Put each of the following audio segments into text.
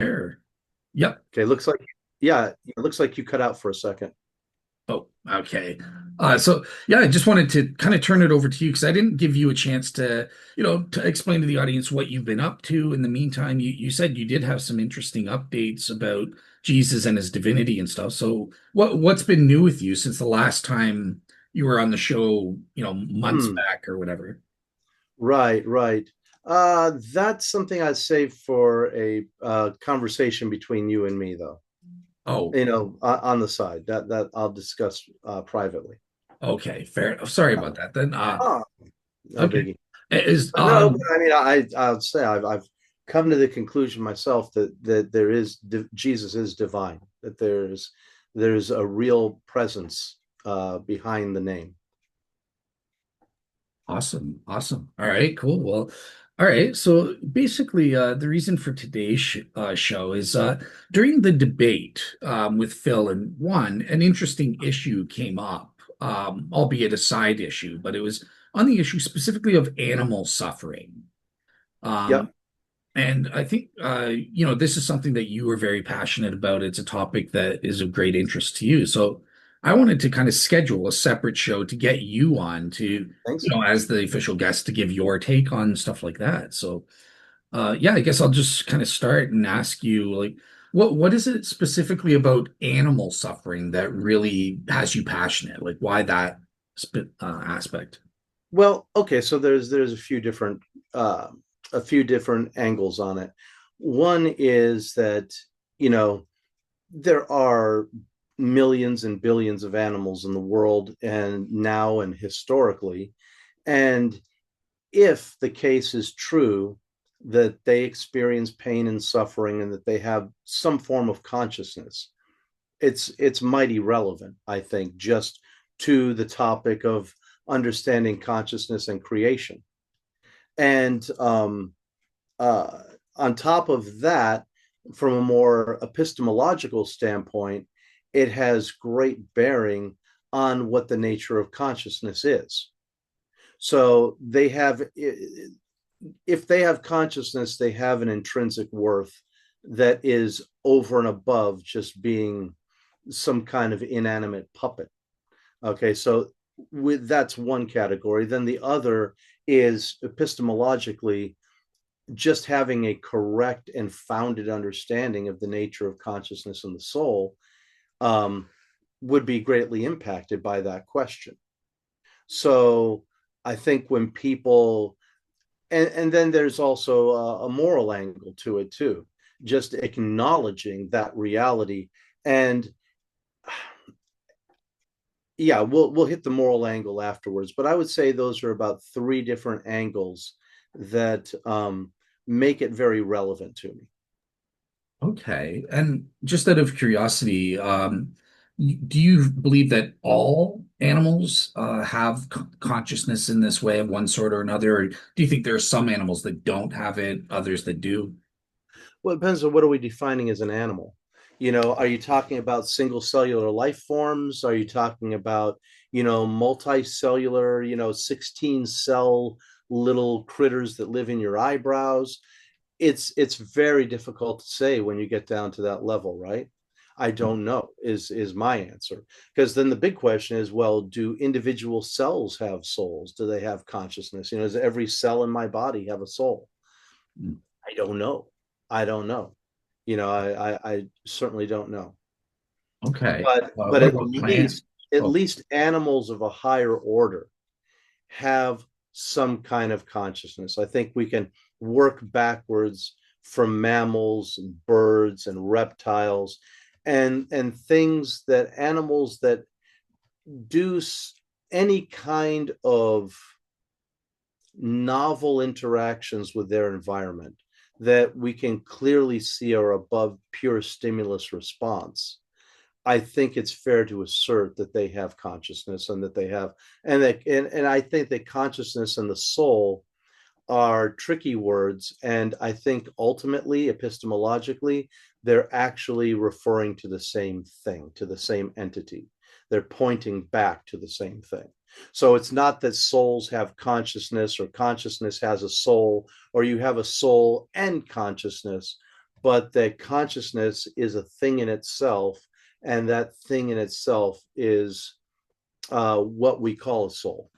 Sure. Yep. Okay, looks like, yeah, it looks like you cut out for a second. Oh, okay. So yeah, I just wanted to kind of turn it over to you because I didn't give you a chance to, to explain to the audience what you've been up to in the meantime. You said you did have some interesting updates about Jesus and his divinity and stuff. So what's been new with you since the last time you were on the show, months Hmm. back or whatever? Right, right. That's something I'd save for a conversation between you and me, though. Oh, On the side that I'll discuss privately. okay, fair. Sorry Uh, about that then. oh, no Okay. biggie. Is But no, but I mean, I'll say I've come to the conclusion myself that Jesus is divine. That there's a real presence behind the name. Awesome. Awesome. All right, cool. Well, all right. So basically, the reason for today's show is during the debate with Phil and Juan, an interesting issue came up, albeit a side issue, but it was on the issue specifically of animal suffering. Yep. Um, and I think, this is something that you are very passionate about. It's a topic that is of great interest to you. So I wanted to kind of schedule a separate show to get you on to, Thanks. as the official guest to give your take on stuff like that. So, yeah, I guess I'll just kind of start and ask you, like, what is it specifically about animal suffering that really has you passionate? Like, why that aspect? Well, okay, so there's uh, a few different angles on it. One is that, you know, there are millions and billions of animals in the world and now and historically. And if the case is true that they experience pain and suffering and that they have some form of consciousness, it's mighty relevant, I think, just to the topic of understanding consciousness and creation. And uh, on top of that, from a more epistemological standpoint, it has great bearing on what the nature of consciousness is. So they have, if they have consciousness, they have an intrinsic worth that is over and above just being some kind of inanimate puppet. Okay, so that's one category. Then the other is epistemologically just having a correct and founded understanding of the nature of consciousness and the soul um, would be greatly impacted by that question. So I think when people, and then there's also a moral angle to it too, just acknowledging that reality. And yeah, we'll hit the moral angle afterwards, but I would say those are about three different angles that make it very relevant to me. Okay. And just out of curiosity, do you believe that all animals have consciousness in this way of one sort or another? Or do you think there are some animals that don't have it, others that do? Well, it depends on what are we defining as an animal. Are you talking about single cellular life forms? Are you talking about, multicellular, 16 cell little critters that live in your eyebrows? It's very difficult to say when you get down to that level, right? I don't know is my answer. Because then the big question is, well, do individual cells have souls? Do they have consciousness? Does every cell in my body have a soul? Mm. I don't know. I don't know. I certainly don't know. Okay. But What at about plant? least at Oh, least animals of a higher order have some kind of consciousness. I think we can work backwards from mammals and birds and reptiles and things that animals that do any kind of novel interactions with their environment that we can clearly see are above pure stimulus response. I think it's fair to assert that they have consciousness and that they have and I think that consciousness and the soul are tricky words, and I think ultimately epistemologically they're actually referring to the same thing, to the same entity. They're pointing back to the same thing. So it's not that souls have consciousness or consciousness has a soul or you have a soul and consciousness, but that consciousness is a thing in itself, and that thing in itself is what we call a soul.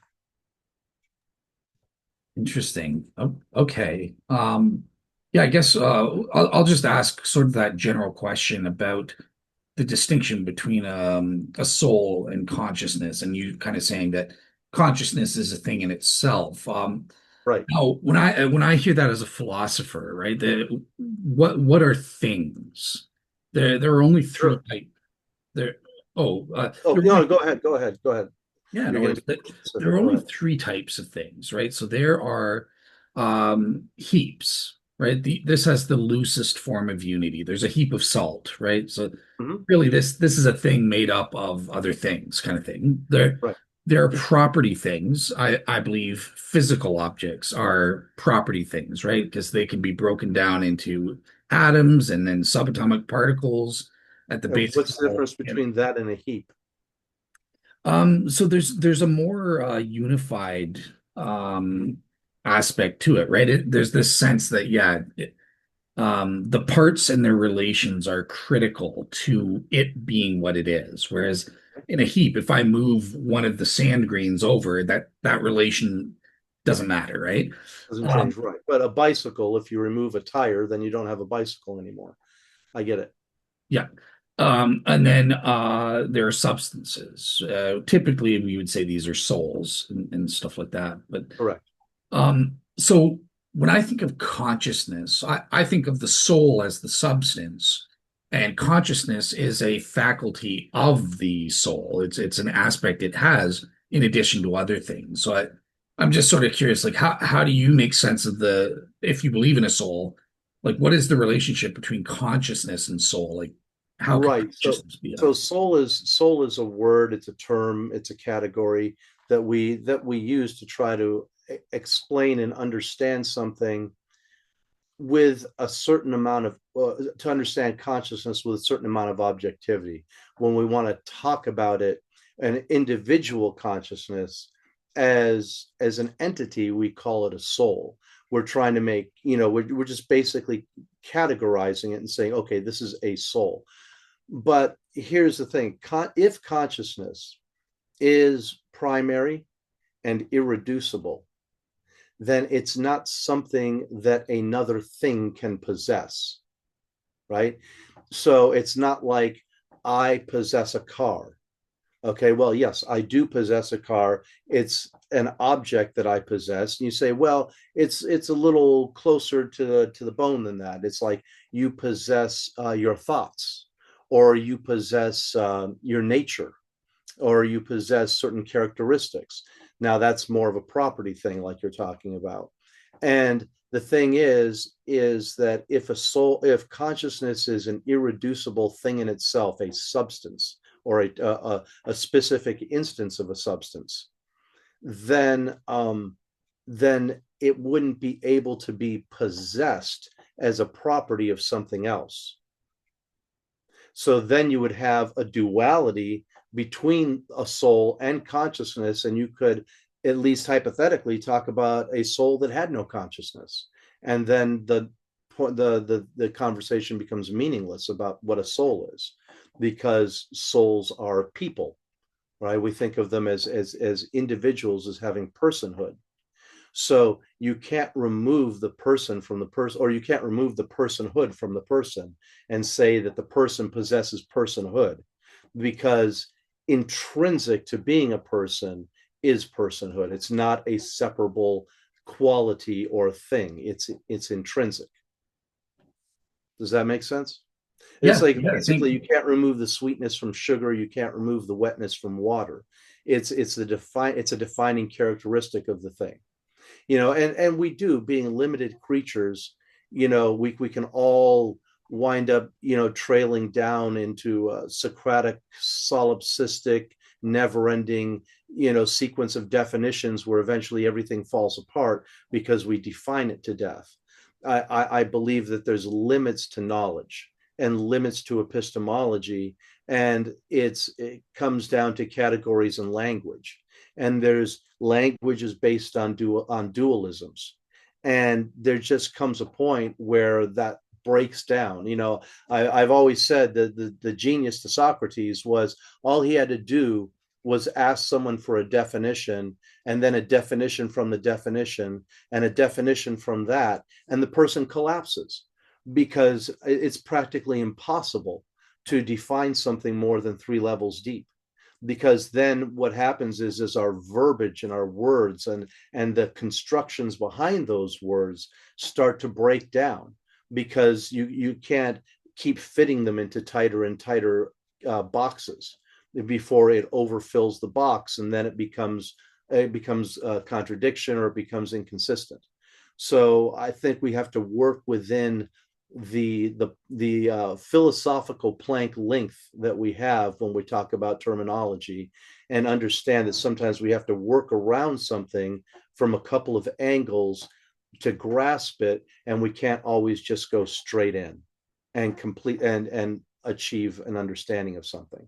Interesting. Oh, okay. Yeah, I guess I'll just ask sort of that general question about the distinction between a soul and consciousness, and you kind of saying that consciousness is a thing in itself. Right. Now, when I hear that as a philosopher, right, what are things? There are only three Sure. types. There. Oh, Oh there are no, only go ahead. Go ahead. Go ahead. yeah, You're no going to worries. be more There specific. are Go only ahead. three types of things, right? So there are heaps, right? This has the loosest form of unity. There's a heap of salt, right? So Mhm. really this is a thing made up of other things, kind of thing. Right. There are property things. I believe physical objects are property things, right? Because they can be broken down into atoms and then subatomic particles at the And basic what's the level. difference between that and a heap? So there's a more unified um aspect to it, right? There's this sense that the parts and their relations are critical to it being what it is. Whereas in a heap, if I move one of the sand grains over, that relation doesn't matter, right? Doesn't Um, change, right? But a bicycle, if you remove a tire, then you don't have a bicycle anymore. I get it. yeah. And then there are substances. Typically, we would say these are souls and stuff like that. But Correct. so when I think of consciousness, I think of the soul as the substance, and consciousness is a faculty of the soul. It's an aspect it has in addition to other things. So I'm just sort of curious, like how do you make sense of if you believe in a soul, like what is the relationship between consciousness and soul? Like how can Right. So consciousness be so a soul is a word, it's a term, it's a category that we use to try to explain and understand something with a certain amount of to understand consciousness with a certain amount of objectivity. When we want to talk about it, an individual consciousness as an entity, we call it a soul. We're trying to make, we're just basically categorizing it and saying, okay, this is a soul. But here's the thing: if consciousness is primary and irreducible, then it's not something that another thing can possess, right? So it's not like I possess a car. Okay, well, yes, I do possess a car. It's an object that I possess. And you say, well, it's a little closer to the bone than that. It's like you possess your thoughts, or you possess your nature, or you possess certain characteristics. Now that's more of a property thing, like you're talking about. And the thing is that if consciousness is an irreducible thing in itself, a substance, or a specific instance of a substance, then it wouldn't be able to be possessed as a property of something else. So then you would have a duality between a soul and consciousness, and you could at least hypothetically talk about a soul that had no consciousness, and then the conversation becomes meaningless about what a soul is, because souls are people, right? We think of them as individuals, as having personhood. So you can't remove the person from the person, or you can't remove the personhood from the person and say that the person possesses personhood, because intrinsic to being a person is personhood. It's not a separable quality or thing. It's intrinsic. Does that make sense? It's yeah, like yeah, I think basically you can't remove the sweetness from sugar, you can't remove the wetness from water. It's a defining characteristic of the thing. And we do, being limited creatures, we can all wind up trailing down into a Socratic solipsistic never ending sequence of definitions where eventually everything falls apart because we define it to death. I believe that there's limits to knowledge and limits to epistemology, and it comes down to categories and language, and there's languages based on dualisms, and there just comes a point where that breaks down. I've always said that the genius to Socrates was all he had to do was ask someone for a definition, and then a definition from the definition, and a definition from that, and the person collapses because it's practically impossible to define something more than 3 levels deep, because then what happens is our verbiage and our words and the constructions behind those words start to break down, because you can't keep fitting them into tighter and tighter boxes before it overfills the box, and then it becomes a contradiction, or it becomes inconsistent. So I think we have to work within the philosophical plank length that we have when we talk about terminology, and understand that sometimes we have to work around something from a couple of angles to grasp it, and we can't always just go straight in and complete and achieve an understanding of something.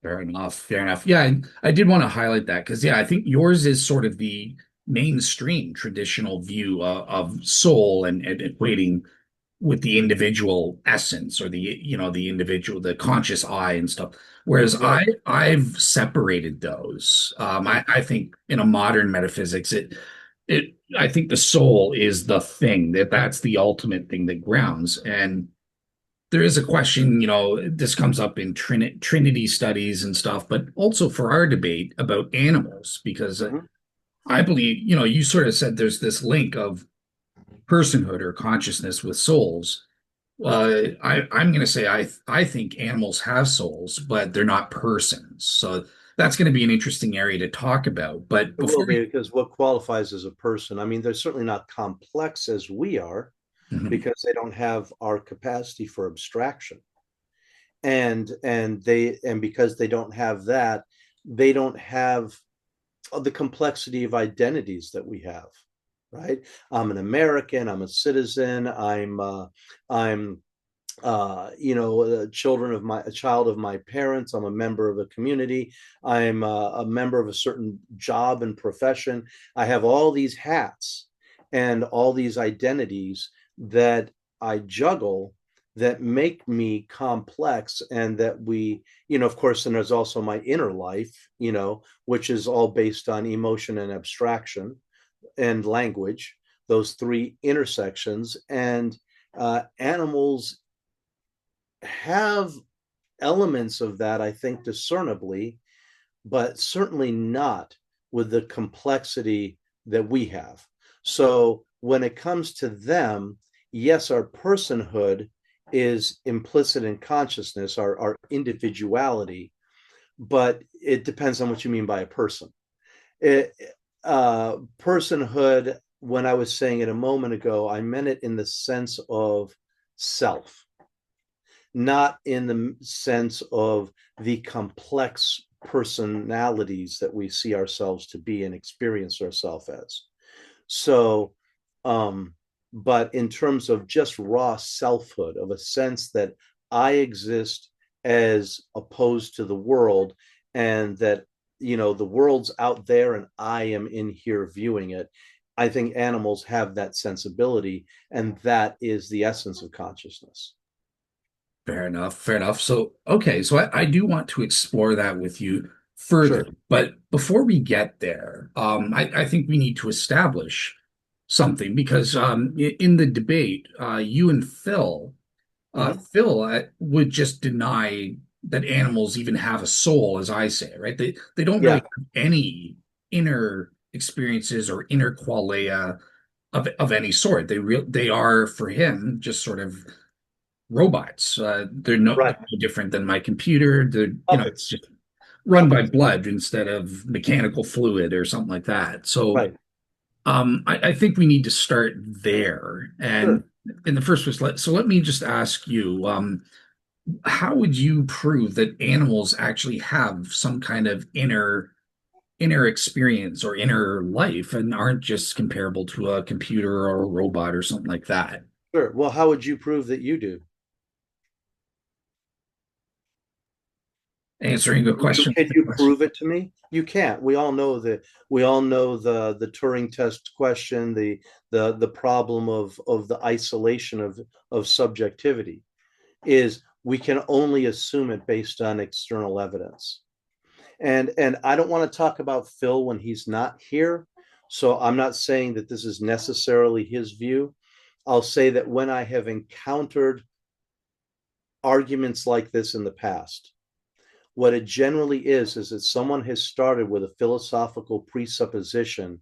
Fair enough. Fair enough. Yeah, I did want to highlight that because, yeah, I think yours is sort of the mainstream traditional view of soul and equating with the individual essence or the individual, the conscious I and stuff. Whereas Right. I've separated those. I think in a modern metaphysics, I think the soul is the thing that's the ultimate thing that grounds. And there is a question, this comes up in Trinity studies and stuff, but also for our debate about animals, because Mhm. I believe, you sort of said there's this link of personhood or consciousness with souls. I'm going to say I think animals have souls, but they're not persons. So that's going to be an interesting area to talk about. But It will before be, because what qualifies as a person? I mean, they're certainly not complex as we are, Mhm. because they don't have our capacity for abstraction. And because they don't have that, they don't have the complexity of identities that we have, right? I'm an American, I'm a citizen, I'm a child of my parents, I'm a member of a community, I'm a member of a certain job and profession. I have all these hats and all these identities that I juggle, that make me complex, and that of course, and there's also my inner life, which is all based on emotion and abstraction and language, those three intersections. And animals have elements of that, I think, discernibly, but certainly not with the complexity that we have. So when it comes to them, yes, our personhood is implicit in consciousness, our individuality, but it depends on what you mean by a person. It, Personhood, when I was saying it a moment ago, I meant it in the sense of self, not in the sense of the complex personalities that we see ourselves to be and experience ourselves as. So, um, but in terms of just raw selfhood, of a sense that I exist as opposed to the world, and that, the world's out there and I am in here viewing it, I think animals have that sensibility, and that is the essence of consciousness. Fair enough. Fair enough. So, okay. So I do want to explore that with you further. Sure. But before we get there, I think we need to establish something because in the debate, you and Mm-hmm. Phil would just deny that animals even have a soul, as I say, right? They don't really Yeah. have any inner experiences or inner qualia of any sort. They are for him just sort of robots. They're Right. no different than my computer. It's Puppets. just run by blood instead of mechanical fluid or something like that. So Right. I think we need to start there. And Sure. in the first place, let me just ask you, how would you prove that animals actually have some kind of inner experience or inner life and aren't just comparable to a computer or a robot or something like that? Sure. Well, how would you prove that you do? answering a question Can with a you question. prove it to me? You can't. We all know the Turing test question, the problem of the isolation of subjectivity is we can only assume it based on external evidence. And I don't want to talk about Phil when he's not here. So I'm not saying that this is necessarily his view. I'll say that when I have encountered arguments like this in the past, what it generally is that someone has started with a philosophical presupposition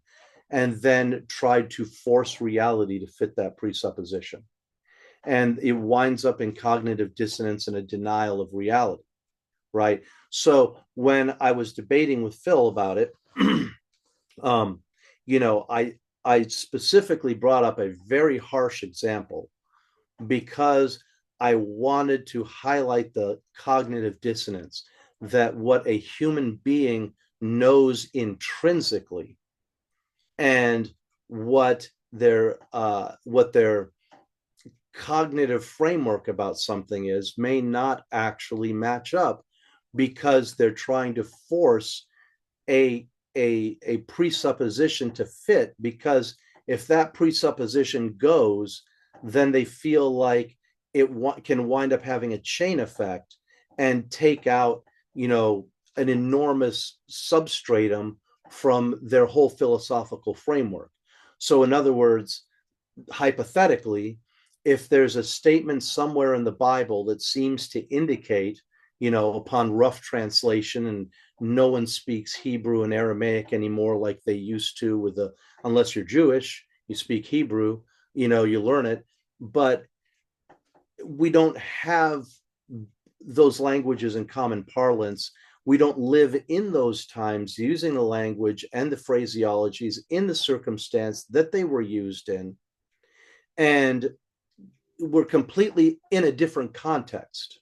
and then tried to force reality to fit that presupposition. And it winds up in cognitive dissonance and a denial of reality, right? So when I was debating with Phil about it, um, I specifically brought up a very harsh example because I wanted to highlight the cognitive dissonance that what a human being knows intrinsically and what their cognitive framework about something is may not actually match up because they're trying to force a a presupposition to fit, because if that presupposition goes, then they feel like it can wind up having a chain effect and take out, an enormous substratum from their whole philosophical framework. So, in other words, hypothetically, if there's a statement somewhere in the Bible that seems to indicate, upon rough translation, and no one speaks Hebrew and Aramaic anymore like they used to unless you're Jewish, you speak Hebrew, you learn it, but we don't have those languages in common parlance. We don't live in those times using the language and the phraseologies in the circumstance that they were used in. And we're completely in a different context,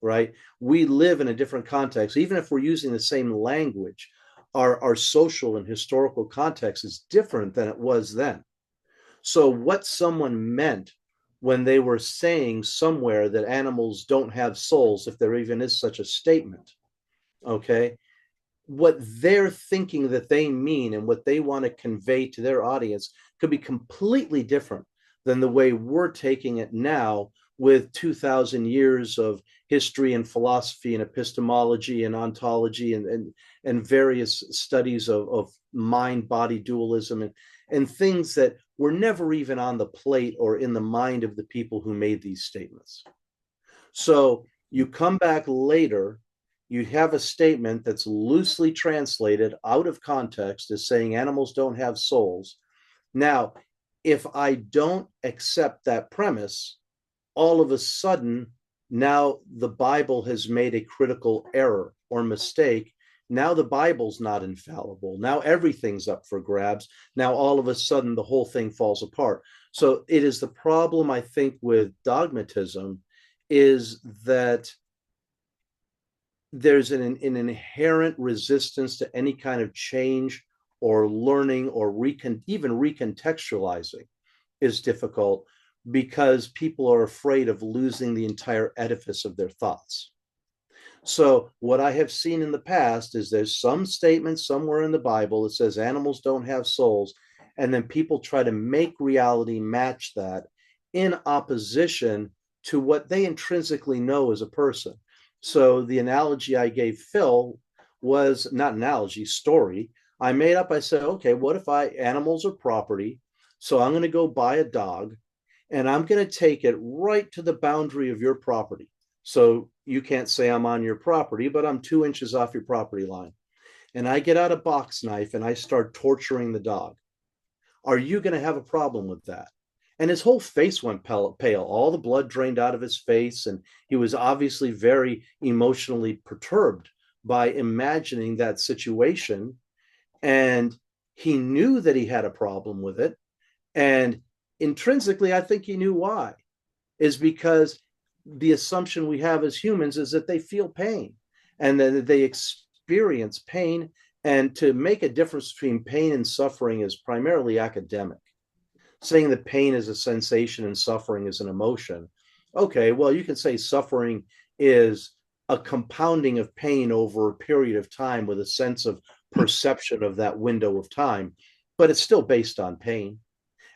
right? We live in a different context. Even if we're using the same language, our social and historical context is different than it was then. So what someone meant when they were saying somewhere that animals don't have souls, if there even is such a statement, okay, what they're thinking that they mean and what they want to convey to their audience could be completely different than the way we're taking it now, with 2,000 years of history and philosophy and epistemology and ontology and various studies of mind body dualism and things that were never even on the plate or in the mind of the people who made these statements. So you come back later, you have a statement that's loosely translated out of context as saying animals don't have souls. Now, if I don't accept that premise, all of a sudden, now the Bible has made a critical error or mistake. Now the Bible's not infallible. Now everything's up for grabs. Now all of a sudden the whole thing falls apart. So it is the problem, I think, with dogmatism, is that there's an inherent resistance to any kind of change or learning or even recontextualizing is difficult because people are afraid of losing the entire edifice of their thoughts. So what I have seen in the past is there's some statement somewhere in the Bible that says animals don't have souls, and then people try to make reality match that in opposition to what they intrinsically know as a person. So the analogy I gave Phil was not analogy, story. I made up, I said, okay, what if animals are property? So I'm going to go buy a dog and I'm going to take it right to the boundary of your property. So you can't say I'm on your property, but I'm 2 inches off your property line. And I get out a box knife and I start torturing the dog. Are you going to have a problem with that? And his whole face went pale. All the blood drained out of his face. And he was obviously very emotionally perturbed by imagining that situation. And he knew that he had a problem with it. And intrinsically, I think he knew why, is because the assumption we have as humans is that they feel pain and that they experience pain. And to make a difference between pain and suffering is primarily academic. Saying that pain is a sensation and suffering is an emotion. Okay, well, you can say suffering is a compounding of pain over a period of time with a sense of perception of that window of time, but it's still based on pain.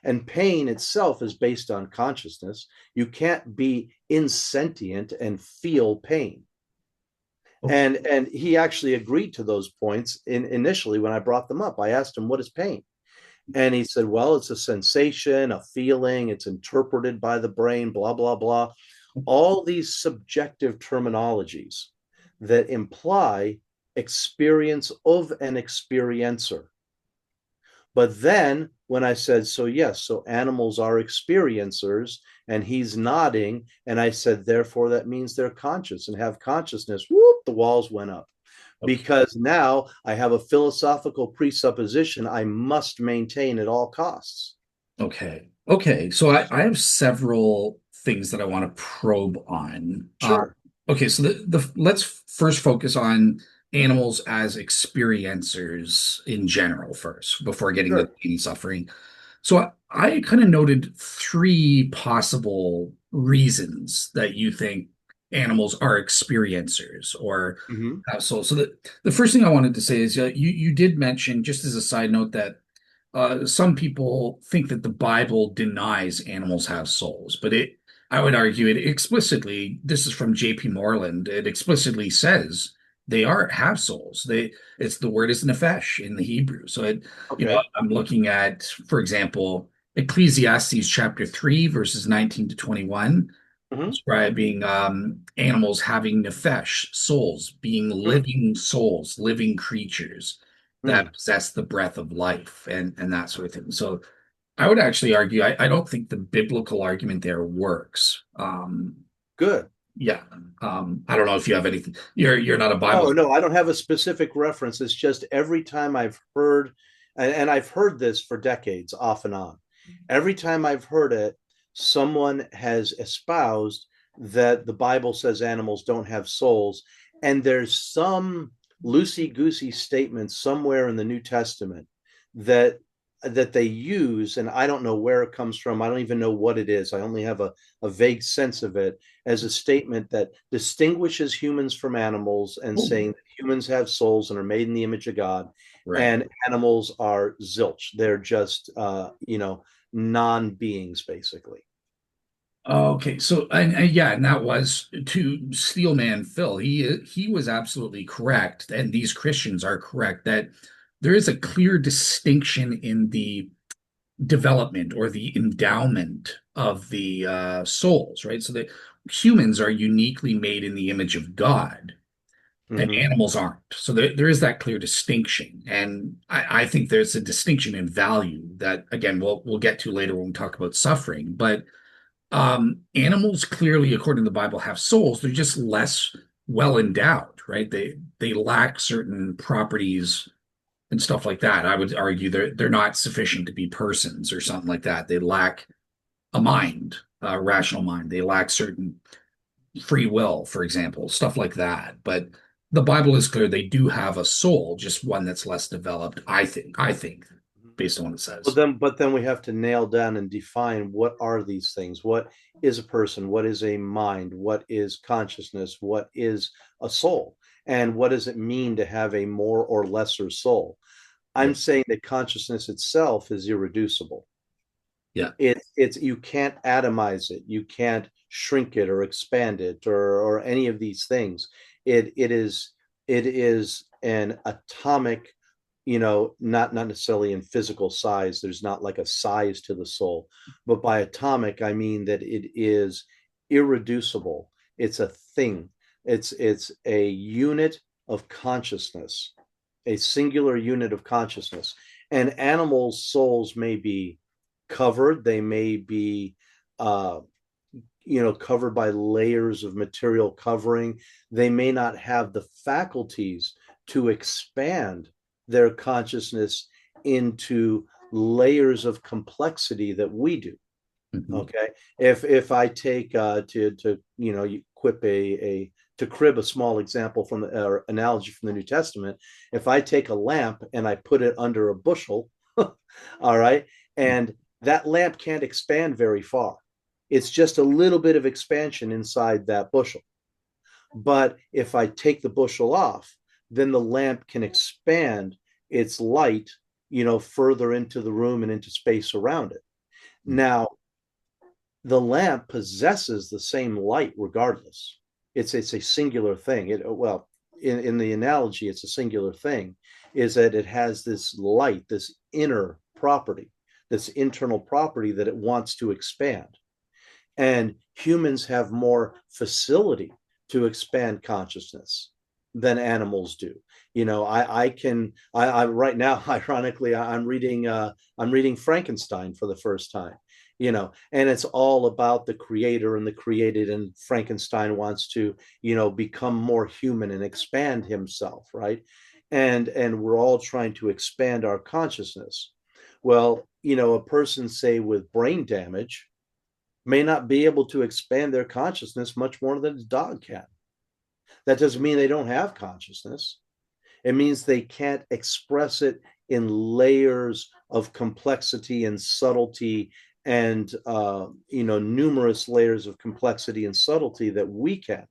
And pain itself is based on consciousness. You can't be insentient and feel pain. And he actually agreed to those points initially when I brought them up. I asked him, what is pain? And he said, well, it's a sensation, a feeling, it's interpreted by the brain, blah, blah, blah. All these subjective terminologies that imply experience of an experiencer. But then when I said, so yes, so animals are experiencers, and he's nodding, and I said, therefore, that means they're conscious and have consciousness. Whoop, the walls went up. Okay. Because now I have a philosophical presupposition I must maintain at all costs. Okay. Okay. So I have several things that I want to probe on. Sure. Okay. So let's first focus on animals as experiencers in general first, before getting to Sure. pain suffering. So I kind of noted three possible reasons that you think animals are experiencers or Mm-hmm. have souls. So the first thing I wanted to say is you did mention, just as a side note, that some people think that the Bible denies animals have souls, but I would argue it explicitly, this is from J.P. Moreland, it explicitly says they have souls. It's the word is nefesh in the Hebrew. So Okay. I'm looking at, for example, Ecclesiastes chapter 3, verses 19 to 21, Mm-hmm. describing animals having nefesh, souls, being living souls, living creatures Mm-hmm. that possess the breath of life and that sort of thing. So I would actually argue I don't think the biblical argument there works. Good. Yeah. I don't know if you have anything. You're not a Bible. Oh, no, I don't have a specific reference. It's just every time I've heard, and I've heard this for decades off and on. Every time I've heard it, someone has espoused that the Bible says animals don't have souls. And there's some loosey goosey statement somewhere in the New Testament that they use, and I don't know where it comes from. I don't even know what it is. I only have a vague sense of it as a statement that distinguishes humans from animals and Oh, saying that humans have souls and are made in the image of God, right. and animals are zilch. They're just, non-beings, basically. Okay, so and yeah, and that was to Steelman Phil. He was absolutely correct, and these Christians are correct that there is a clear distinction in the development or the endowment of the souls, right? So that humans are uniquely made in the image of God, and Mm-hmm. animals aren't. So there is that clear distinction, and I think there's a distinction in value that again we'll get to later when we talk about suffering, but animals clearly, according to the Bible, have souls. They're just less well endowed, right? They lack certain properties and stuff like that. I would argue they're not sufficient to be persons or something like that. They lack a mind, a rational mind. They lack certain free will, for example, stuff like that. But the Bible is clear they do have a soul, just one that's less developed, I think, based on what it Well, says. but then we have to nail down and define what are these things? What is a person? What is a mind? What is consciousness? What is a soul? And what does it mean to have a more or lesser soul? I'm Right. saying that consciousness itself is irreducible. Yeah. It's you can't atomize it, you can't shrink it or expand it or any of these things. It is an atomic, not necessarily in physical size. There's not like a size to the soul, but by atomic I mean that it is irreducible. It's a thing. It's a unit of consciousness, a singular unit of consciousness. And animals' souls may be covered. They may be, uh, covered by layers of material covering. They may not have the faculties to expand their consciousness into layers of complexity that we do. Mhm. Okay, if I take to you quip a to crib a small example from the or analogy from the New Testament, if I take a lamp and I put it under a bushel, all right, and that lamp can't expand very far. It's just a little bit of expansion inside that bushel. But if I take the bushel off, then the lamp can expand its light, further into the room and into space around it. Now, the lamp possesses the same light regardless. It's a singular thing. Well, in the analogy, it's a singular thing, is that it has this light, this inner property, this internal property that it wants to expand. And humans have more facility to expand consciousness than animals do. I right now, ironically, I'm reading Frankenstein for the first time, and it's all about the creator and the created, and Frankenstein wants to, become more human and expand himself, right? And we're all trying to expand our consciousness. Well, a person, say, with brain damage may not be able to expand their consciousness much more than a dog can. That doesn't mean they don't have consciousness. It means they can't express it in layers of complexity and subtlety, and numerous layers of complexity and subtlety that we can.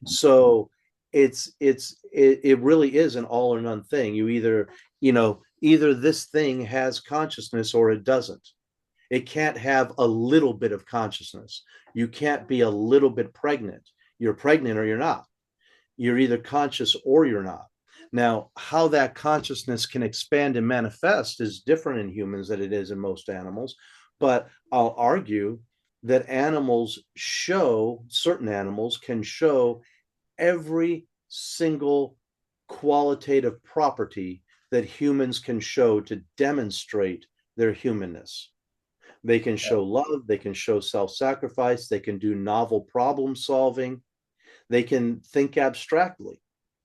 So it really is an all or none thing. You either this thing has consciousness or it doesn't. It can't have a little bit of consciousness. You can't be a little bit pregnant. You're pregnant or you're not. You're either conscious or you're not. Now, how that consciousness can expand and manifest is different in humans than it is in most animals. But I'll argue that certain animals can show every single qualitative property that humans can show to demonstrate their humanness. They can show love, they can show self-sacrifice, they can do novel problem solving, they can think abstractly.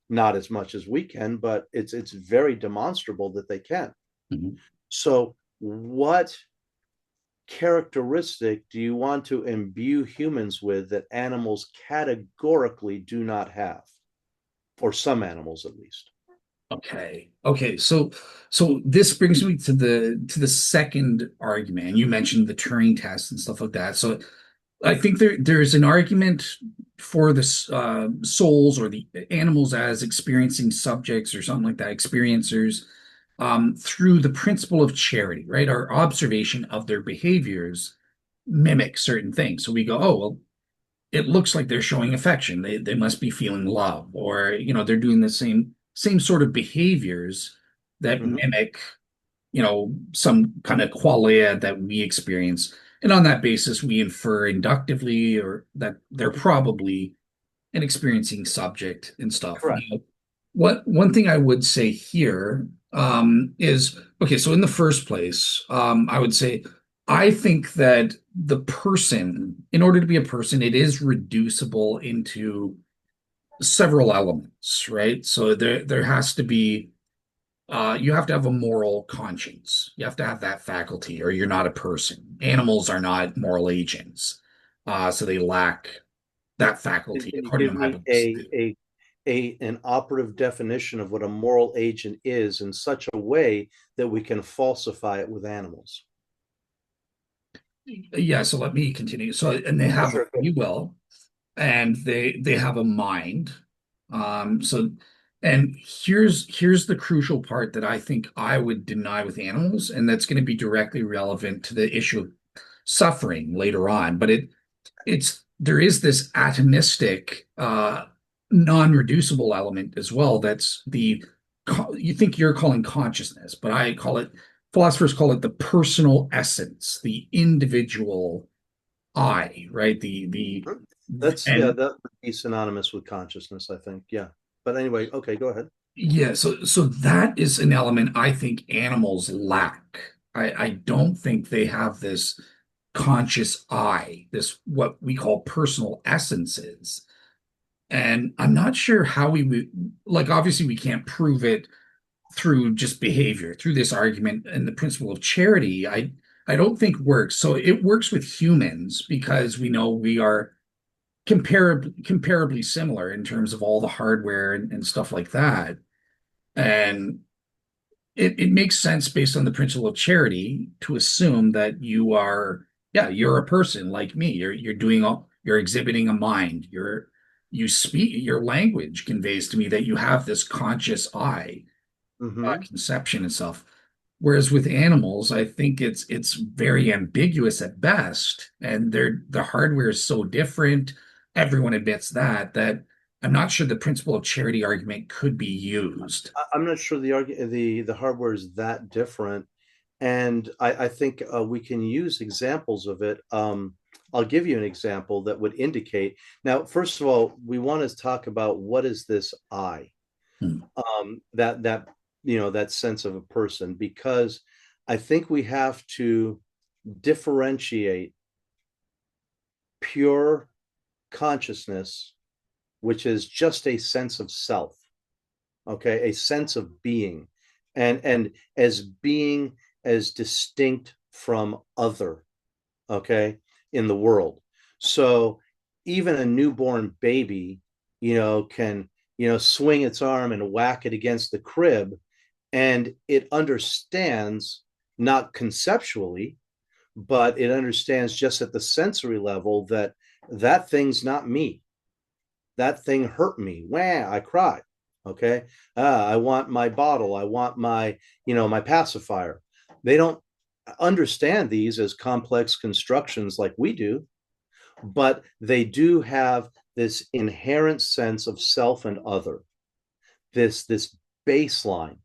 Not as much as we can, but it's very demonstrable that they can. Mhm. So, what characteristic do you want to imbue humans with that animals categorically do not have, or some animals at least? Okay. Okay. So this brings me to the second argument. And you mentioned the Turing test and stuff like that. So I think there's an argument for the souls or the animals as experiencing subjects or something like that, experiencers, through the principle of charity, right? Our observation of their behaviors mimic certain things. So we go, oh, well, it looks like they're showing affection. They must be feeling love, or they're doing the same sort of behaviors that Mm-hmm. mimic, some kind of qualia that we experience. And on that basis, we infer inductively or that they're probably an experiencing subject and stuff. Correct. What one thing I would say here is okay. So in the first place, I would say I think that the person, in order to be a person, it is reducible into several elements, right? So there has to be you have to have a moral conscience. You have to have that faculty, or you're not a person. Animals are not moral agents, so they lack that Can, faculty, can you according to give my me beliefs. an operative definition of what a moral agent is in such a way that we can falsify it with animals? Yeah, so let me continue. So, and they Oh, have a sure. free will, and they have a mind. So, and here's the crucial part that I think I would deny with animals, and that's going to be directly relevant to the issue of suffering later on. But it's there is this atomistic, non-reducible element as well. That's you think you're calling consciousness, but I call it philosophers call it the personal essence, the individual I, right? Yeah, And that would be synonymous with consciousness, I think. Yeah. But anyway, okay, go ahead. yeah, so that is an element I think animals lack. I don't think they have this conscious I, this what we call personal essences. And I'm not sure how we would, like, obviously we can't prove it through just behavior, through this argument and the principle of charity. I don't think works. So it works with humans because we know we are comparably similar in terms of all the hardware and stuff like that. And it makes sense based on the principle of charity to assume that you are, yeah, you're a person like me. You're exhibiting a mind. you speak, your language conveys to me that you have this conscious I, Hmm. conception itself. Whereas with animals, I think it's very ambiguous at best, and the hardware is so different. Everyone admits that I'm not sure the principle of charity argument could be used. I'm not sure the hardware is that different, and I think we can use examples of it. I'll give you an example that would indicate. Now, first of all, we want to talk about what is this I, Hmm. that that sense of a person, because I think we have to differentiate pure consciousness, which is just a sense of self, okay, a sense of being, and as being as distinct from other, okay, in the world. So even a newborn baby, can, swing its arm and whack it against the crib, and it understands, not conceptually, but it understands just at the sensory level that that thing's not me. That thing hurt me. Wah, I cried. Okay. I want my bottle. I want my, my pacifier. They don't understand these as complex constructions like we do, but they do have this inherent sense of self and other, this baseline.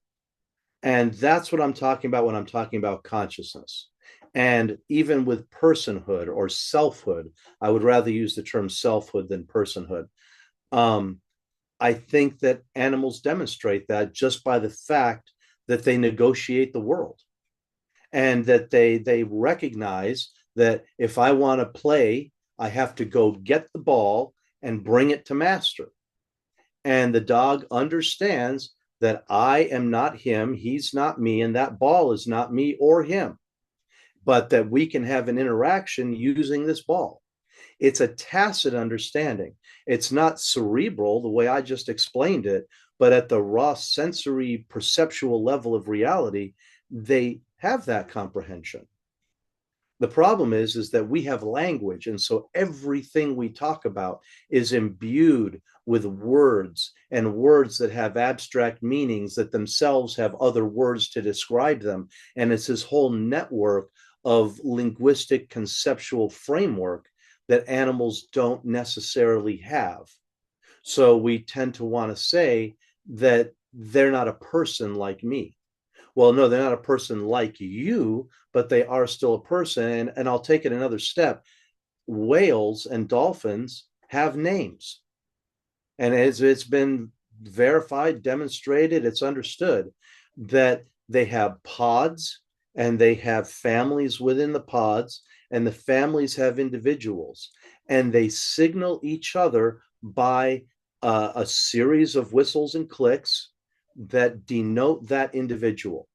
And that's what I'm talking about when I'm talking about consciousness. And even with personhood or selfhood, I would rather use the term selfhood than personhood. Um, I think that animals demonstrate that just by the fact that they negotiate the world, and that they recognize that if I want to play, I have to go get the ball and bring it to master. And the dog understands that I am not him, he's not me, and that ball is not me or him, but that we can have an interaction using this ball. It's a tacit understanding. It's not cerebral the way I just explained it, but at the raw sensory perceptual level of reality, they have that comprehension. The problem is that we have language, and so everything we talk about is imbued with words, and words that have abstract meanings that themselves have other words to describe them. And it's this whole network of linguistic conceptual framework that animals don't necessarily have. So we tend to want to say that they're not a person like me. Well, no, they're not a person like you, but they are still a person. And I'll take it another step. Whales and dolphins have names. And as it's been verified, demonstrated, it's understood that they have pods and they have families within the pods, and the families have individuals, and they signal each other by a series of whistles and clicks that denote that individual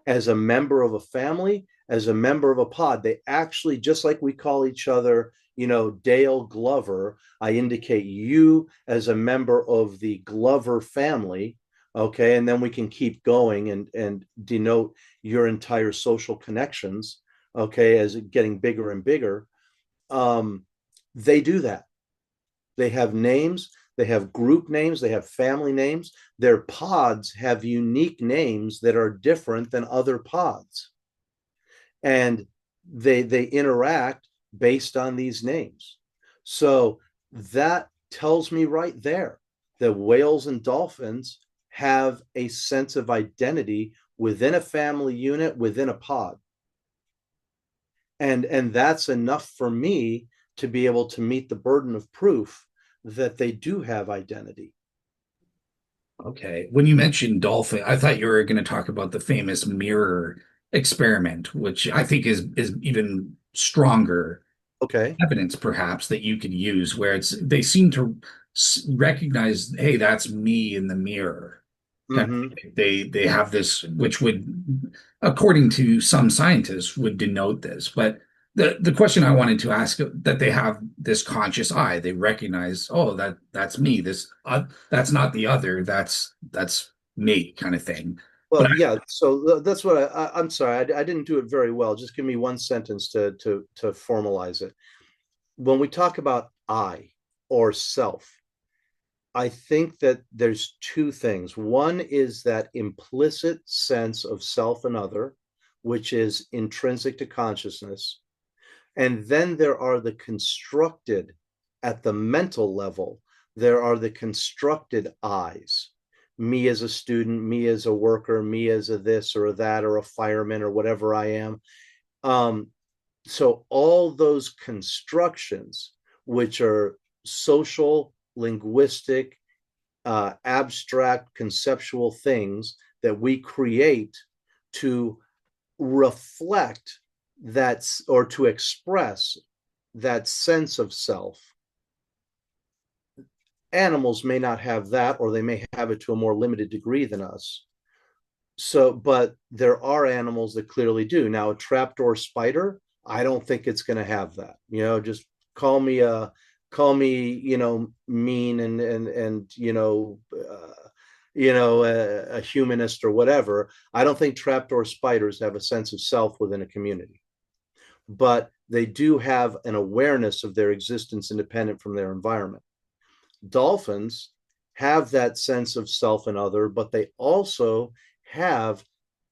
as a member of a family, as a member of a pod. They actually, just like we call each other, Dale Glover, I indicate you as a member of the Glover family. Okay. And then we can keep going and denote your entire social connections. Okay. As it getting bigger and bigger. Um, they do that. They have names, they have group names, they have family names. Their pods have unique names that are different than other pods. And they interact based on these names. So that tells me right there that whales and dolphins have a sense of identity within a family unit, within a pod. And that's enough for me to be able to meet the burden of proof that they do have identity. Okay. When you mentioned dolphin, I thought you were going to talk about the famous mirror experiment, which I think is even stronger Okay. evidence, perhaps, that you could use, where they seem to recognize, hey, that's me in the mirror. Kind of Mm-hmm. thing. They have this, which would, according to some scientists, would denote this. But the question I wanted to ask, that they have this conscious eye, they recognize, oh, that's me. That's not the other. That's me, kind of thing. But Well, yeah. So that's what I'm sorry. I didn't do it very well. Just give me one sentence to formalize it. When we talk about I or self, I think that there's two things. One is that implicit sense of self and other, which is intrinsic to consciousness. And then there are the constructed, at the mental level, there are the constructed I's. Me as a student, me as a worker, me as a this or a that, or a fireman, or whatever I am. Um, so all those constructions, which are social, linguistic, abstract, conceptual things that we create to reflect that or to express that sense of self. Animals may not have that, or they may have it to a more limited degree than us. So, but there are animals that clearly do. Now, a trapdoor spider, I don't think it's going to have that. Just call me mean and a humanist or whatever. I don't think trapdoor spiders have a sense of self within a community, but they do have an awareness of their existence independent from their environment. Dolphins have that sense of self and other, but they also have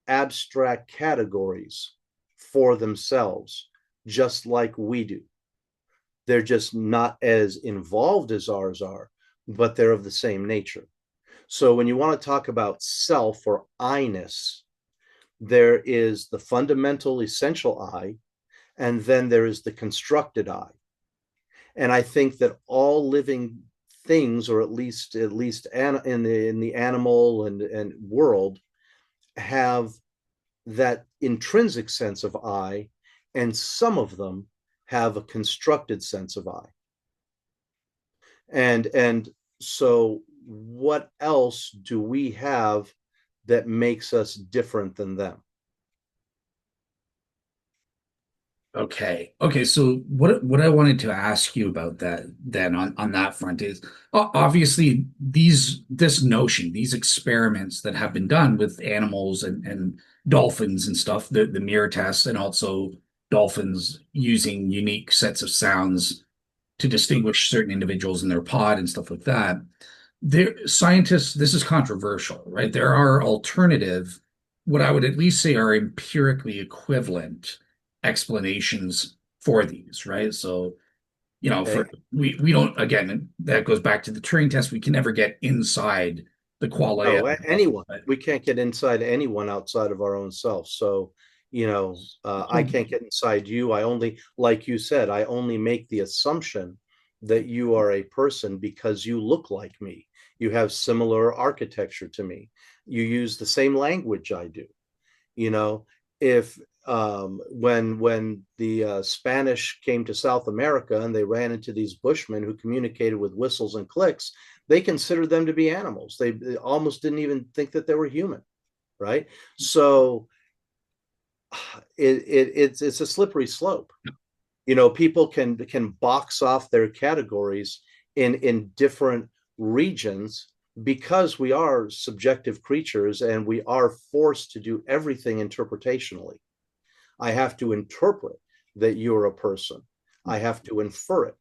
abstract categories for themselves, just like we do. They're just not as involved as ours are, but they're of the same nature. So when you want to talk about self or I-ness, there is the fundamental essential I, and then there is the constructed I. And I think that all living things, or at least in the animal and world, have that intrinsic sense of I, and some of them have a constructed sense of I. And so what else do we have that makes us different than them? Okay. Okay. So what I wanted to ask you about that then on that front is obviously this notion, these experiments that have been done with animals and dolphins and stuff, the mirror tests, and also dolphins using unique sets of sounds to distinguish certain individuals in their pod and stuff like that. Scientists, this is controversial, right? There are alternative, what I would at least say are empirically equivalent explanations for these, right? So, Okay. for we don't, again, that goes back to the Turing test. We can never get inside the qualia No, of the anyone. but We can't get inside anyone outside of our own self. So, I so can't get inside you. I only, like you said, I only make the assumption that you are a person because you look like me. You have similar architecture to me. You use the same language I do. You know, if when the Spanish came to South America and they ran into these Bushmen who communicated with whistles and clicks, they considered them to be animals. They almost didn't even think that they were human, right? So it's a slippery slope. People can box off their categories in different regions because we are subjective creatures and we are forced to do everything interpretationally. I have to interpret that you're a person. I have to infer it.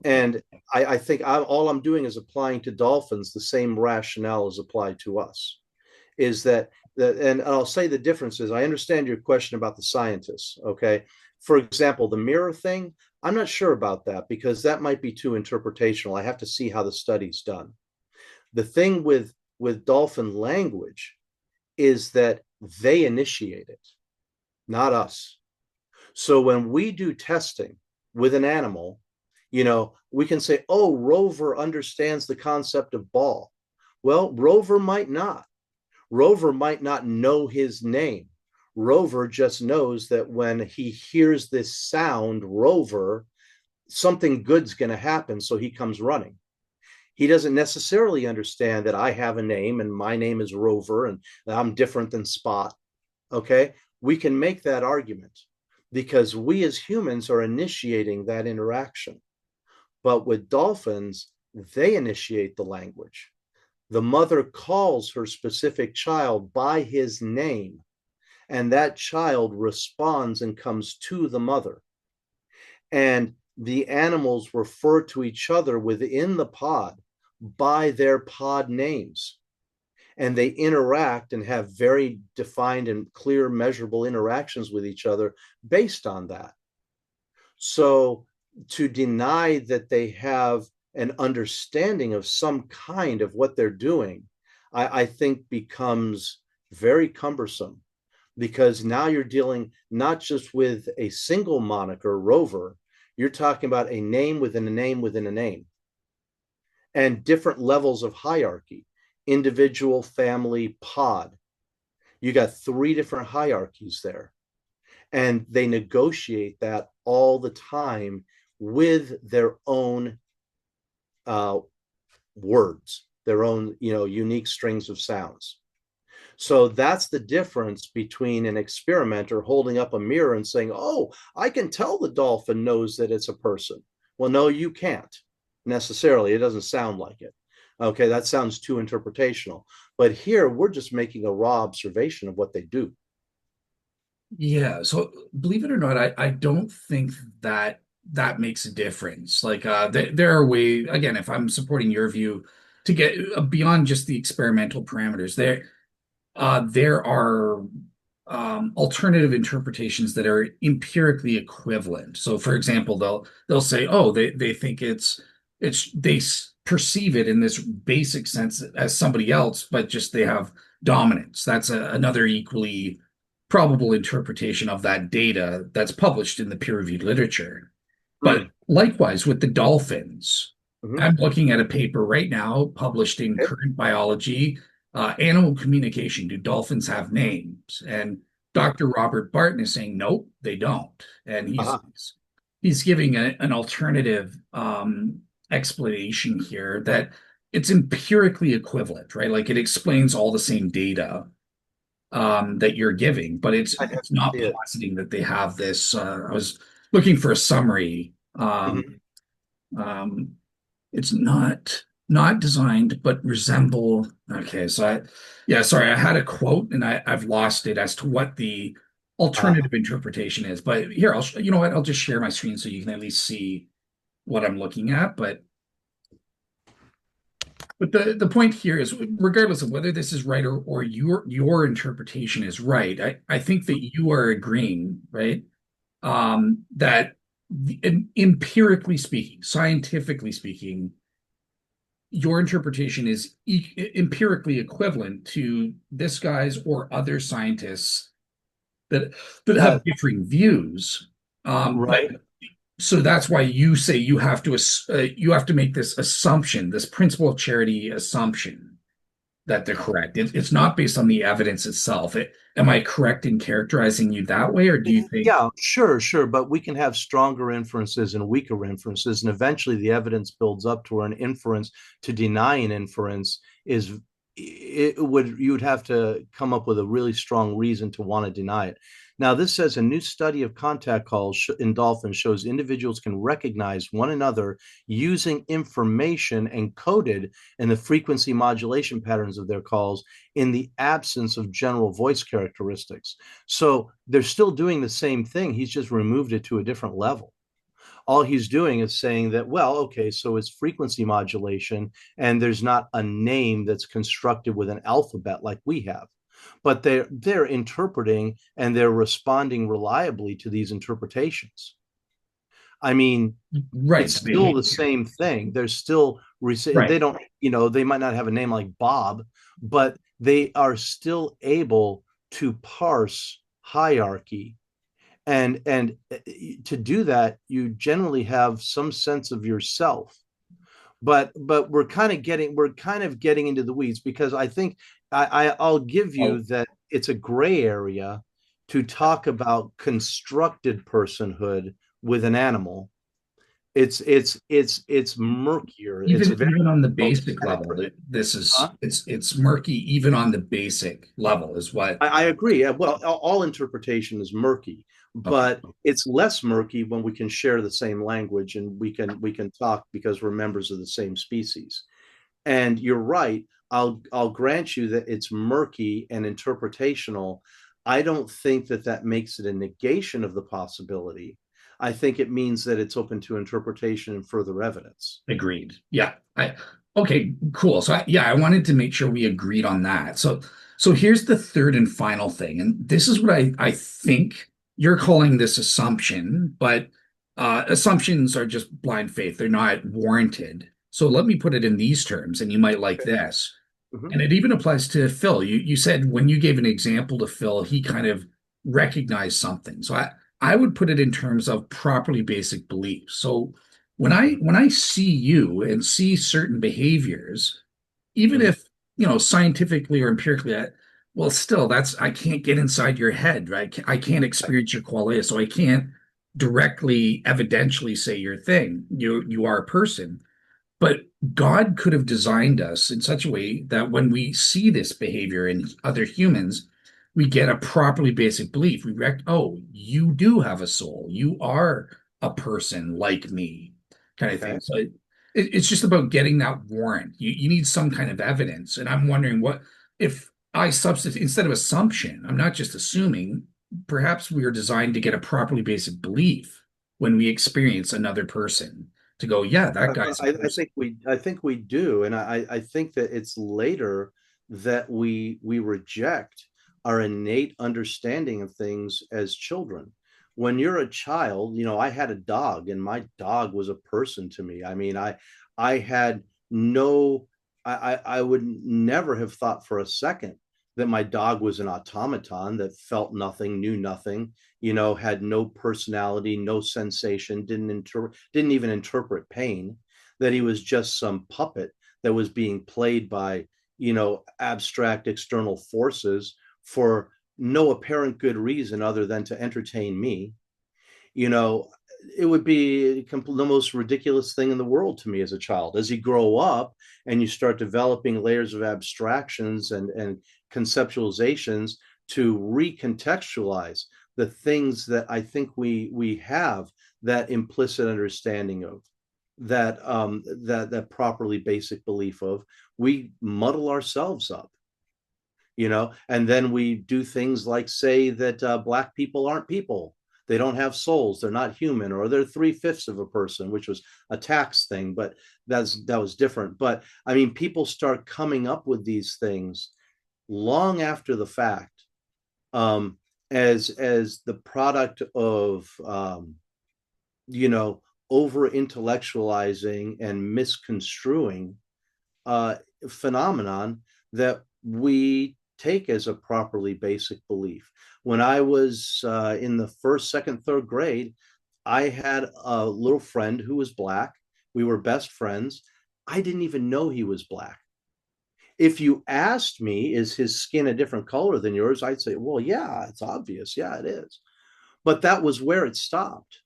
And I think all I'm doing is applying to dolphins the same rationale as applied to us. Is that, and I'll say the difference is I understand your question about the scientists. Okay. For example, the mirror thing, I'm not sure about that because that might be too interpretational. I have to see how the study's done. The thing with dolphin language is that they initiate it, not us. So when we do testing with an animal, we can say, oh, Rover understands the concept of ball. Well, Rover might not. Rover might not know his name. Rover just knows that when he hears this sound, Rover, something good's going to happen. So he comes running. He doesn't necessarily understand that I have a name and my name is Rover and I'm different than Spot. Okay. We can make that argument because we as humans are initiating that interaction. But with dolphins, they initiate the language. The mother calls her specific child by his name, and that child responds and comes to the mother. And the animals refer to each other within the pod by their pod names, and they interact and have very defined and clear, measurable interactions with each other based on that. So to deny that they have an understanding of some kind of what they're doing, I think becomes very cumbersome, because now you're dealing not just with a single moniker, Rover, you're talking about a name within a name within a name, and different levels of hierarchy: individual, family, pod. You got three different hierarchies there, and they negotiate that all the time with their own uh, words, their own unique strings of sounds. So that's the difference between an experimenter holding up a mirror and saying, "Oh, I can tell the dolphin knows that it's a person." Well, no, you can't necessarily. It doesn't sound like it. Okay, that sounds too interpretational. But here we're just making a raw observation of what they do. Yeah, so believe it or not, I don't think that that makes a difference. Like there are ways, again, if I'm supporting your view, to get beyond just the experimental parameters, there are alternative interpretations that are empirically equivalent. So, for example, they'll say, oh, they think perceive it in this basic sense as somebody else, but just they have dominance. That's another equally probable interpretation of that data that's published in the peer-reviewed literature. But Mm. likewise with the dolphins, Mm-hmm. I'm looking at a paper right now published in Okay. Current Biology, Animal Communication. Do dolphins have names? And Dr. Robert Barton is saying, nope, they don't. And Uh-huh. he's giving an alternative explanation here that it's empirically equivalent, right? Like it explains all the same data that you're giving, but I have it's to not see it. positing that they have this. I was looking for a summary. Mm-hmm. Um, it's not designed, but resemble. Okay, yeah, sorry, I had a quote and I've lost it as to what the Uh, alternative interpretation is. But here, you know what? I'll just share my screen so you can at least see what I'm looking at. But the point here is, regardless of whether this is right or your interpretation is right, I think that you are agreeing, right? That empirically speaking, scientifically speaking, your interpretation is empirically equivalent to this guy's or other scientists that uh, have differing views. But right. so that's why you say you have to make this assumption, this principle of charity assumption that they're correct. It's not based on the evidence itself. Am I correct in characterizing you that way, or do you think? Yeah, sure, sure. But we can have stronger inferences and weaker inferences. And eventually the evidence builds up to where an inference to deny an inference is you would have to come up with a really strong reason to want to deny it. Now, this says a new study of contact calls in dolphins shows individuals can recognize one another using information encoded in the frequency modulation patterns of their calls in the absence of general voice characteristics. So they're still doing the same thing. He's just removed it to a different level. All he's doing is saying that, well, okay, so it's frequency modulation, and there's not a name that's constructed with an alphabet like we have. But they're interpreting and they're responding reliably to these interpretations. I mean, Right, it's the still the behavior. same thing. They're still they Right. don't, they might not have a name like Bob, but they are still able to parse hierarchy, and to do that you generally have some sense of yourself. But we're kind of getting into the weeds, because I think I'll give Oh, you that it's a gray area to talk about constructed personhood with an animal. It's murkier. It's very even on the difficult to basic level, penetrate. this Huh? is it's murky even on the basic level is what. I agree. Well, all interpretation is murky, Okay. but it's less murky when we can share the same language and we can talk because we're members of the same species. And you're right. I'll grant you that it's murky and interpretational. I don't think that that makes it a negation of the possibility. I think it means that it's open to interpretation and further evidence. Agreed. Yeah. Okay, cool. So yeah, I wanted to make sure we agreed on that. So here's the third and final thing, and this is what I think you're calling this assumption, but assumptions are just blind faith. They're not warranted. So let me put it in these terms, and you might like Okay. this. Hmm. And it even applies to Phil. You said when you gave an example to Phil, he kind of recognized something. So I would put it in terms of properly basic beliefs. So when I see you and see certain behaviors, even Hmm. if scientifically or empirically, well, still I can't get inside your head, right? I can't experience your qualia, so I can't directly, evidentially say your thing. You are a person. But God could have designed us in such a way that when we see this behavior in other humans, we get a properly basic belief. Oh, you do have a soul. You are a person like me, kind of thing. Okay. So it's just about getting that warrant. You need some kind of evidence. And I'm wondering what if I substitute instead of assumption, I'm not just assuming, perhaps we are designed to get a properly basic belief when we experience another person to go, yeah, that guy's a person. I think we do, and I think that it's later that we reject our innate understanding of things as children. When you're a child, I had a dog, and my dog was a person to me. I mean, I had no, I would never have thought for a second that my dog was an automaton that felt nothing, knew nothing, had no personality, no sensation, didn't even interpret pain, that he was just some puppet that was being played by, abstract external forces for no apparent good reason other than to entertain me. you know it would be the most ridiculous thing in the world to me as a child. As you grow up and you start developing layers of abstractions and conceptualizations to recontextualize the things that I think we have that implicit understanding of, that properly basic belief of, we muddle ourselves up, and then we do things like say that black people aren't people, they don't have souls, they're not human, or they're three-fifths of a person, which was a tax thing, but that was different. But I mean, people start coming up with these things long after the fact, um, as the product of you know over intellectualizing and misconstruing uh, phenomenon that we take as a properly basic belief. When I was in the first, second, third grade, I had a little friend who was black. We were best friends. I didn't even know he was black. If you asked me, is his skin a different color than yours? I'd say, well, yeah, it's obvious. Yeah, it is. But that was where it stopped.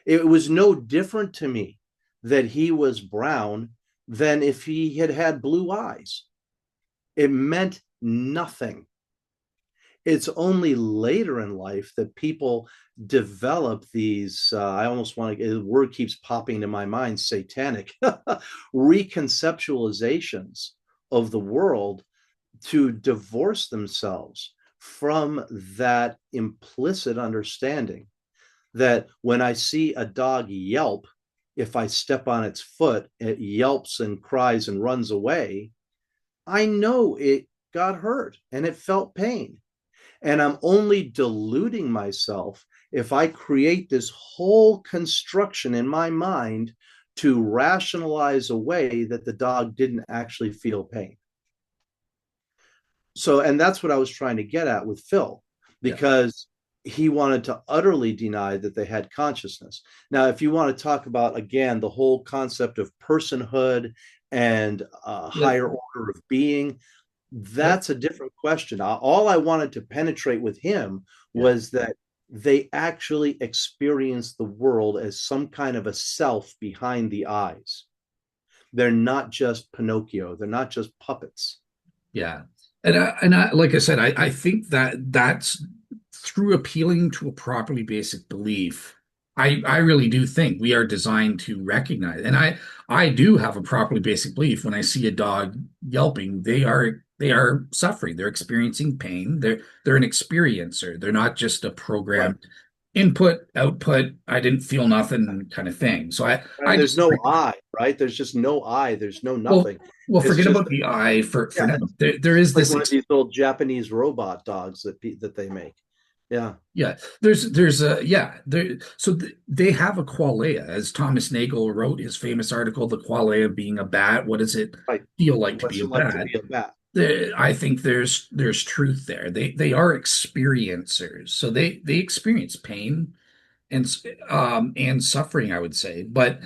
It was no different to me that he was brown than if he had had blue eyes. It meant nothing. It's only later in life that people develop these, I almost want to, the word keeps popping into my mind, satanic reconceptualizations of the world to divorce themselves from that implicit understanding that when I see a dog yelp, if I step on its foot, it yelps and cries and runs away. I know it got hurt and it felt pain. And I'm only deluding myself if I create this whole construction in my mind to rationalize away that the dog didn't actually feel pain. So, and that's what I was trying to get at with Phil, Yeah. because he wanted to utterly deny that they had consciousness. Now, if you want to talk about, again, the whole concept of personhood and a Let, higher order of being, let, that's a different question. All I wanted to penetrate with him yeah. was that they actually experience the world as some kind of a self behind the eyes. They're not just Pinocchio, they're not just puppets. Yeah. And like I said, I think that that's through appealing to a properly basic belief. I really do think we are designed to recognize, and I do have a properly basic belief. When I see a dog yelping, they are suffering. They're experiencing pain. They're an experiencer. They're not just a Right. programmed input, output, I didn't feel nothing kind of thing. So I And there's just no I, right? There's just no I. There's no well, nothing. well, It's forget just about the eye for yeah, now. it's There is like this one of these old Japanese robot dogs that they make. Yeah, yeah, there's a yeah, there so they have a qualia, as Thomas Nagel wrote his famous article, The Qualia of Being a Bat. What does it right. feel like to be What's a it like to bat? be a bat? I think there's truth there. They are experiencers, so they experience pain and suffering, I would say. But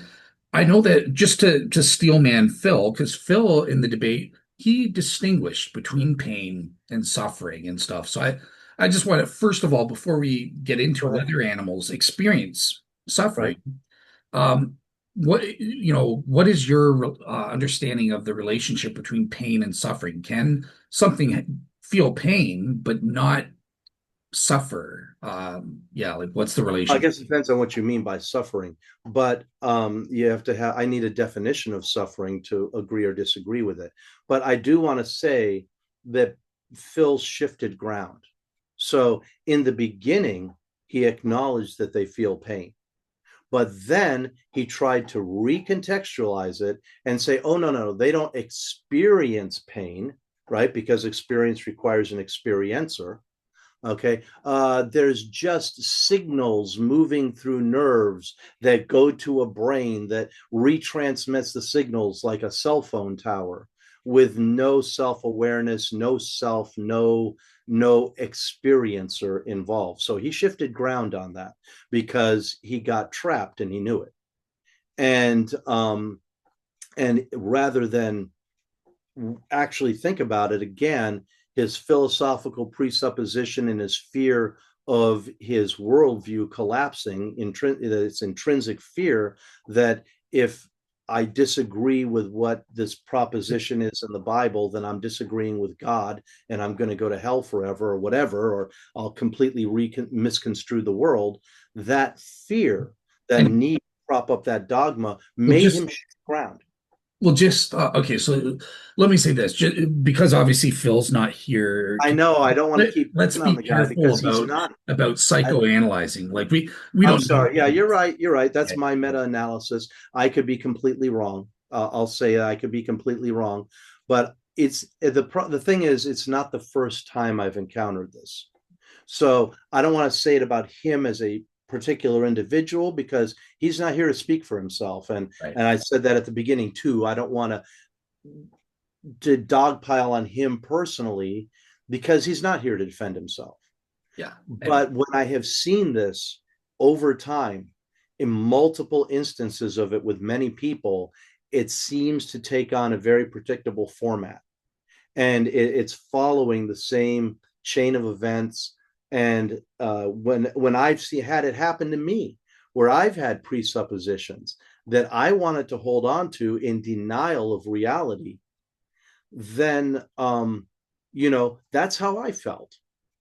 I know that just to steelman Phil, because Phil in the debate he distinguished between pain and suffering and stuff. So I just want to first of all, before we get Go into ahead. whether animals experience Right. suffering, um, what is your understanding of the relationship between pain and suffering? Can something feel pain but not suffer? Yeah, like what's the I relationship? guess it depends on what you mean by suffering, but you have to have. I need a definition of suffering to agree or disagree with it. But I do want to say that Phil shifted ground. So in the beginning, he acknowledged that they feel pain. But then he tried to recontextualize it and say, oh, no, no, they don't experience pain, right? Because experience requires an experiencer. Okay. There's just signals moving through nerves that go to a brain that retransmits the signals like a cell phone tower with no self-awareness, no self, no experiencer involved. So he shifted ground on that because he got trapped and he knew it. And rather than actually think about it again, his philosophical presupposition and his fear of his worldview collapsing, it's intrinsic fear that if I disagree with what this proposition is in the Bible, then I'm disagreeing with God and I'm going to go to hell forever or whatever, or I'll completely misconstrue the world. That fear, that And need to prop up that dogma well, made just him shift ground. just okay. So let me say this, because obviously Phil's not here I to. know I don't want to keep Let's picking on be the guy careful because he's about not. I, psychoanalyzing. Like we I'm don't know. sorry. Yeah, you're right. You're right. That's my meta analysis. I could be completely wrong. I'll say I could be completely wrong, but the thing is, it's not the first time I've encountered this. So I don't want to say it about him as a particular individual because he's not here to speak for himself. And Right. and I said that at the beginning too. I don't want to dogpile on him personally because he's not here to defend himself. Yeah. And But when I have seen this over time in multiple instances of it with many people, it seems to take on a very predictable format. And it's following the same chain of events. And when had it happen to me, where I've had presuppositions that I wanted to hold on to in denial of reality, then that's how I felt.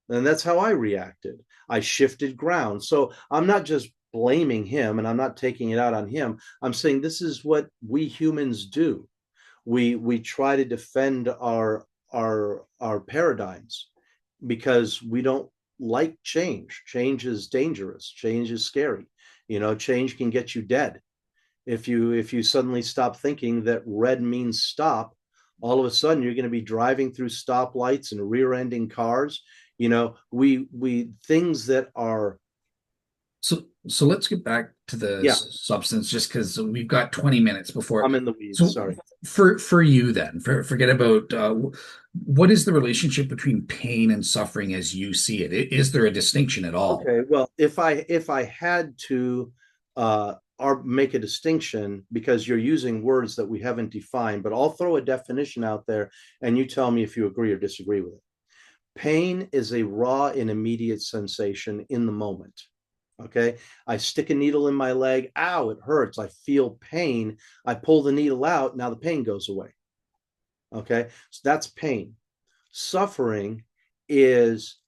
And that's how I reacted. I shifted ground. So I'm not just blaming him and I'm not taking it out on him. I'm saying this is what we humans do. We try to defend our paradigms because we don't like change. Change is dangerous. Change is scary. Change can get you dead. If you suddenly stop thinking that red means stop, all of a sudden you're going to be driving through stoplights and rear-ending cars. We things that are so let's get back to the yeah. substance, just because we've got 20 minutes before. I'm in the weeds. So Sorry. for you then, forget about what is the relationship between pain and suffering as you see it? Is there a distinction at all? Okay. Well, if I had to make a distinction because you're using words that we haven't defined, but I'll throw a definition out there and you tell me if you agree or disagree with it. Pain is a raw and immediate sensation in the moment. Okay. I stick a needle in my leg. Ow, it hurts. I feel pain. I pull the needle out. Now the pain goes away. Okay. So that's pain. Suffering is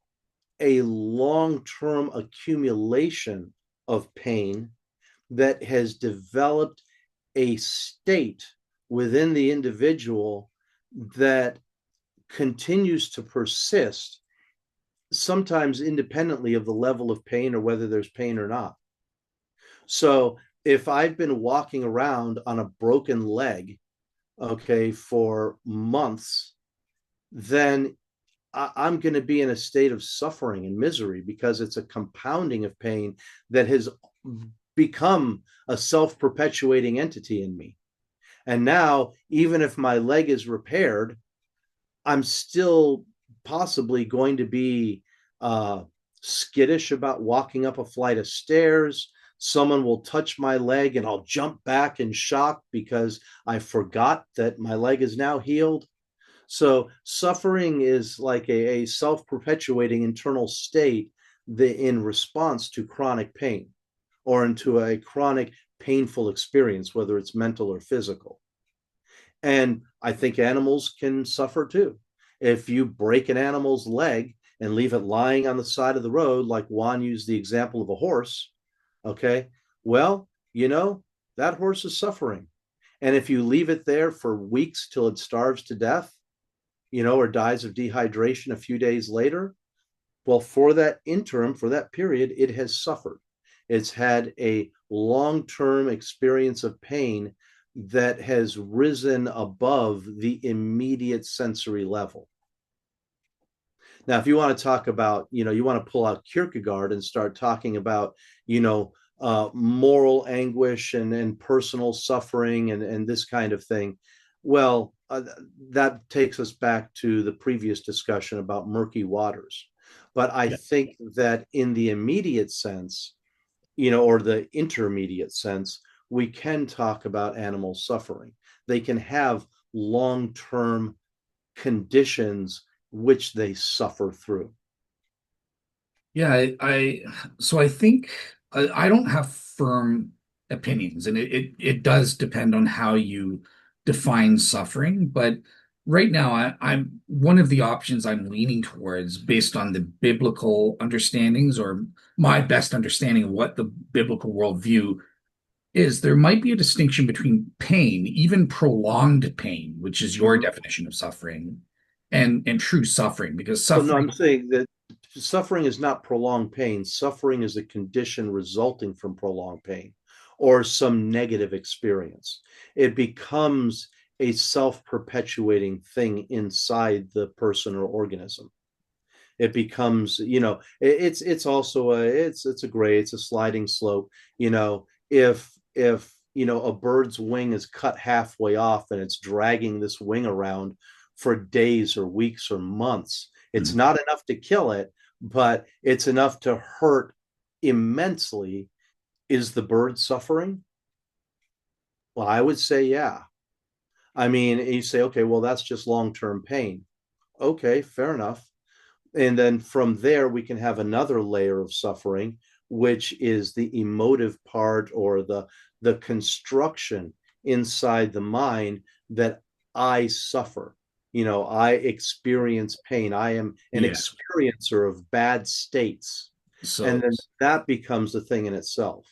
a long-term accumulation of pain that has developed a state within the individual that continues to persist sometimes independently of the level of pain or whether there's pain or not. So if I've been walking around on a broken leg, okay, for months, then I'm going to be in a state of suffering and misery because it's a compounding of pain that has become a self perpetuating entity in me. And now, even if my leg is repaired, I'm still possibly going to be skittish about walking up a flight of stairs. Someone will touch my leg and I'll jump back in shock because I forgot that my leg is now healed. So suffering is like a self-perpetuating internal state in response to chronic pain or into a chronic painful experience, whether it's mental or physical. And I think animals can suffer too. If you break an animal's leg and leave it lying on the side of the road, like Juan used the example of a horse, okay, well, that horse is suffering. And if you leave it there for weeks till it starves to death, or dies of dehydration a few days later, well, for that interim, for that period, it has suffered. It's had a long term experience of pain that has risen above the immediate sensory level. Now, if you want to talk about, you want to pull out Kierkegaard and start talking about, moral anguish and personal suffering and this kind of thing, well, that takes us back to the previous discussion about murky waters. But I Yeah. think that in the immediate sense, or the intermediate sense, we can talk about animal suffering. They can have long term conditions which they suffer through. Yeah, so I think I don't have firm opinions, and it does depend on how you define suffering. But right now, I'm one of the options I'm leaning towards based on the biblical understandings or my best understanding of what the biblical worldview is. There might be a distinction between pain, even prolonged pain, which is your Mm-hmm. definition of suffering, and true suffering, because Well, no, I'm suffering. saying that suffering is not prolonged pain. Suffering is a condition resulting from prolonged pain or some negative experience. It becomes a self perpetuating thing inside the person or organism. It becomes, it's also it's a gray, it's a sliding slope. If a bird's wing is cut halfway off and it's dragging this wing around for days or weeks or months, it's not enough to kill it, but it's enough to hurt immensely. Is the bird suffering? Well, I would say yeah. I mean, you say, okay, well, that's just long-term pain. Okay, fair enough. And then from there, we can have another layer of suffering, which is the emotive part or the construction inside the mind that I suffer. I experience pain. I am an Yeah. experiencer of bad states. And So then that becomes a thing in itself.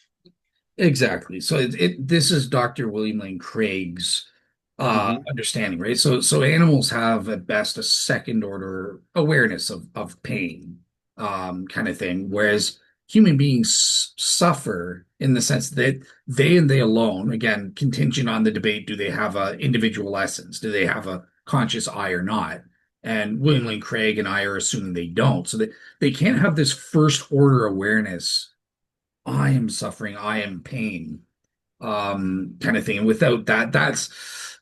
exactly. So this is Dr. William Lane Craig's Mm-hmm. understanding, right? So animals have at best a second order awareness of pain, kind of thing, whereas human beings suffer in the sense that they and they alone, again, contingent on the debate, do they have a individual essence? Do they have a conscious I or not? And William Lane Craig and I are assuming they don't. So they can't have this first order awareness. I am suffering, I am pain, kind of thing. And without that,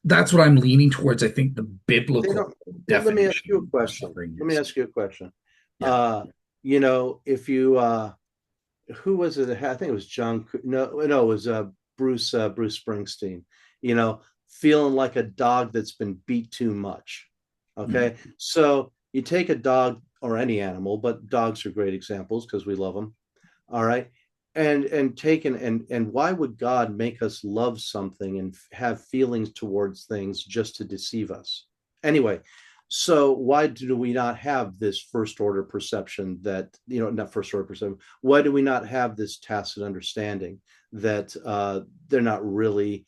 that's what I'm leaning towards. I think the They biblical don't. Well, let me ask you a definition of question. suffering Let me is. ask you a question. Yeah. If you who was it? I think it was John. No, it was Bruce Springsteen. Feeling like a dog that's been beat too much. Mm. Okay, so you take a dog or any animal, but dogs are great examples because we love them. All right, and taken and why would God make us love something and have feelings towards things just to deceive us? Anyway, so why do we not have this first order perception that, not first order perception, why do we not have this tacit understanding that they're not really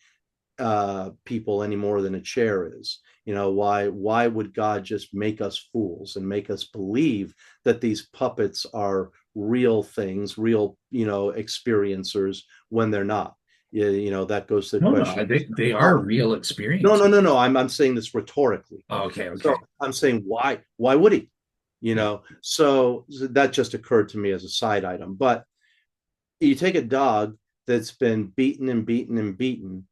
people any more than a chair is. Why would God just make us fools and make us believe that these puppets are real things, real, experiencers when they're not? That goes to the No, question. no, they are real No, experience. no, no, no. I'm saying this rhetorically. Oh, okay, So okay. I'm saying why would he? Yeah. So that just occurred to me as a side item. But you take a dog that's been beaten and beaten and beaten.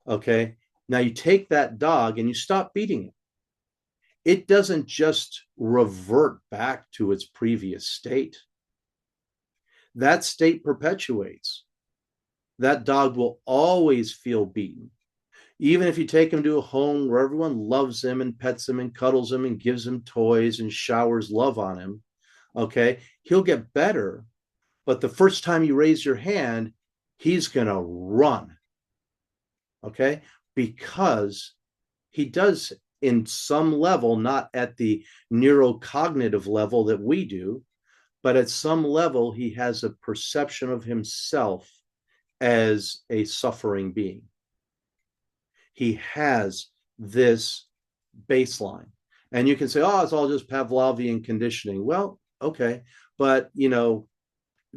Okay. Now you take that dog and you stop beating it. It doesn't just revert back to its previous state. That state perpetuates. That dog will always feel beaten. Even if you take him to a home where everyone loves him and pets him and cuddles him and gives him toys and showers love on him, okay, he'll get better. But the first time you raise your hand, he's going to run, okay, because he does in some level, not at the neurocognitive level that we do, but at some level, he has a perception of himself as a suffering being. He has this baseline. And you can say, oh, it's all just Pavlovian conditioning. Well, okay. But,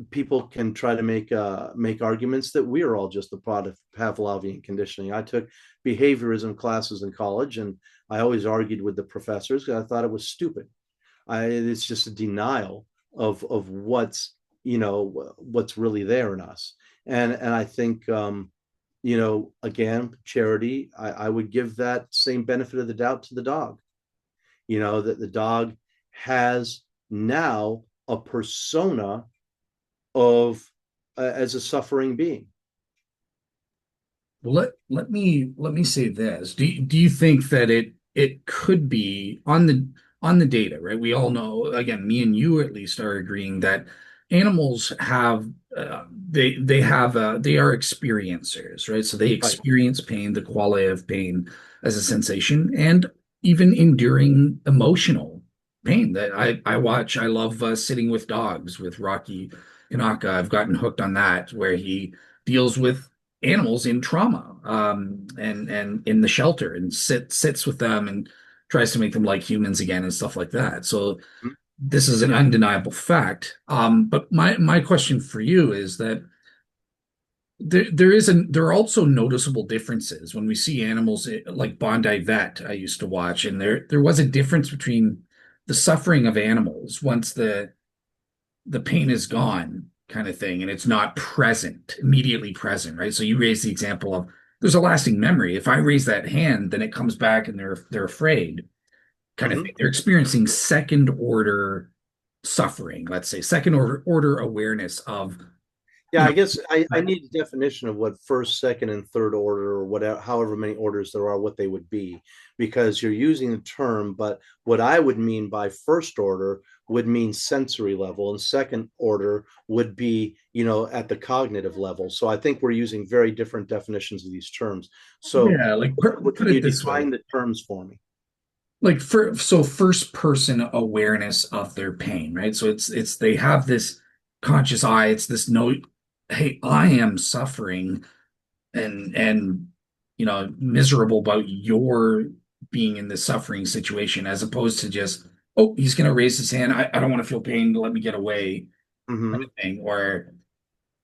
people can try to make arguments that we are all just the product of Pavlovian conditioning. I took behaviorism classes in college, and I always argued with the professors because I thought it was stupid. It's just a denial of what's really there in us. And I think again, charity, I would give that same benefit of the doubt to the dog. That the dog has now a persona of as a suffering being. Well, let me say this. Do you think that it could be on the data, right? We all know, again, me and you at least are agreeing that animals have they are experiencers, right? So they Right. experience pain, the quality of pain as a sensation, and even enduring emotional pain that I love sitting with dogs with Rocky Inaka. I've gotten hooked on that where he deals with animals in trauma and in the shelter and sits with them and tries to make them like humans again and stuff like that. So this is an undeniable fact. But my question for you is that there are also noticeable differences when we see animals like Bondi Vet I used to watch, and there was a difference between the suffering of animals once the pain is gone kind of thing and it's not present, immediately present, right? So you raise the example of there's a lasting memory. If I raise that hand, then it comes back and they're afraid kind of thing. Mm-hmm. They're experiencing second order suffering, let's say, second order awareness of, Yeah, you I know, guess I need a definition of what first, second, and third order, or whatever, however many orders there are, what they would be, because you're using the term. But what I would mean by first order would mean sensory level, and second order would be, at the cognitive level. So I think we're using very different definitions of these terms. So, yeah, like put can you it this way. define the terms for me? Like so first person awareness of their pain, right? So it's they have this conscious eye, it's this note, hey, I am suffering and miserable about your being in this suffering situation as opposed to just, oh, he's gonna raise his hand, I don't want to feel pain, let me get away kind Mm-hmm. of thing. Or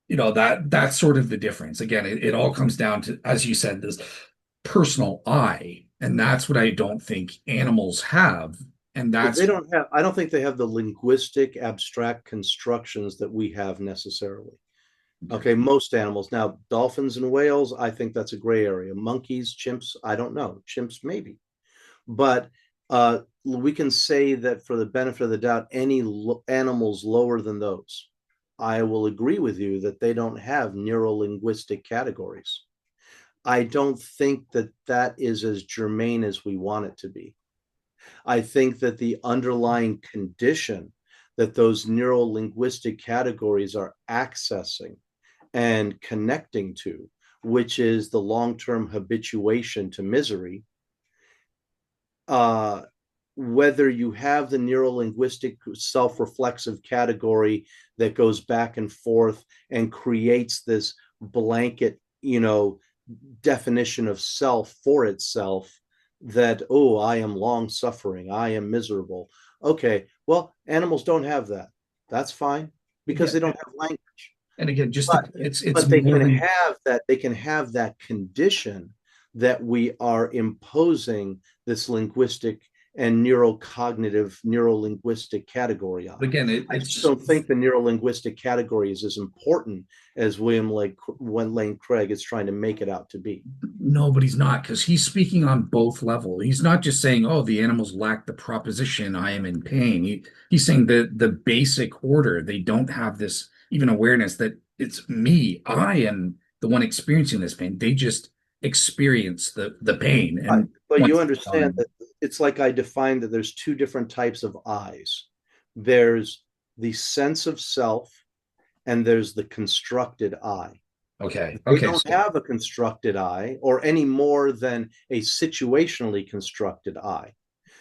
that's sort of the difference. Again, it all comes down to, as you said, this personal I, and that's what I don't think animals have. And Well, they that's don't have, I don't think they have the linguistic abstract constructions that we have necessarily. okay. Okay, most animals. Now, dolphins and whales, I think that's a gray area. Monkeys, chimps, I don't know. Chimps, maybe. But we can say that for the benefit of the doubt, any animals lower than those, I will agree with you that they don't have neurolinguistic categories. I don't think that that is as germane as we want it to be. I think that the underlying condition that those neurolinguistic categories are accessing and connecting to, which is the long term habituation to misery, uh, whether you have the neurolinguistic self reflexive category that goes back and forth and creates this blanket, definition of self for itself, that, oh, I am long suffering, I am miserable. Okay, well, animals don't have that. That's fine, because Yeah. they don't have language. And again, just to, But it's but they more can than have that, they can have that condition that we are imposing this linguistic and neurocognitive neurolinguistic category on. again, I just it's don't think the neurolinguistic category is as important as Lane Craig is trying to make it out to be. nobody's not because he's speaking on both levels. He's not just saying, "Oh, the animals lack the proposition, I am in pain." He's saying the basic order. They don't have this even awareness that it's me. I am the one experiencing this pain. They just experience the pain. Right. And But once you it's understand gone, that it's like I defined that there's two different types of eyes. There's the sense of self, and there's the constructed I. okay, They okay, don't so have a constructed I, or any more than a situationally constructed I.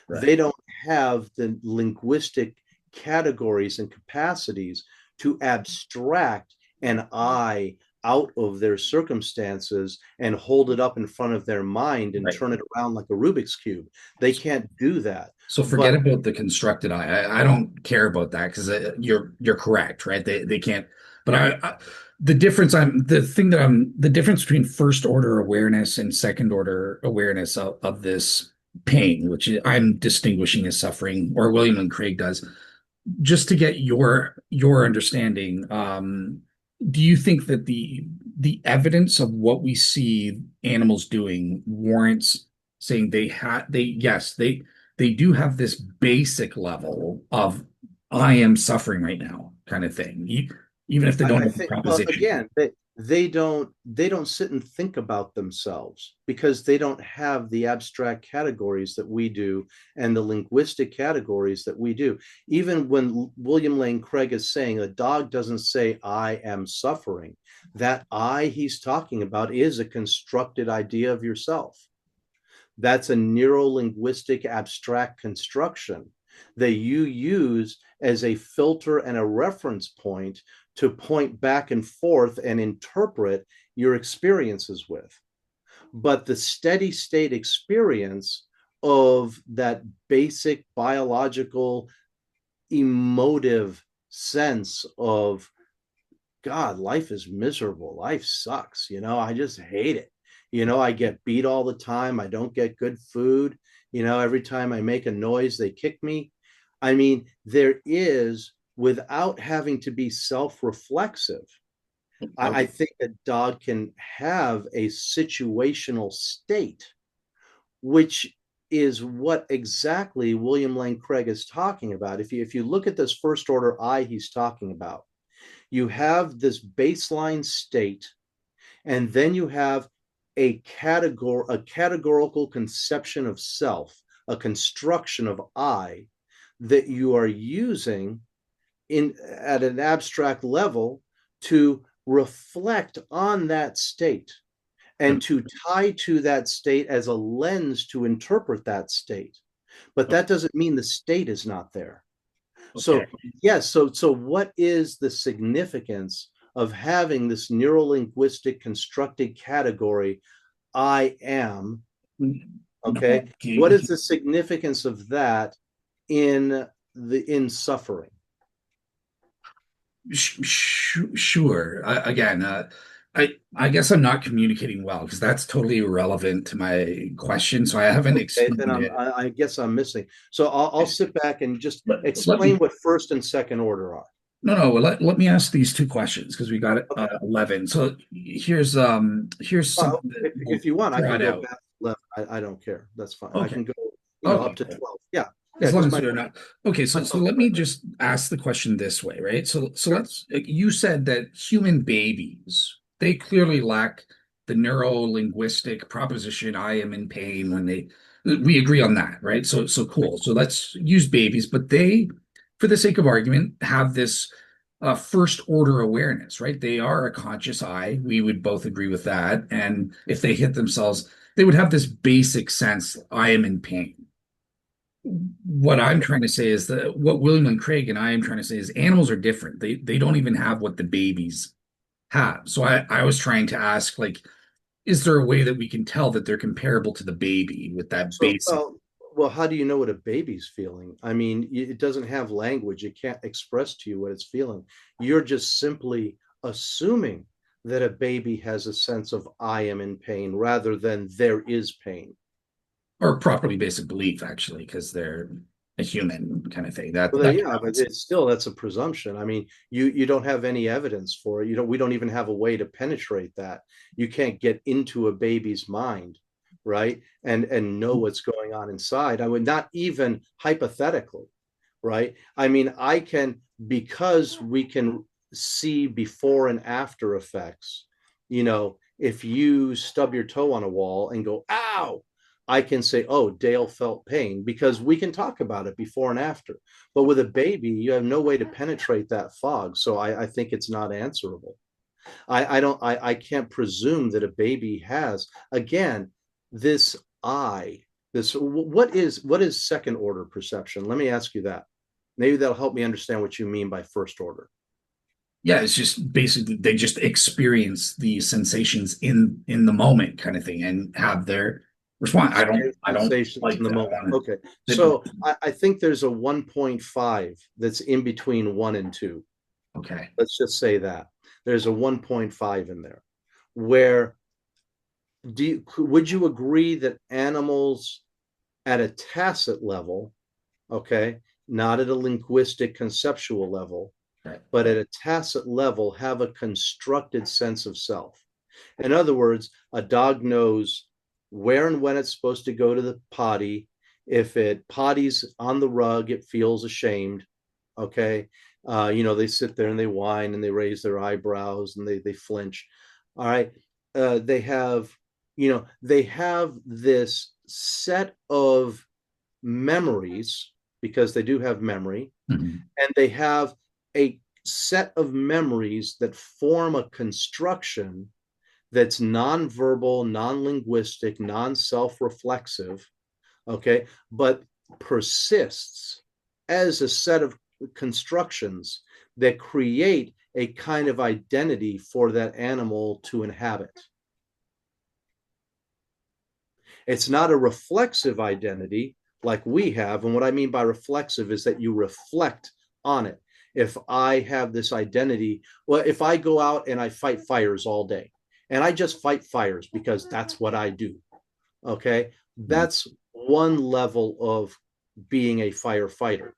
right, They don't have the linguistic categories and capacities to abstract an I out of their circumstances and hold it up in front of their mind and right. turn it around like a Rubik's Cube. They can't do that. So forget But about the constructed eye. I don't care about that because you're correct, right? They can't. But the difference the difference between first order awareness and second order awareness of this pain, which I'm distinguishing as suffering, or William and Craig does, just to get your understanding. Do you think that the evidence of what we see animals doing warrants saying they do have this basic level of I am suffering right now kind of thing, even if they don't I have the think, well, proposition. again, they don't sit and think about themselves, because they don't have the abstract categories that we do and the linguistic categories that we do. Even when William Lane Craig is saying a dog doesn't say I am suffering, that I he's talking about is a constructed idea of yourself. That's a neuro-linguistic abstract construction that you use as a filter and a reference point to point back and forth and interpret your experiences with. But the steady state experience of that basic biological emotive sense of, God, life is miserable. Life sucks. I just hate it. I get beat all the time. I don't get good food. Every time I make a noise, they kick me. I mean, there is, without having to be self reflexive, I Okay. think a dog can have a situational state, which is what exactly William Lane Craig is talking about. If you look at this first order I he's talking about, you have this baseline state, and then you have a categorical conception of self, a construction of I that you are using in at an abstract level to reflect on that state and to tie to that state as a lens to interpret that state. But that doesn't mean the state is not there. Okay. So yes, so what is the significance of having this neurolinguistic constructed category, I am? No, Okay, what is the significance of that in suffering? Sure. Again, I guess I'm not communicating well because that's totally irrelevant to my question. So I haven't Okay, then explained it. I guess I'm missing. So I'll sit back and just Let explain me what first and second order are. no, well, let me ask these two questions because we got Okay. 11. So here's Well, something that if we'll you want, I draw can it go out. past 11. I don't care. That's fine. I Okay. can go, up Okay. to 12. Yeah. Yeah, As long because as they're not okay, so my phone's let right me there. just ask the question this way, right? So Sure. let's you said that human babies, they clearly lack the neuro-linguistic proposition, I am in pain when they we agree on that, right? So Right. cool. So let's use babies, but they, for the sake of argument, have this first order awareness, right? They are a conscious I. We would both agree with that. And if they hit themselves, they would have this basic sense, I am in pain. What I'm Okay. trying to say is that what William and Craig and I am trying to say is animals are different. They don't even have what the babies have. So I was trying to ask, like, is there a way that we can tell that they're comparable to the baby with that So, basic? well, how do you know what a baby's feeling? I mean, it doesn't have language. It can't express to you what it's feeling. You're just simply assuming that a baby has a sense of I am in pain rather than there is pain. Or properly basic belief, actually, because they're a human kind of thing. That Well, that yeah, but counts. it's still that's a presumption. I mean, you don't have any evidence for it. You don't. We don't even have a way to penetrate that. You can't get into a baby's mind, right? And know what's going on inside. I would not even hypothetically, right? I mean, I can because we can see before and after effects. If you stub your toe on a wall and go, "Ow," I can say, "Oh, Dale felt pain," because we can talk about it before and after. But with a baby, you have no way to penetrate that fog. So I think it's not answerable. I can't presume that a baby has, again, this I, this, what is second order perception? Let me ask you that. Maybe that'll help me understand what you mean by first order. Yeah, it's just basically they just experience these sensations in the moment kind of thing and have their response. I don't Sensations in like the that. moment. Okay. So I think there's a 1.5 that's in between one and two. Okay. Let's just say that there's a 1.5 in there where would you agree that animals at a tacit level, okay, not at a linguistic conceptual level, Right. but at a tacit level have a constructed sense of self? In other words, a dog knows where and when it's supposed to go to the potty. If it potties on the rug, it feels ashamed. Okay. They sit there and they whine and they raise their eyebrows and they flinch. All right. They have this set of memories because they do have memory, Mhm. and they have a set of memories that form a construction that's non-verbal, non-linguistic, non-self-reflexive, okay, but persists as a set of constructions that create a kind of identity for that animal to inhabit. It's not a reflexive identity like we have. And what I mean by reflexive is that you reflect on it. If I have this identity, well, if I go out and I fight fires all day and I just fight fires because that's what I do, okay, that's one level of being a firefighter.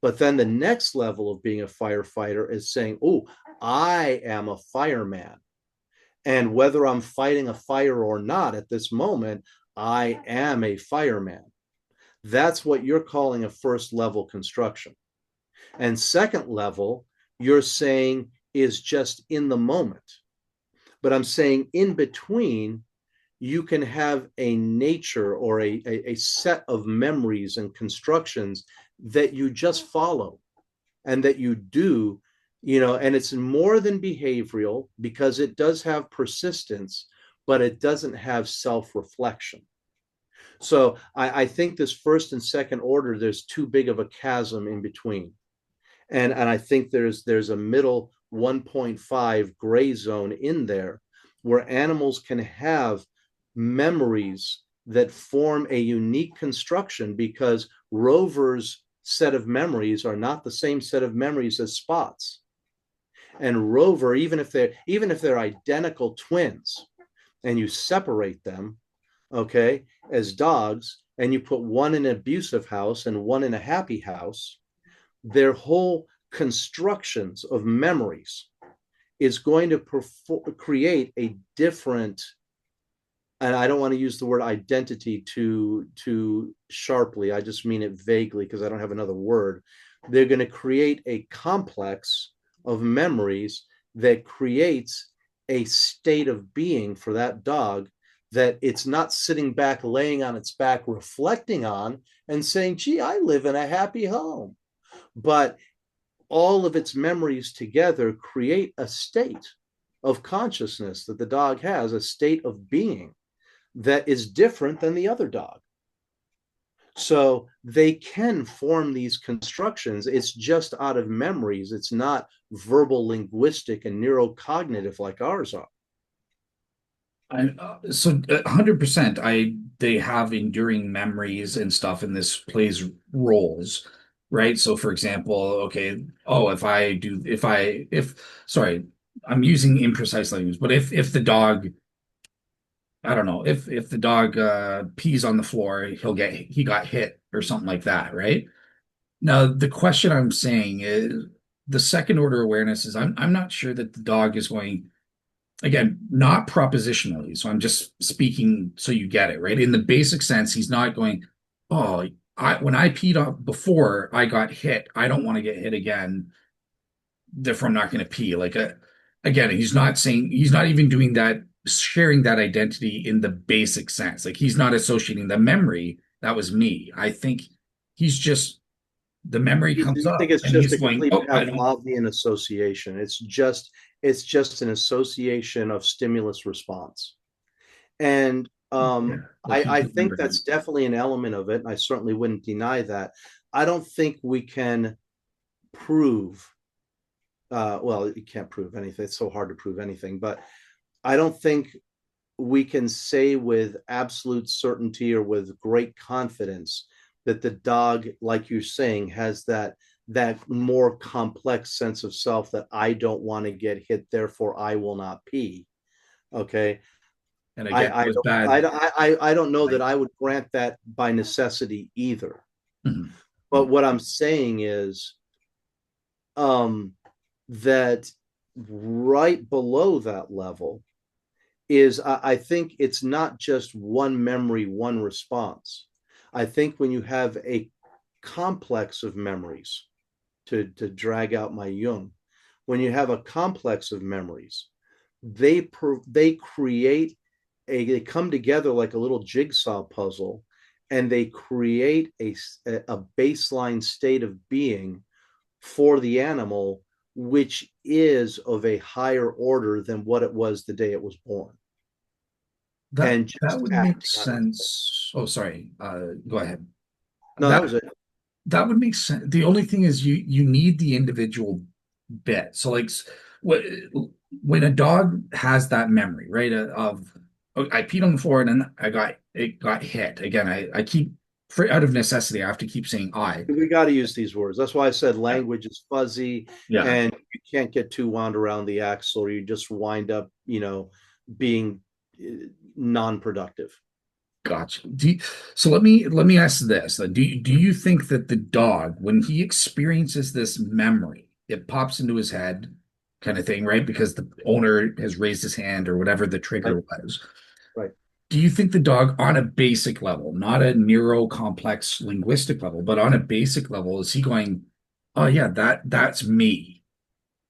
But then the next level of being a firefighter is saying, "Oh, I am a fireman. And whether I'm fighting a fire or not at this moment, I am a fireman." That's what you're calling a first level construction. And second level, you're saying is just in the moment. But I'm saying in between, you can have a nature or a set of memories and constructions that you just follow and that you do, and it's more than behavioral because it does have persistence, but it doesn't have self-reflection. So I think this first and second order, there's too big of a chasm in between. And I think there's a middle 1.5 gray zone in there where animals can have memories that form a unique construction because Rover's set of memories are not the same set of memories as Spot's. And Rover, even if they're identical twins and you separate them, okay, as dogs, and you put one in an abusive house and one in a happy house, their whole constructions of memories is going to create a different, and I don't want to use the word identity too sharply. I just mean it vaguely because I don't have another word. They're going to create a complex of memories that creates a state of being for that dog that it's not sitting back, laying on its back, reflecting on and saying, "Gee, I live in a happy home." But all of its memories together create a state of consciousness that the dog has, a state of being that is different than the other dog. So they can form these constructions. It's just out of memories. It's not verbal, linguistic, and neurocognitive like ours are. So 100%, they have enduring memories and stuff, and this plays roles, right? So for example, okay, oh, if sorry, I'm using imprecise language, but if the dog, I don't know, if the dog pees on the floor, he got hit or something like that, right? Now the question I'm saying is the second order awareness is I'm not sure that the dog is going, again, not propositionally. So I'm just speaking so you get it, right? In the basic sense, he's not going, oh, when I peed off before I got hit, I don't want to get hit again. Therefore, I'm not going to pee. Again, he's not even doing that, sharing that identity in the basic sense. Like he's not associating the memory. That was me. I think he's just, the memory comes You think up it's and just he's a going, complete oh, I don't. Pavlovian association? It's just an association of stimulus response. And Yeah, like he's I think remembering. that's definitely an element of it, and I certainly wouldn't deny that. I don't think we can prove, well, you can't prove anything. It's so hard to prove anything, but I don't think we can say with absolute certainty or with great confidence that the dog, like you're saying, has that more complex sense of self that I don't want to get hit, therefore I will not pee. Okay. And again, it I was don't bad. I don't know that Like, I would grant that by necessity either. mhm. But what I'm saying is um that right below that level is I think it's not just one memory, one response. I think when you have a complex of memories, to drag out my Jung, when you have a complex of memories, they create they come together like a little jigsaw puzzle, and they create a baseline state of being for the animal, which is of a higher order than what it was the day it was born, That and that just would make acting on it. sense. Oh, sorry. Go ahead. No, that That was it. that would make sense. The only thing is you need the individual bit. So like when a dog has that memory, right, of oh, I peed on the floor and then it got hit. Again, I keep for out of necessity, I have to keep saying I. We got to use these words. That's why I said Yeah. language is fuzzy, Yeah. and you can't get too wound around the axle, or you just wind up, being non-productive. Gotcha. So let me ask this. Do you think that the dog, when he experiences this memory, it pops into his head, kind of thing, right? Because the owner has raised his hand or whatever the Right, trigger was. right. Do you think the dog, on a basic level, not a neuro complex linguistic level, but on a basic level, is he going, "Oh yeah, that's me.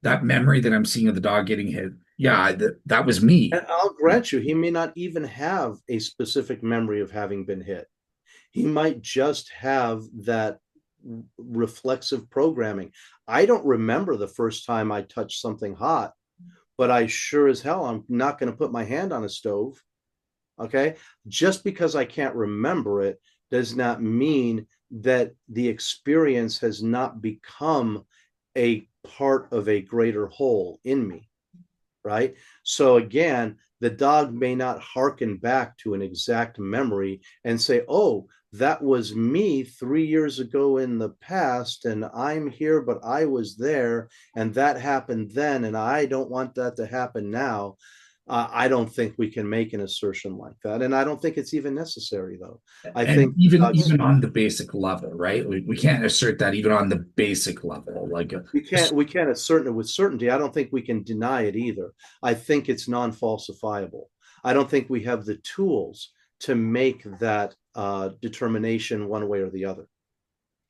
That memory that I'm seeing of the dog getting hit, yeah, that was me." And I'll grant you, he may not even have a specific memory of having been hit. He might just have that reflexive programming. I don't remember the first time I touched something hot, but I sure as hell I'm not going to put my hand on a stove. Okay. Just because I can't remember it does not mean that the experience has not become a part of a greater whole in me. Right. So again, the dog may not hearken back to an exact memory and say, oh, that was me 3 years ago in the past, and I'm here, but I was there, and that happened then, and I don't want that to happen now. I don't think we can make an assertion like that, and I don't think it's even necessary, though. I And think even on the basic level, right? We can't assert that even on the basic level. we can't assert it with certainty. I don't think we can deny it either. I think it's non-falsifiable. I don't think we have the tools to make that determination one way or the other.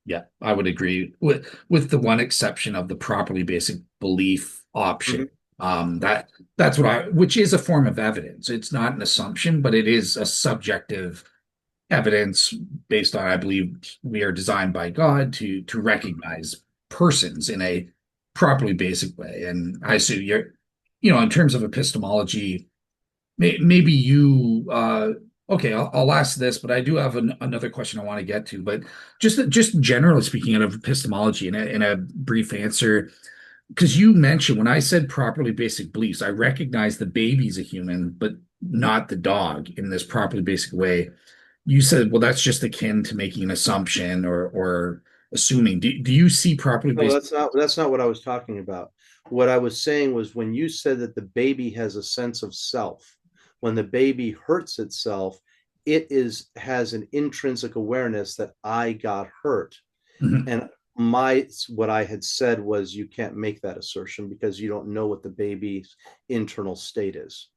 Yeah, I would agree with the one exception of the properly basic belief option. Mm-hmm. That's which is a form of evidence. It's not an assumption, but it is a subjective evidence based on, I believe we are designed by God to recognize persons in a properly basic way. And I assume in terms of epistemology, maybe you okay, I'll ask this, but I do have another question I want to get to. But just generally speaking out of epistemology, in a brief answer, because you mentioned when I said properly basic beliefs, I recognize the baby's a human, but not the dog in this properly basic way, you said, well, that's just akin to making an assumption or assuming. Do you see properly No, basic? that's not what I was talking about. What I was saying was when you said that the baby has a sense of self, when the baby hurts itself, it is has an intrinsic awareness that I got hurt. Mhm. And my what I had said was you can't make that assertion because you don't know what the baby's internal state is.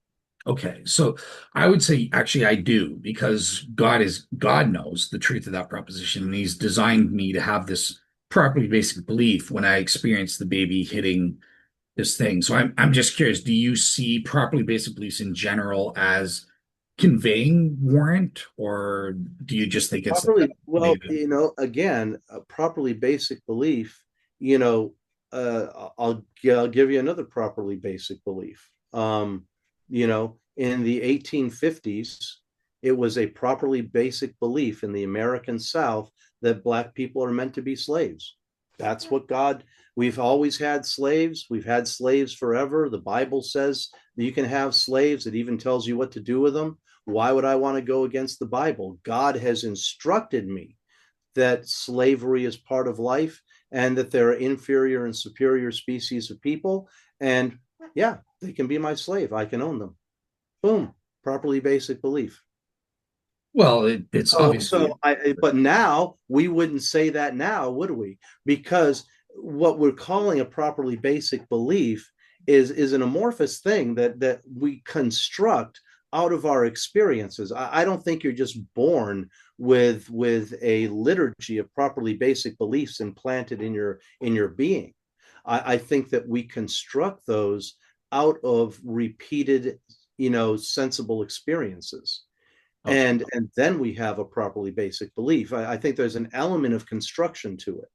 Okay, so I would say actually I do because God knows the truth of that proposition, and He's designed me to have this properly basic belief when I experience the baby hitting this thing. So I'm just curious, do you see properly basic beliefs in general as conveying warrant, or do you just think it's like a Properly, well, negative? again, a properly basic belief, you know, I'll give you another properly basic belief. In the 1850s, it was a properly basic belief in the American South that Black people are meant to be slaves. That's what God, we've always had slaves. We've had slaves forever. The Bible says that you can have slaves. It even tells you what to do with them. Why would I want to go against the Bible? God has instructed me that slavery is part of life and that there are inferior and superior species of people. And yeah, they can be my slave. I can own them. Boom, properly basic belief. Well, it's obviously But now we wouldn't say that now, would we? Because what we're calling a properly basic belief is an amorphous thing that we construct out of our experiences. I don't think you're just born with a liturgy of properly basic beliefs implanted in your being. I think that we construct those out of repeated, sensible experiences, okay. and then we have a properly basic belief. I think there's an element of construction to it,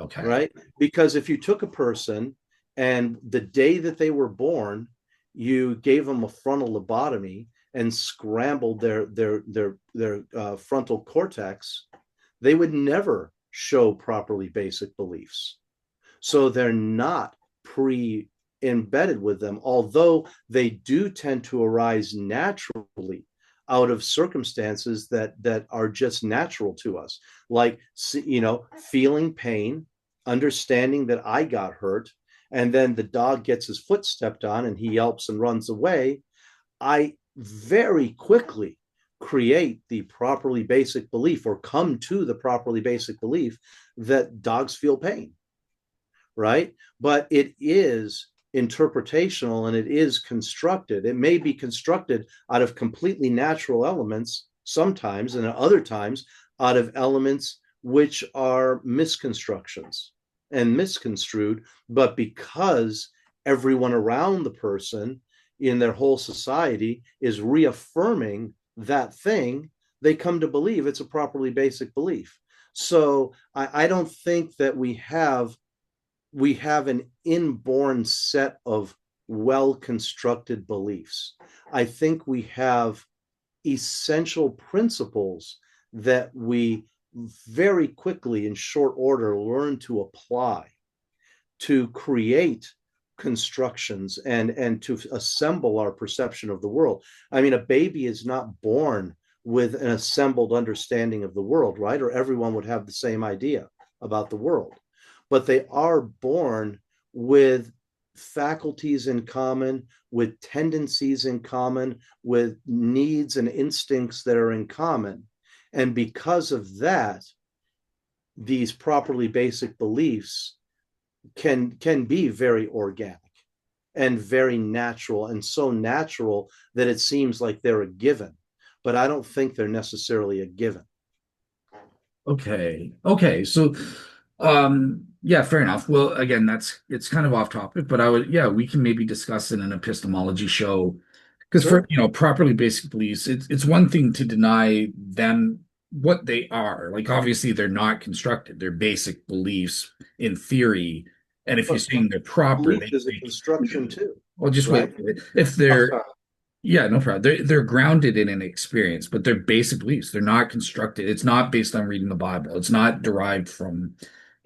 Okay. right? Because if you took a person and the day that they were born, you gave them a frontal lobotomy and scrambled their frontal cortex, they would never show properly basic beliefs. So they're not pre embedded with them, although they do tend to arise naturally out of circumstances that are just natural to us, like feeling pain, understanding that I got hurt, and then the dog gets his foot stepped on and he yelps and runs away. I very quickly create the properly basic belief, or come to the properly basic belief, that dogs feel pain, right? But it is interpretational and it is constructed. It may be constructed out of completely natural elements sometimes, and at other times out of elements which are misconstructions and misconstrued. But because everyone around the person in their whole society is reaffirming that thing, they come to believe it's a properly basic belief. So I don't think that we have an inborn set of well constructed beliefs. I think we have essential principles that we very quickly, in short order, learn to apply to create constructions and to assemble our perception of the world. I mean, a baby is not born with an assembled understanding of the world, right? Or everyone would have the same idea about the world. But they are born with faculties in common, with tendencies in common, with needs and instincts that are in common. And because of that, these properly basic beliefs can be very organic and very natural, and so natural that it seems like they're a given. But I don't think they're necessarily a given. Okay. Okay. So, yeah, fair enough. Well, again, it's kind of off topic, but yeah, we can maybe discuss in an epistemology show. Because for, Sure. properly basic beliefs, it's one thing to deny them what they are. Like, obviously, they're not constructed. They're basic beliefs in theory. And if you're But saying they're proper, belief is a construction too, well, just wait. right? If Oh, they're sorry. yeah, no problem. They're grounded in an experience, but they're basic beliefs. They're not constructed. It's not based on reading the Bible. It's not derived from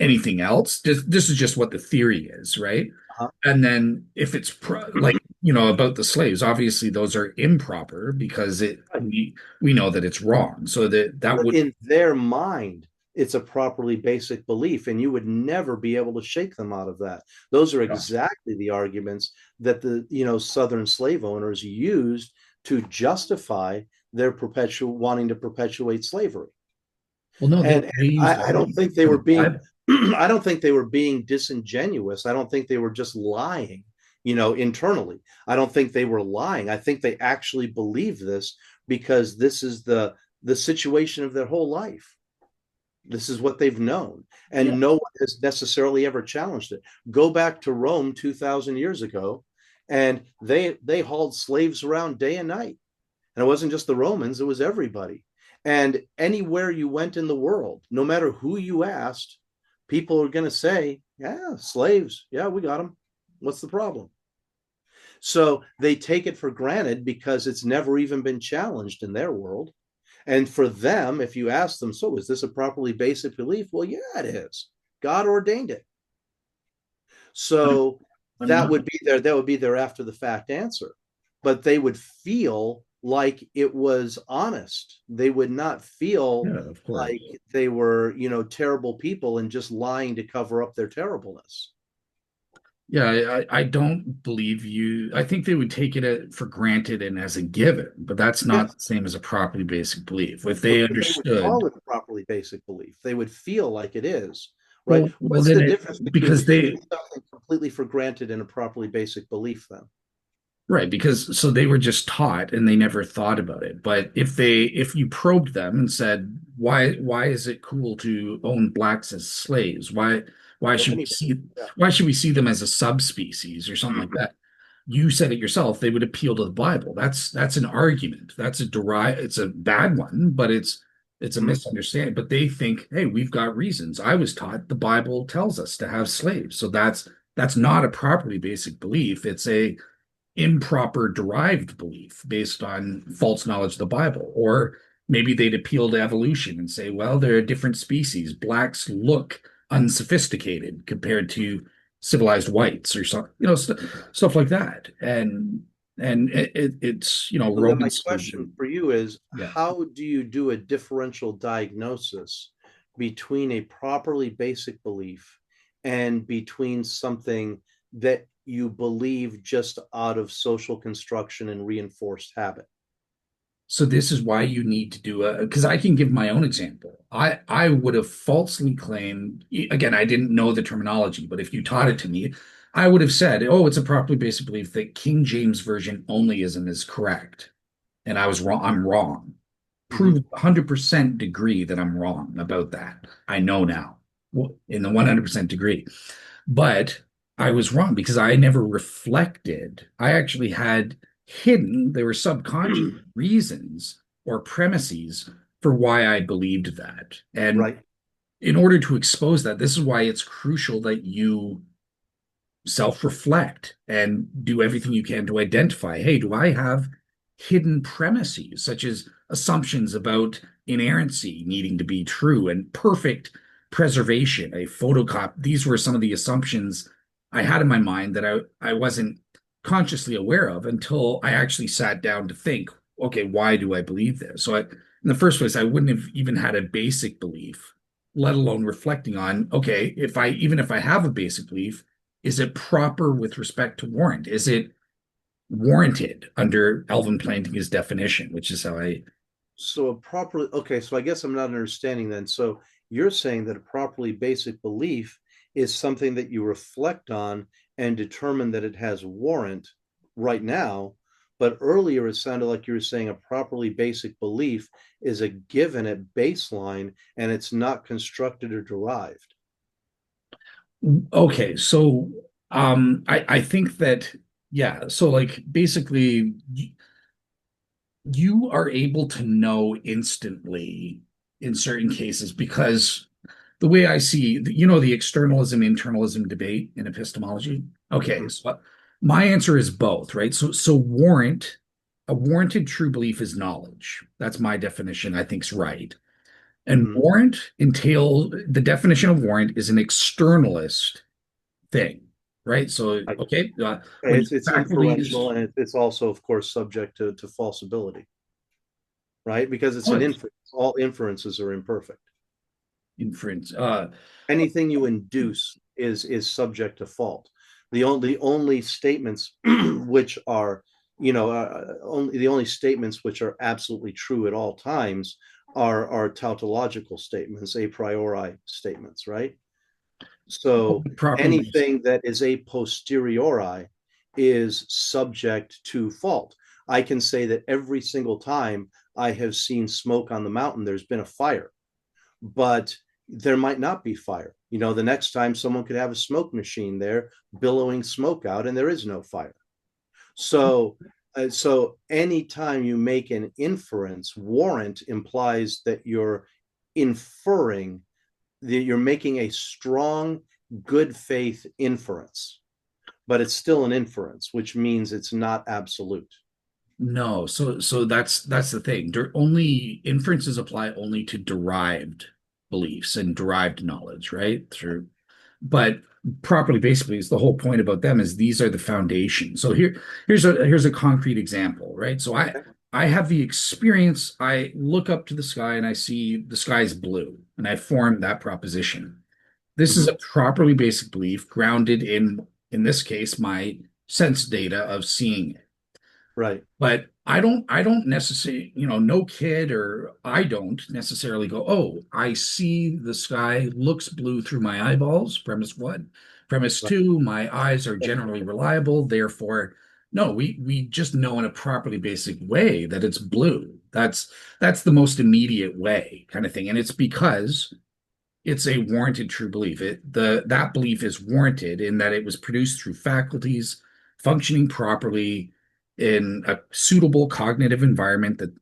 anything else. This is just what the theory is, right? Uh-huh. And then if it's like, about the slaves, obviously those are improper because Right. we know that it's wrong. So that But would, in their mind, it's a properly basic belief, and you would never be able to shake them out of that. Those are exactly the arguments that the Southern slave owners used to justify their perpetual wanting to perpetuate slavery. well, no, And they used I don't evidence think they from were the being Bible. I don't think they were being disingenuous. I don't think they were just lying, internally. I don't think they were lying. I think they actually believe this because this is the situation of their whole life. This is what they've known, Yeah. and no one has necessarily ever challenged it. Go back to Rome 2,000 years ago, and they hauled slaves around day and night. And it wasn't just the Romans, it was everybody. And anywhere you went in the world, no matter who you asked, people are going to say, yeah, slaves. Yeah, we got them. What's the problem? So they take it for granted because it's never even been challenged in their world. And for them, if you ask them, so is this a properly basic belief? Well, yeah, it is. God ordained it. I'm, So I'm not. that would be their after the fact answer. But they would feel like it was honest. They would not feel Yeah, of like course. they were, terrible people and just lying to cover up their terribleness. Yeah, I don't believe you. I think they would take it for granted and as a given, but that's not Yes. the same as a properly basic belief. If But they they would understood, call it a properly basic belief. They would feel like it is, right? well, What's then the difference between because taking they, something completely for granted and a properly basic belief then? right, because so they were just taught and they never thought about it. But if you probed them and said, why is it cool to own blacks as slaves? Why Well, should we anybody. see Yeah. why should we see them as a subspecies or something like that? You said it yourself, they would appeal to the Bible. That's an argument. It's a bad one, but it's a Mhm. misunderstanding. But they think, hey, we've got reasons. I was taught the Bible tells us to have slaves. So that's not a properly basic belief. It's a improper derived belief based on false knowledge of the Bible. Or maybe they'd appeal to evolution and say, well, there are different species. Blacks look unsophisticated compared to civilized whites or something, stuff like that. And it's, So then Roman my question solution. for you is, Yeah. how do you do a differential diagnosis between a properly basic belief and between something that you believe just out of social construction and reinforced habit? So this is why you need to do because I can give my own example. I would have falsely claimed, again, I didn't know the terminology, but if you taught it to me, I would have said, oh, it's a properly basic belief that King James Version onlyism is correct. And I was wrong. I'm wrong. Mhm. Prove 100% degree that I'm wrong about that. I know now in the 100% degree. But I was wrong because I never reflected. I actually had hidden, there were subconscious reasons or premises for why I believed that. And Right. in order to expose that, this is why it's crucial that you self-reflect and do everything you can to identify, hey, do I have hidden premises such as assumptions about inerrancy needing to be true and perfect preservation, a photocopy? These were some of the assumptions I had in my mind that I wasn't consciously aware of until I actually sat down to think, okay, why do I believe this? So in the first place, I wouldn't have even had a basic belief, let alone reflecting on, okay, even if I have a basic belief, is it proper with respect to warrant? Is it warranted under Alvin Plantinga's definition, which is how I. So a properly okay, so I guess I'm not understanding then. So you're saying that a properly basic belief is something that you reflect on and determine that it has warrant right now, but earlier it sounded like you were saying a properly basic belief is a given at baseline and it's not constructed or derived. Okay, so I think that, yeah, so like basically you are able to know instantly in certain cases because the way I see, the externalism internalism debate in epistemology. Okay, Mhm. so my answer is both, right? So a warranted true belief is knowledge. That's my definition. I think's right. And Mhm. warrant entail the definition of warrant is an externalist thing. right? So, Right. okay, when It's inferential, faculties, and it's also, of course, subject to falsibility, right? Because it's oh, an it's inference. All inferences are imperfect. inference. Anything you induce is subject to fault. The only statements which are, only the only statements which are absolutely true at all times are tautological statements, a priori statements, right? So Properly. anything that is a posteriori is subject to fault. I can say that every single time I have seen smoke on the mountain, there's been a fire, but there might not be fire. The next time someone could have a smoke machine there billowing smoke out, and there is no fire. So anytime you make an inference, warrant implies that you're inferring, that you're making a strong good faith inference, but it's still an inference, which means it's not absolute. No, so that's the thing. Only inferences apply only to derived beliefs and derived knowledge, right? But properly, basically, is the whole point about them is these are the foundation. So here's a concrete example, right? So I have the experience. I look up to the sky and I see the sky is blue, and I form that proposition. This is Mm-hmm. a properly basic belief grounded in this case, my sense data of seeing it. Right. But I don't necessarily, no kid or I don't necessarily go, oh, I see the sky looks blue through my eyeballs. Premise one. Premise Right. two, my eyes are generally reliable. Therefore, no, we just know in a properly basic way that it's blue. That's the most immediate way kind of thing. And it's because it's a warranted true belief. That belief is warranted in that it was produced through faculties functioning properly in a suitable cognitive environment that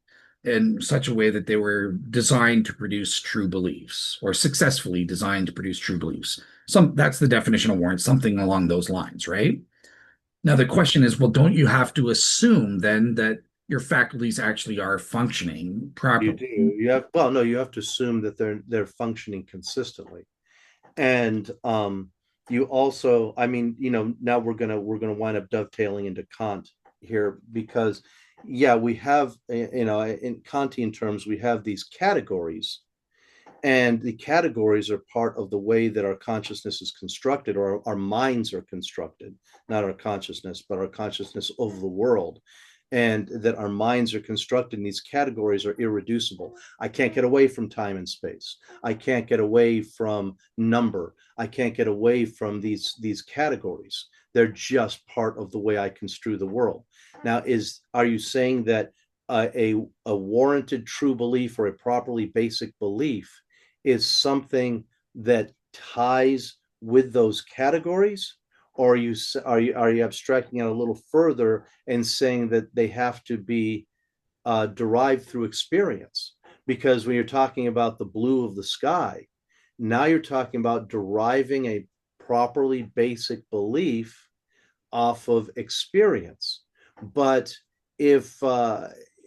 in such a way that they were designed to produce true beliefs or successfully designed to produce true beliefs. That's the definition of warrant, something along those lines, right? Now the question is, well, don't you have to assume then that your faculties actually are functioning You properly? do. You have well, no, you have to assume that they're functioning consistently. And you also, I mean, now we're gonna wind up dovetailing into Kant here, because yeah, we have, in Kantian terms, we have these categories, and the categories are part of the way that our consciousness is constructed, or our minds are constructed, not our consciousness, but our consciousness of the world. And that our minds are constructed, and these categories are irreducible. I can't get away from time and space. I can't get away from number. I can't get away from these categories. They're just part of the way I construe the world. Now, are you saying that a warranted true belief, or a properly basic belief, is something that ties with those categories? Or are you abstracting it a little further and saying that they have to be derived through experience? Because when you're talking about the blue of the sky, now you're talking about deriving a properly basic belief off of experience. But if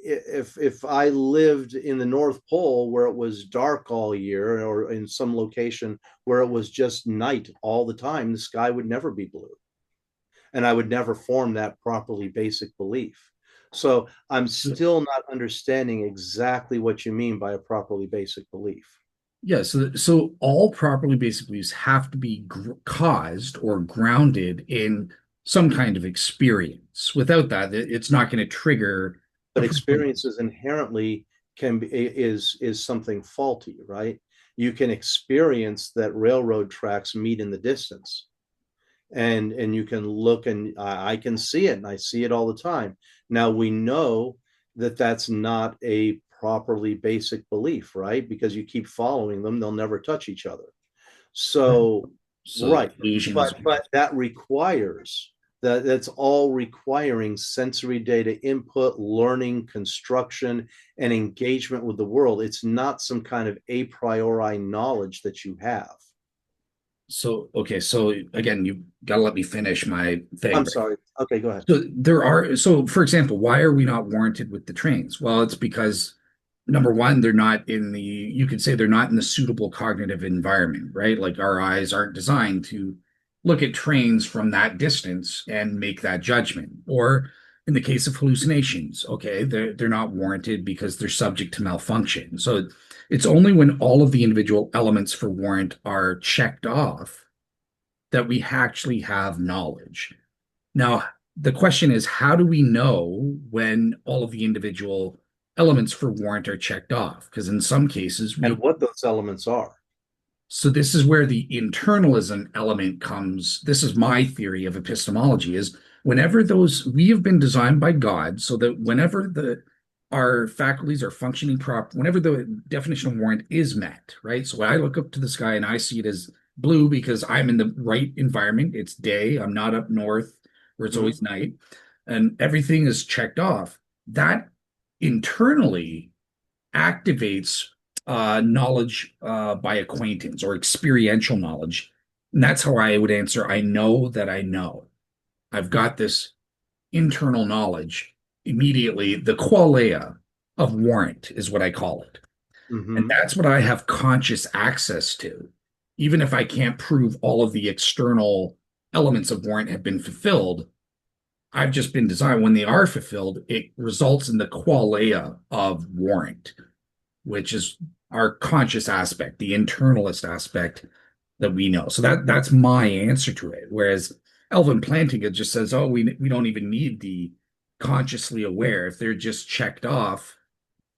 if I lived in the North Pole where it was dark all year, or in some location where it was just night all the time, the sky would never be blue, and I would never form that properly basic belief. So I'm still not understanding exactly what you mean by a properly basic belief. Yeah, so all properly basic beliefs have to be caused or grounded in some kind of experience. Without that, it's not going to trigger a But properly. experiences inherently can be is something faulty, right? You can experience that railroad tracks meet in the distance, and you can look, and I can see it, and I see it all the time. Now we know that that's not a properly basic belief, right? Because you keep following them, they'll never touch each other. So, So right. illusion is But that requires, that's all requiring sensory data input, learning, construction, and engagement with the world. It's not some kind of a priori knowledge that you have. so okay. So again, you got to let me finish my thing. I'm sorry. Okay, go ahead. So for example, why are we not warranted with the trains? Well, it's because number one, they're not in the, you could say they're not in the suitable cognitive environment, right? Like our eyes aren't designed to look at trains from that distance and make that judgment. Or in the case of hallucinations, okay, they're not warranted because they're subject to malfunction. So it's only when all of the individual elements for warrant are checked off that we actually have knowledge. Now, the question is, how do we know when all of the individual elements for warrant are checked off? Because in some cases, and what those elements are. so this is where the internalism element comes. This is my theory of epistemology is whenever those we have been designed by God so that whenever the our faculties are functioning proper, whenever the definition of warrant is met, right? So when I look up to the sky and I see it as blue because I'm in the right environment, it's day, I'm not up north where it's Mhm. always night, and everything is checked off. That internally activates knowledge by acquaintance or experiential knowledge. And that's how I would answer I know that I know. I've got this internal knowledge immediately. The qualia of warrant is what I call it. And Mhm. that's what I have conscious access to. Even if I can't prove all of the external elements of warrant have been fulfilled, I've just been designed. When they are fulfilled, it results in the qualia of warrant, which is our conscious aspect, the internalist aspect that we know. So that's my answer to it. Whereas Elvin Plantinga just says, "Oh, we don't even need the consciously aware. If they're just checked off,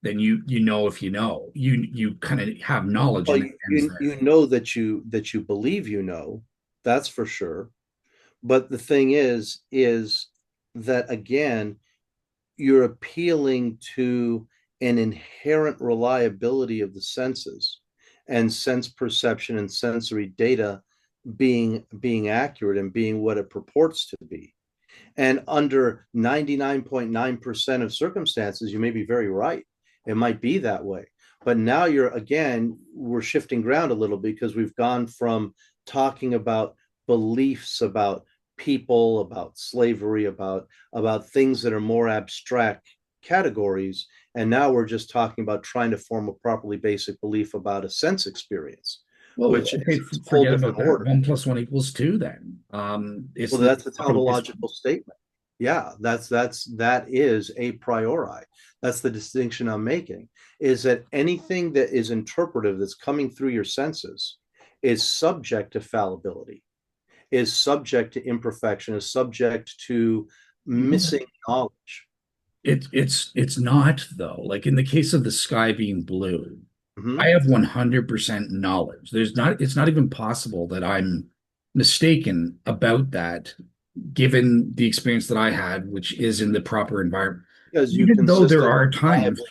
then you know if you know. You kind of have knowledge Well, and it ends you there." know that you believe you know, that's for sure. But the thing is that again, you're appealing to an inherent reliability of the senses and sense perception and sensory data being accurate and being what it purports to be. And under 99.9% of circumstances, you may be very right. It might be that way. But now we're shifting ground a little because we've gone from talking about beliefs about people, about slavery, about things that are more abstract categories. And now we're just talking about trying to form a properly basic belief about a sense experience, Well, which is okay, a whole forget about different that. order. 1 + 1 = 2 then. It's Well, the that's a properly basic. tautological statement. Yeah, that is a priori. That's the distinction I'm making, is that anything that is interpretive that's coming through your senses is subject to fallibility, is subject to imperfection, is subject to missing knowledge. It's not though. Like in the case of the sky being blue, I Mhm. have 100% knowledge. It's not even possible that I'm mistaken about that, given the experience that I had, which is in the proper environment. Because Even though there are times,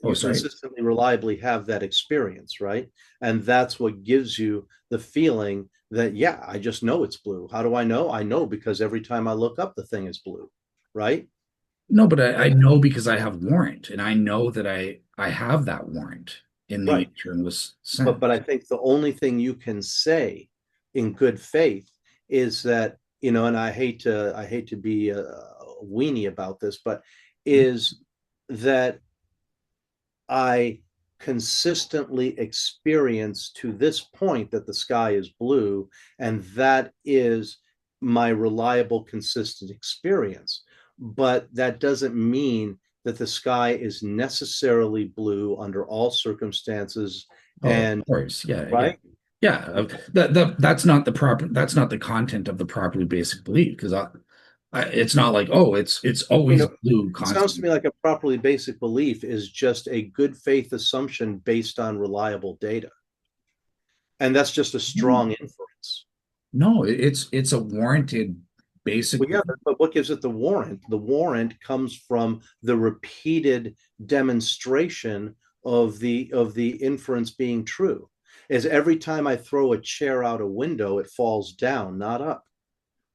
oh, you sorry. consistently reliably have that experience, right? And that's what gives you the feeling that, yeah, I just know it's blue. How do I know? I know because every time I look up, the thing is blue, right? No, but I know because I have warrant, and I know that I have that warrant in the Right. internalist But I sense. think the only thing you can say in good faith is that, and I hate to be a weenie about this, but is that I consistently experience to this point that the sky is blue, and that is my reliable, consistent experience. But that doesn't mean that the sky is necessarily blue under all circumstances. Oh, of And course. Yeah, yeah. right, Yeah, that's not the proper that's not the content of the properly basic belief because it's not like oh it's always blue it sounds to constantly. me like a properly basic belief is just a good faith assumption based on reliable data. And that's just a strong inference. No, it's a warranted basic Well, yeah, but what gives it the warrant? The warrant comes from the repeated demonstration of the inference being true. Is every time I throw a chair out a window, it falls down, not up,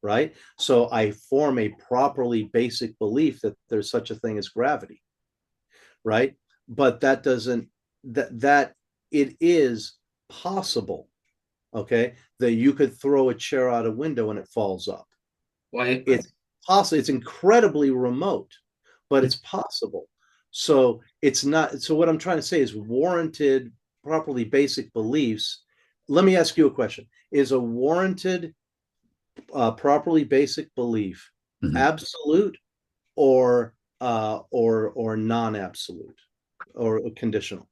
right? So I form a properly basic belief that there's such a thing as gravity, right? But that doesn't that it is possible, okay, that you could throw a chair out a window and it falls up. why It's possible. It's incredibly remote, but it's possible. So it's not. So what I'm trying to say is warranted, properly basic beliefs. Let me ask you a question: Is a warranted properly basic belief, Mhm. absolute or non-absolute or conditional?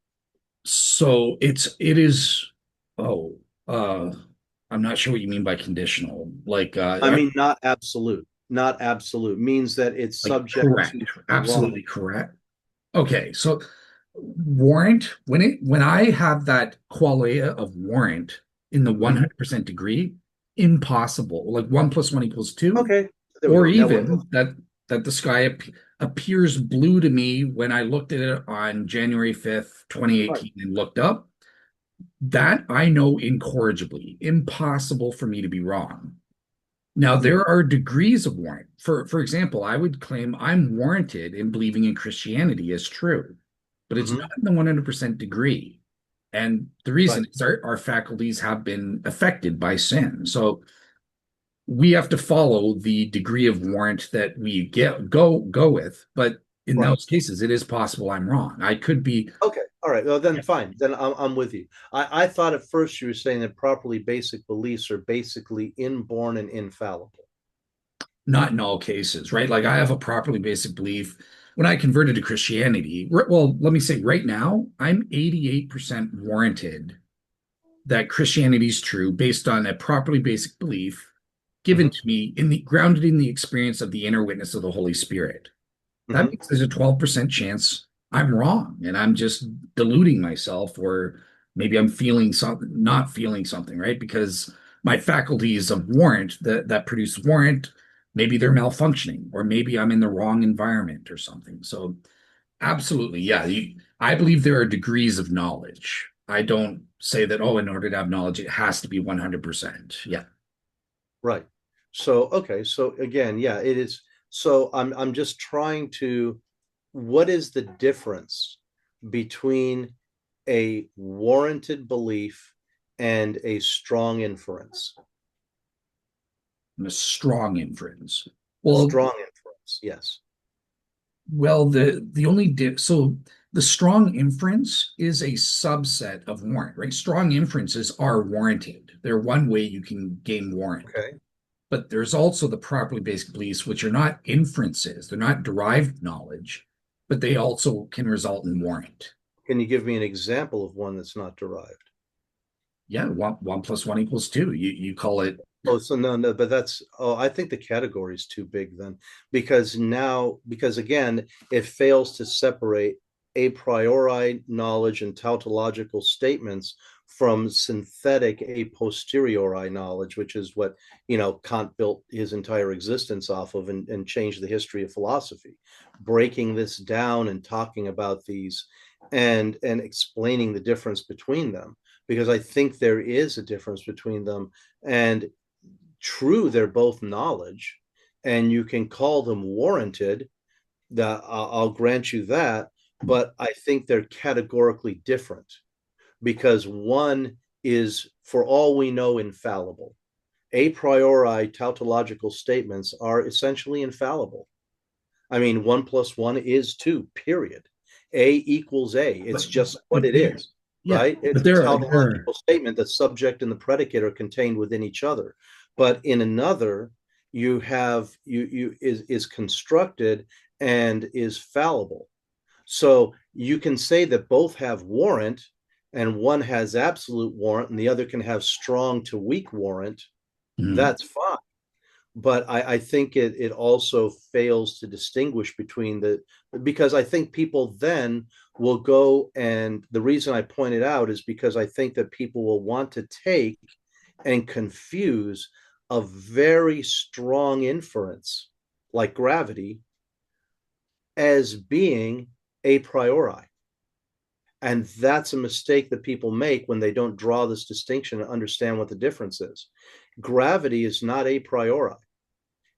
So it is oh uh I'm not sure what you mean by conditional. I mean, not absolute. Not absolute means that it's like subject to correct. wrong. Absolutely correct. Okay, so warrant when I have that qualia of warrant in the Mhm. 100% degree, impossible. Like one plus one equals two, Okay, there we or go. Now we're even that the sky appears blue to me when I looked at it on January 5th, right. 2018 and looked up. That I know incorrigibly, impossible for me to be wrong. Now, Mhm. there are degrees of warrant. For example, I would claim I'm warranted in believing in Christianity as true, but it's Mhm. not in the 100% degree. And the reason Right. is our faculties have been affected by sin. So we have to follow the degree of warrant that we go with. But in Right. those cases, it is possible I'm wrong. I could be. Okay. All right. Well, then Yeah. fine. Then I'm with you. I thought at first you were saying that properly basic beliefs are basically inborn and infallible. Not in all cases, right? Like I have a properly basic belief. When I converted to Christianity, well, let me say right now, I'm 88% warranted that Christianity is true based on a properly basic belief given Hmm. to me in the grounded in the experience of the inner witness of the Holy Spirit. That Hmm. means there's a 12% chance I'm wrong and I'm just deluding myself, or maybe I'm feeling something, not feeling something, right? Because my faculties of warrant that produce warrant, maybe they're malfunctioning, or maybe I'm in the wrong environment or something. So absolutely, yeah. I believe there are degrees of knowledge. I don't say that, oh, in order to have knowledge, it has to be 100%. Yeah. Right. So okay. So again, yeah, it is. So I'm just trying to. What is the difference between a warranted belief and a strong inference? A strong inference. A Well, strong inference, yes. the only so the strong inference is a subset of warrant, right? Strong inferences are warranted. They're one way you can gain warrant. Okay. But there's also the properly based beliefs, which are not inferences, they're not derived knowledge, but they also can result in warrant. Can you give me an example of one that's not derived? Yeah, one plus one equals two. You call it. Oh, so no, but I think the category is too big then, because again, it fails to separate a priori knowledge and tautological statements from synthetic a posteriori knowledge, which is what, Kant built his entire existence off of and changed the history of philosophy, breaking this down and talking about these and explaining the difference between them, because I think there is a difference between them. And true, they're both knowledge, and you can call them warranted. That I'll grant you that, but I think they're categorically different, because one is, for all we know, infallible. A priori tautological statements are essentially infallible. I mean, one plus one is two, period. A equals A. It's but just what but it is, yeah, right? It's but a there tautological statement. The subject and the predicate are contained within each other. But in another, you have you is constructed and is fallible. So you can say that both have warrant, and one has absolute warrant, and the other can have strong to weak warrant. mhm. That's fine, but I think it also fails to distinguish between the, because I think people then will go, and the reason I point it out is because I think that people will want to take and confuse a very strong inference like gravity as being a priori. And that's a mistake that people make when they don't draw this distinction and understand what the difference is. Gravity is not a priori.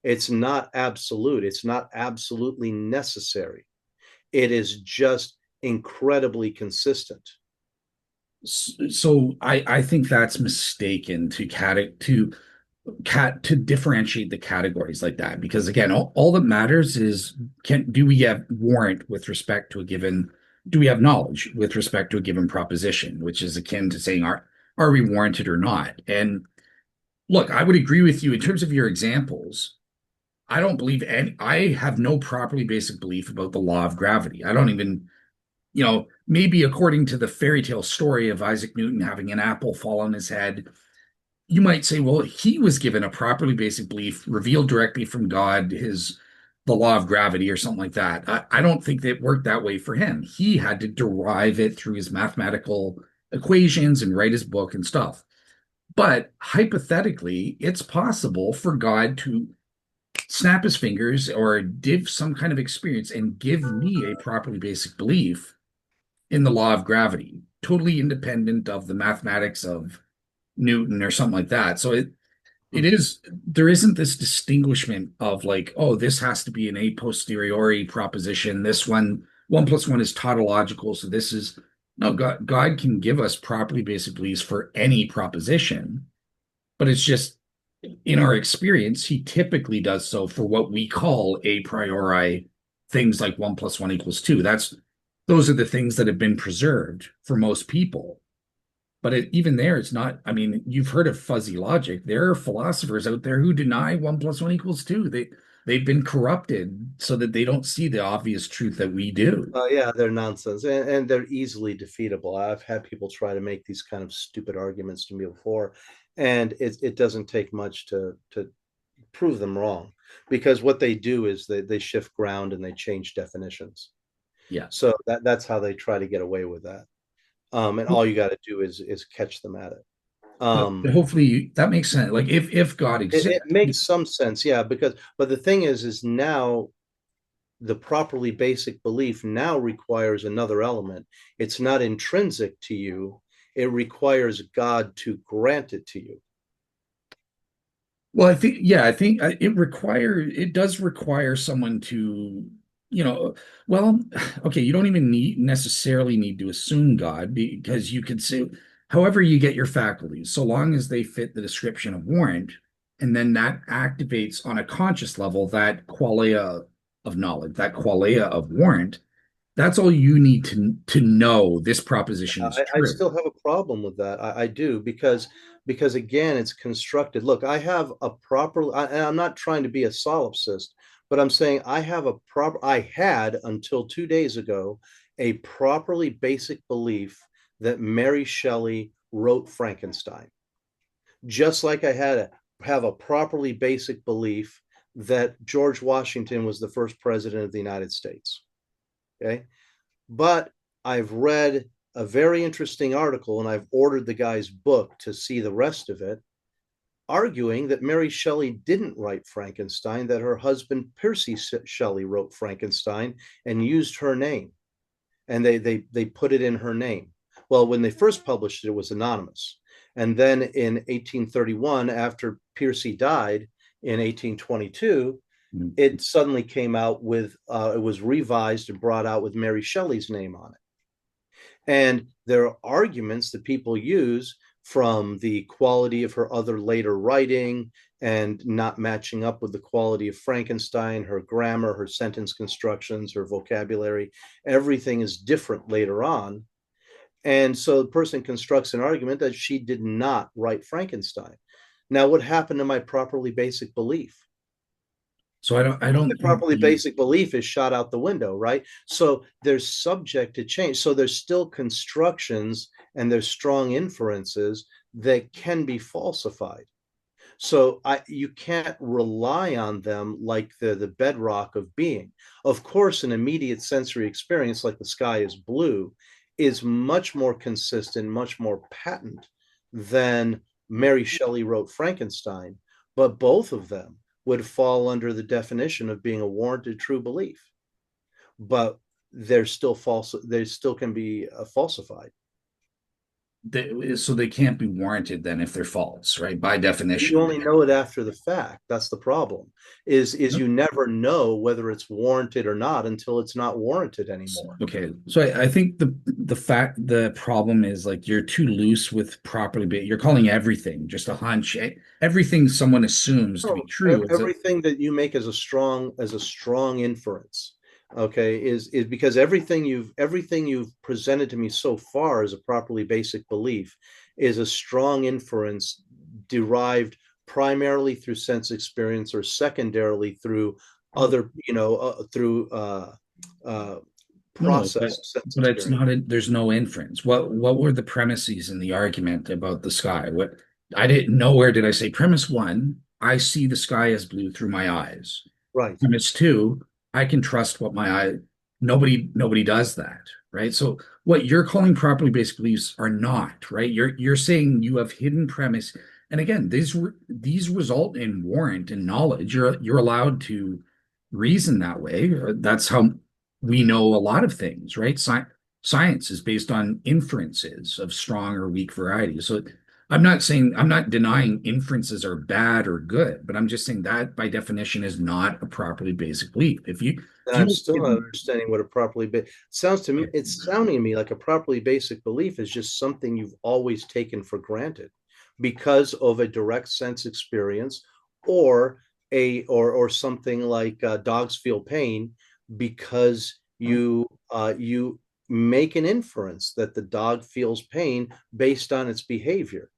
It's not absolute. It's not absolutely necessary. It is just incredibly consistent. So I think that's mistaken to differentiate the categories like that, because again, all that matters is, can do we have warrant with respect to a given, do we have knowledge with respect to a given proposition, which is akin to saying, are we warranted or not? And look, I would agree with you in terms of your examples. I don't believe any, I have no properly basic belief about the law of gravity. I don't even, maybe according to the fairy tale story of Isaac Newton having an apple fall on his head, you might say, well, he was given a properly basic belief revealed directly from God, the law of gravity or something like that. I don't think that it worked that way for him. He had to derive it through his mathematical equations and write his book and stuff. But hypothetically, it's possible for God to snap his fingers or give some kind of experience and give me a properly basic belief in the law of gravity, totally independent of the mathematics of Newton or something like that. So it is there isn't this distinguishment of like, oh, this has to be an a posteriori proposition. This one plus one is tautological. So this is no God can give us properly basic beliefs for any proposition, but it's just in our experience, he typically does so for what we call a priori things like one plus one equals two. Those are the things that have been preserved for most people. But even there, it's not. I mean, you've heard of fuzzy logic. There are philosophers out there who deny one plus one equals two. They've been corrupted so that they don't see the obvious truth that we do. Yeah, they're nonsense, and they're easily defeatable. I've had people try to make these kind of stupid arguments to me before, and it doesn't take much to prove them wrong, because what they do is they shift ground and they change definitions. Yeah. So that's how they try to get away with that. And all you got to do is catch them at it. But hopefully that makes sense. Like if God exists, It makes some sense, yeah, because but the thing is now the properly basic belief now requires another element. It's not intrinsic to you. It requires God to grant it to you. well, I think it does require someone to, you know, well, okay, you don't even necessarily need to assume God because you could say, however you get your faculties, so long as they fit the description of warrant, and then that activates on a conscious level that qualia of knowledge, that qualia of warrant. That's all you need to know this proposition is I true. still have a problem with that. I do because again, it's constructed. Look, I have a proper. And I'm not trying to be a solipsist, but I'm saying I have a proper. I had until 2 days ago a properly basic belief that Mary Shelley wrote Frankenstein, just like have a properly basic belief that George Washington was the first president of the United States. Okay, but I've read a very interesting article and I've ordered the guy's book to see the rest of it, arguing that Mary Shelley didn't write Frankenstein, that her husband Percy Shelley wrote Frankenstein and used her name. And they put it in her name. Well, when they first published it, it was anonymous. And then in 1831, after Percy died in 1822, it suddenly came out with it was revised and brought out with Mary Shelley's name on it. And there are arguments that people use from the quality of her other later writing and not matching up with the quality of Frankenstein, her grammar, her sentence constructions, her vocabulary. Everything is different later on. And so the person constructs an argument that she did not write Frankenstein. Now, what happened to my properly basic belief? So I don't The think properly basic belief is shot out the window, right? So there's subject to change. So there's still constructions and there's strong inferences that can be falsified. So you can't rely on them like the bedrock of being. Of course, an immediate sensory experience like the sky is blue is much more consistent, much more patent than Mary Shelley wrote Frankenstein, but both of them would fall under the definition of being a warranted true belief. But they're still false. They still can be falsified. so they can't be warranted then if they're false, right? By You definition. only know it after the fact. That's the problem. Is you never know whether it's warranted or not until it's not warranted anymore. Okay, so I think the problem is like you're too loose with properly, but you're calling everything just a hunch. Everything someone assumes to be No, true is a everything that you make as a strong inference, okay, is because everything you've presented to me so far as a properly basic belief is a strong inference derived primarily through sense experience or secondarily through other, through uh, No, but processed sense it's experience. not there's no inference. What were the premises in the argument about the sky? What I didn't nowhere did I say premise one, I see the sky as blue through my eyes. Right. Premise two, I can trust what my eye nobody does that, right? So what you're calling properly basic beliefs are not, right? You're saying you have hidden premise. And again, these result in warrant and knowledge. You're allowed to reason that way. That's how we know a lot of things, right? Science is based on inferences of strong or weak varieties. So I'm not denying inferences are bad or good, but I'm just saying that by definition is not a properly basic belief. And If I'm you still not understanding what a properly sounds to me. It's sounding to me like a properly basic belief is just something you've always taken for granted because of a direct sense experience, or or something like dogs feel pain because you make an inference that the dog feels pain based on its behavior.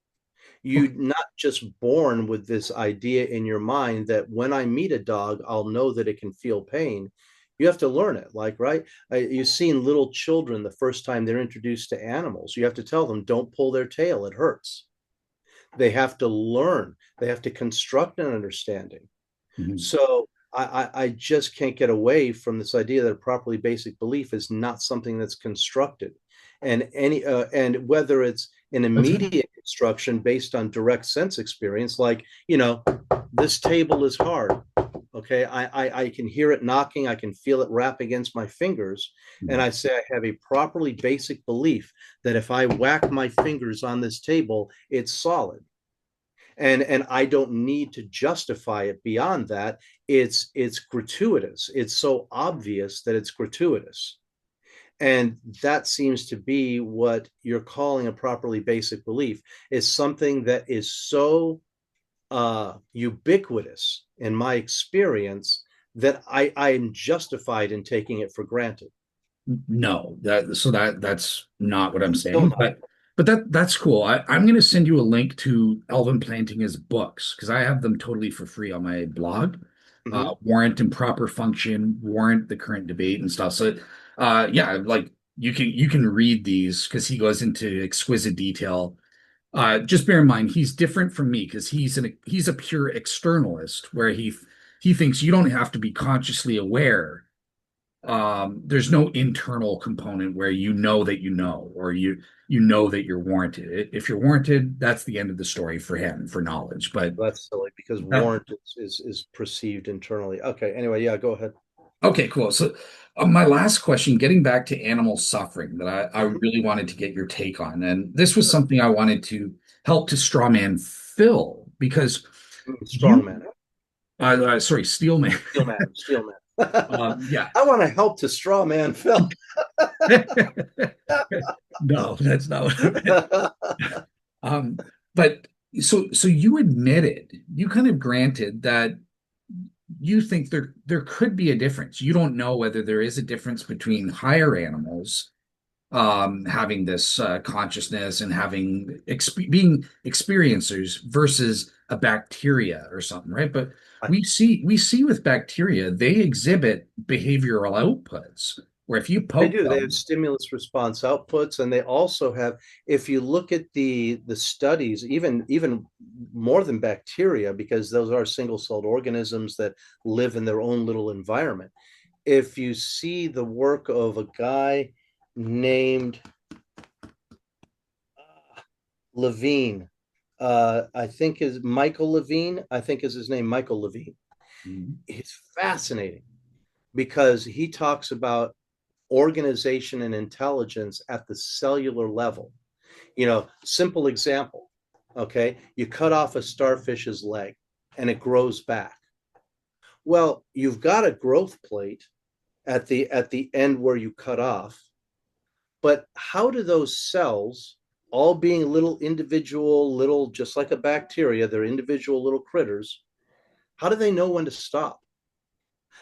You're okay, not just born with this idea in your mind that when I meet a dog, I'll know that it can feel pain. You have to learn it. Like, right? You've seen little children the first time they're introduced to animals. You have to tell them, don't pull their tail, it hurts. They have to learn, they have to construct an understanding. mhm. So I just can't get away from this idea that a properly basic belief is not something that's constructed, and whether it's an That's it. immediate construction based on direct sense experience, like this table is hard. Okay, I can hear it knocking, I can feel it rap against my fingers, and Mhm. I say I have a properly basic belief that if I whack my fingers on this table, it's solid, and I don't need to justify it beyond that. It's gratuitous. It's so obvious that it's gratuitous. And that seems to be what you're calling a properly basic belief, is something that is so ubiquitous in my experience that I'm justified in taking it for granted. No, that's not what I'm Still saying. not. But that's cool. I'm going to send you a link to Elvin Plantinga's books because I have them totally for free on my blog. Mm-hmm. Warrant and Proper Function, Warrant the Current Debate and stuff. So yeah, like you can read these because he goes into exquisite detail. Just bear in mind he's different from me because he's a pure externalist where he thinks you don't have to be consciously aware. There's no internal component where you know that you know, or you know that you're warranted. If you're warranted, that's the end of the story for him for knowledge. But That's silly because that warrant is perceived internally. Okay. Anyway, yeah, go ahead. okay, cool. So my last question, getting back to animal suffering, that I Mhm. really wanted to get your take on, and this was something I wanted to help to strawman Phil because Strong you, man. sorry, Steelman. Steel man. Steel man. Yeah. I want to help to straw man Phil. No, that's not what I meant. Um, but so you admitted, you kind of granted that you think there could be a difference. You don't know whether there is a difference between higher animals having this consciousness and being experiencers versus a bacteria or something, right? But we see with bacteria, they exhibit behavioral outputs where if you They poke do. They have them, stimulus response outputs, and they also have. If you look at the studies, even more than bacteria, because those are single-celled organisms that live in their own little environment. If you see the work of a guy named Levine, I think is Michael Levine. I think is his name, Michael Levine. It's fascinating because he talks about organization and intelligence at the cellular level. Simple example. Okay. You cut off a starfish's leg and it grows back. Well, you've got a growth plate at the end where you cut off, but how do those cells, all being little individual, little, just like a bacteria, they're individual little critters, how do they know when to stop?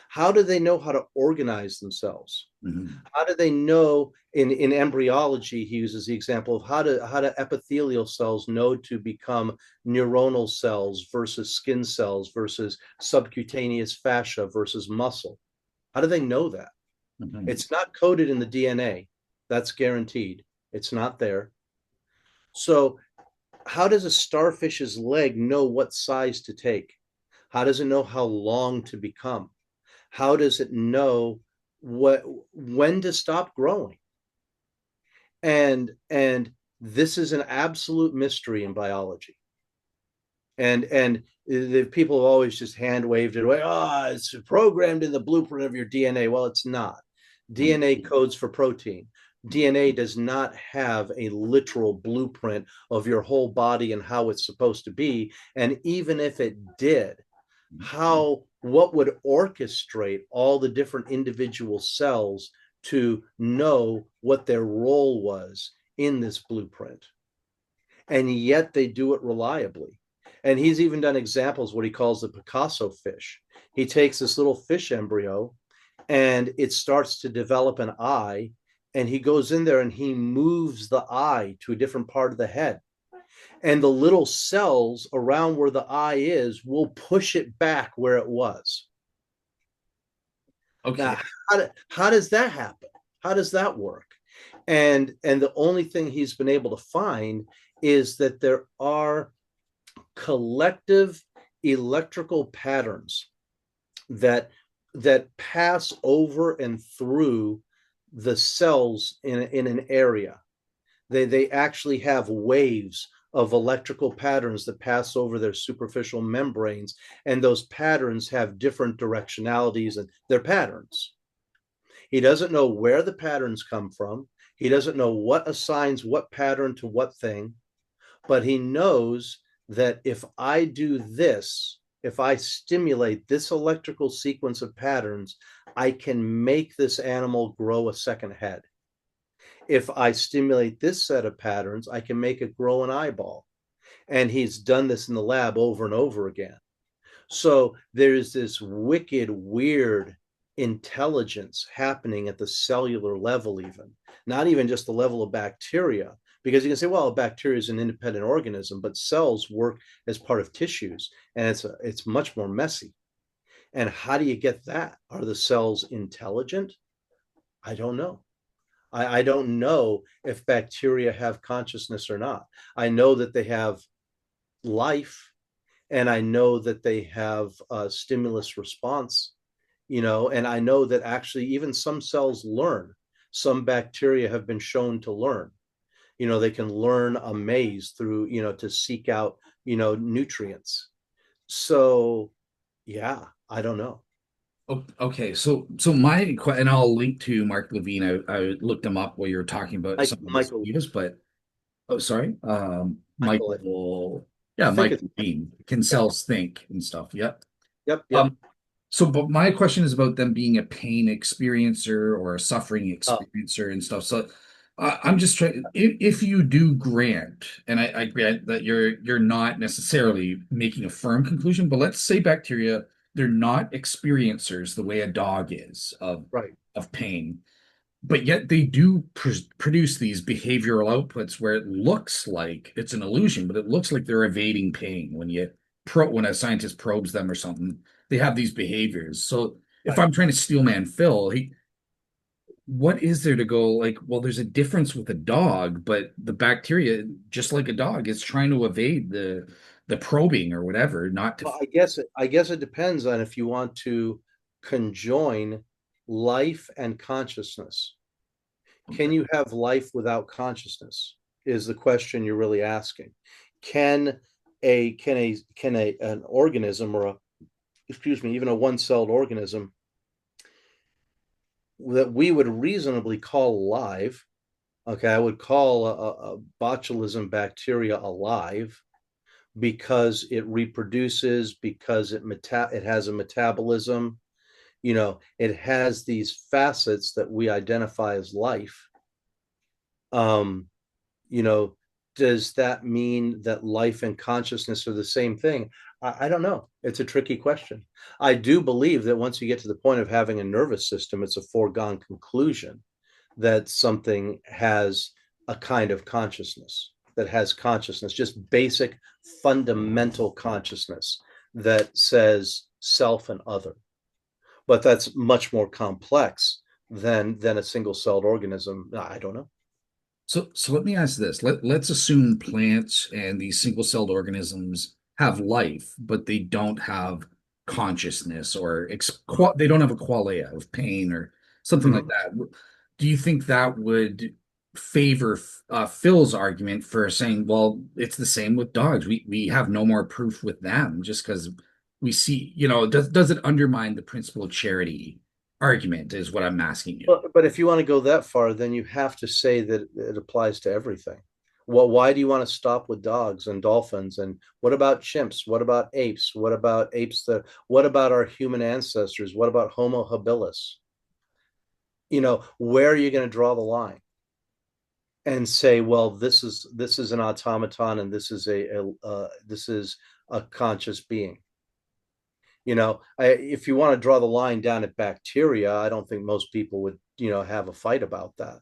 How do they know how to organize themselves? Mhm. How do they know in embryology, he uses the example of how do epithelial cells know to become neuronal cells versus skin cells versus subcutaneous fascia versus muscle? How do they know that? Mhm. It's not coded in the DNA. That's guaranteed. It's not there. So how does a starfish's leg know what size to take? How does it know how long to become? How does it know what when to stop growing? And this is an absolute mystery in biology. And the people have always just hand waved it away. Oh, it's programmed in the blueprint of your DNA. Well, it's not. DNA codes for protein. DNA does not have a literal blueprint of your whole body and how it's supposed to be. And even if it did, what would orchestrate all the different individual cells to know what their role was in this blueprint? And yet they do it reliably. And he's even done examples, what he calls the Picasso fish. He takes this little fish embryo and it starts to develop an eye. And he goes in there and he moves the eye to a different part of the head. And the little cells around where the eye is will push it back where it was. Now, Okay. how does that happen? How does that work? And the only thing he's been able to find is that there are collective electrical patterns that pass over and through the cells in an area. They actually have waves of electrical patterns that pass over their superficial membranes, and those patterns have different directionalities and they're patterns. He doesn't know where the patterns come from. He doesn't know what assigns what pattern to what thing, but he knows that if I do this, if I stimulate this electrical sequence of patterns, I can make this animal grow a second head. If I stimulate this set of patterns, I can make it grow an eyeball. And he's done this in the lab over and over again. So there's this wicked, weird intelligence happening at the cellular level, even not even just the level of bacteria, because you can say, well, a bacteria is an independent organism, but cells work as part of tissues, and it's much more messy. And how do you get that? Are the cells intelligent? I don't know. I don't know if bacteria have consciousness or not. I know that they have life, and I know that they have a stimulus response, and I know that actually even some cells learn. Some bacteria have been shown to learn. They can learn a maze through, to seek out, nutrients. So, yeah, I don't know. Okay, so my and I'll link to Mark Levine. I looked him up while you were talking about Like some of his Michael, views, but oh, sorry, Michael, Michael, I yeah, think Michael it's, Levine. Can yeah, cells think and stuff? Yep. yep, yep. Um, so, but my question is about them being a pain experiencer or a suffering Oh, experiencer and stuff. So, I'm just trying. If you do grant, and I grant that you're not necessarily making a firm conclusion, but let's say bacteria, they're not experiencers the way a dog is right. of pain, but yet they do produce these behavioral outputs where it looks like it's an illusion, but it looks like they're evading pain when a scientist probes them or something. They have these behaviors. So if Right. I'm trying to steel man Phil, what is there to go like, well, there's a difference with a dog, but the bacteria, just like a dog, is trying to evade the probing or whatever, not to. Well, I guess it depends on if you want to conjoin life and consciousness. Can Okay. you have life without consciousness? Is the question you're really asking. Can an organism or a excuse me, even a one-celled organism that we would reasonably call alive, okay, I would call a botulism bacteria alive because it reproduces, because it has a metabolism, it has these facets that we identify as life. Um, you know, does that mean that life and consciousness are the same thing? I don't know. It's a tricky question. I do believe that once you get to the point of having a nervous system, it's a foregone conclusion that something has a kind of consciousness, that has consciousness, just basic fundamental consciousness that says self and other. But that's much more complex than a single celled organism. I don't know. So let me ask this. Let's assume plants and these single-celled organisms have life, but they don't have consciousness or they don't have a qualia of pain or something like Mm-hmm. that. Do you think that would favor Phil's argument for saying, well, it's the same with dogs. We have no more proof with them just because we see, does it undermine the principle of charity argument is what I'm asking you. But if you want to go that far, then you have to say that it applies to everything. Well, why do you want to stop with dogs and dolphins? And what about chimps? What about apes? What about our human ancestors? What about Homo habilis? Where are you going to draw the line and say, well, this is an automaton and this is a conscious being? If you want to draw the line down at bacteria, I don't think most people would, have a fight about that.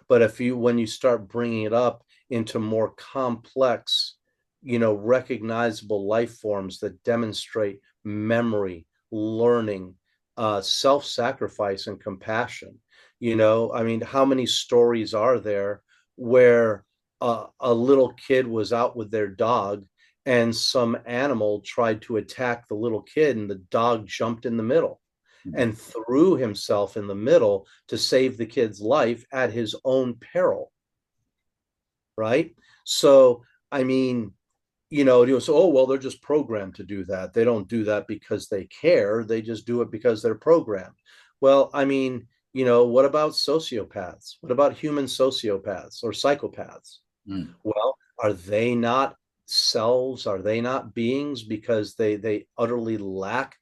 But when you start bringing it up into more complex, recognizable life forms that demonstrate memory, learning, self-sacrifice, and compassion, I mean, how many stories are there where a little kid was out with their dog and some animal tried to attack the little kid and the dog jumped in the middle and threw himself in the middle to save the kid's life at his own peril, right? So, I mean, so, oh, well, they're just programmed to do that. They don't do that because they care. They just do it because they're programmed. Well, I mean, what about sociopaths? What about human sociopaths or psychopaths? Mm. Well, are they not selves? Are they not beings because they utterly lack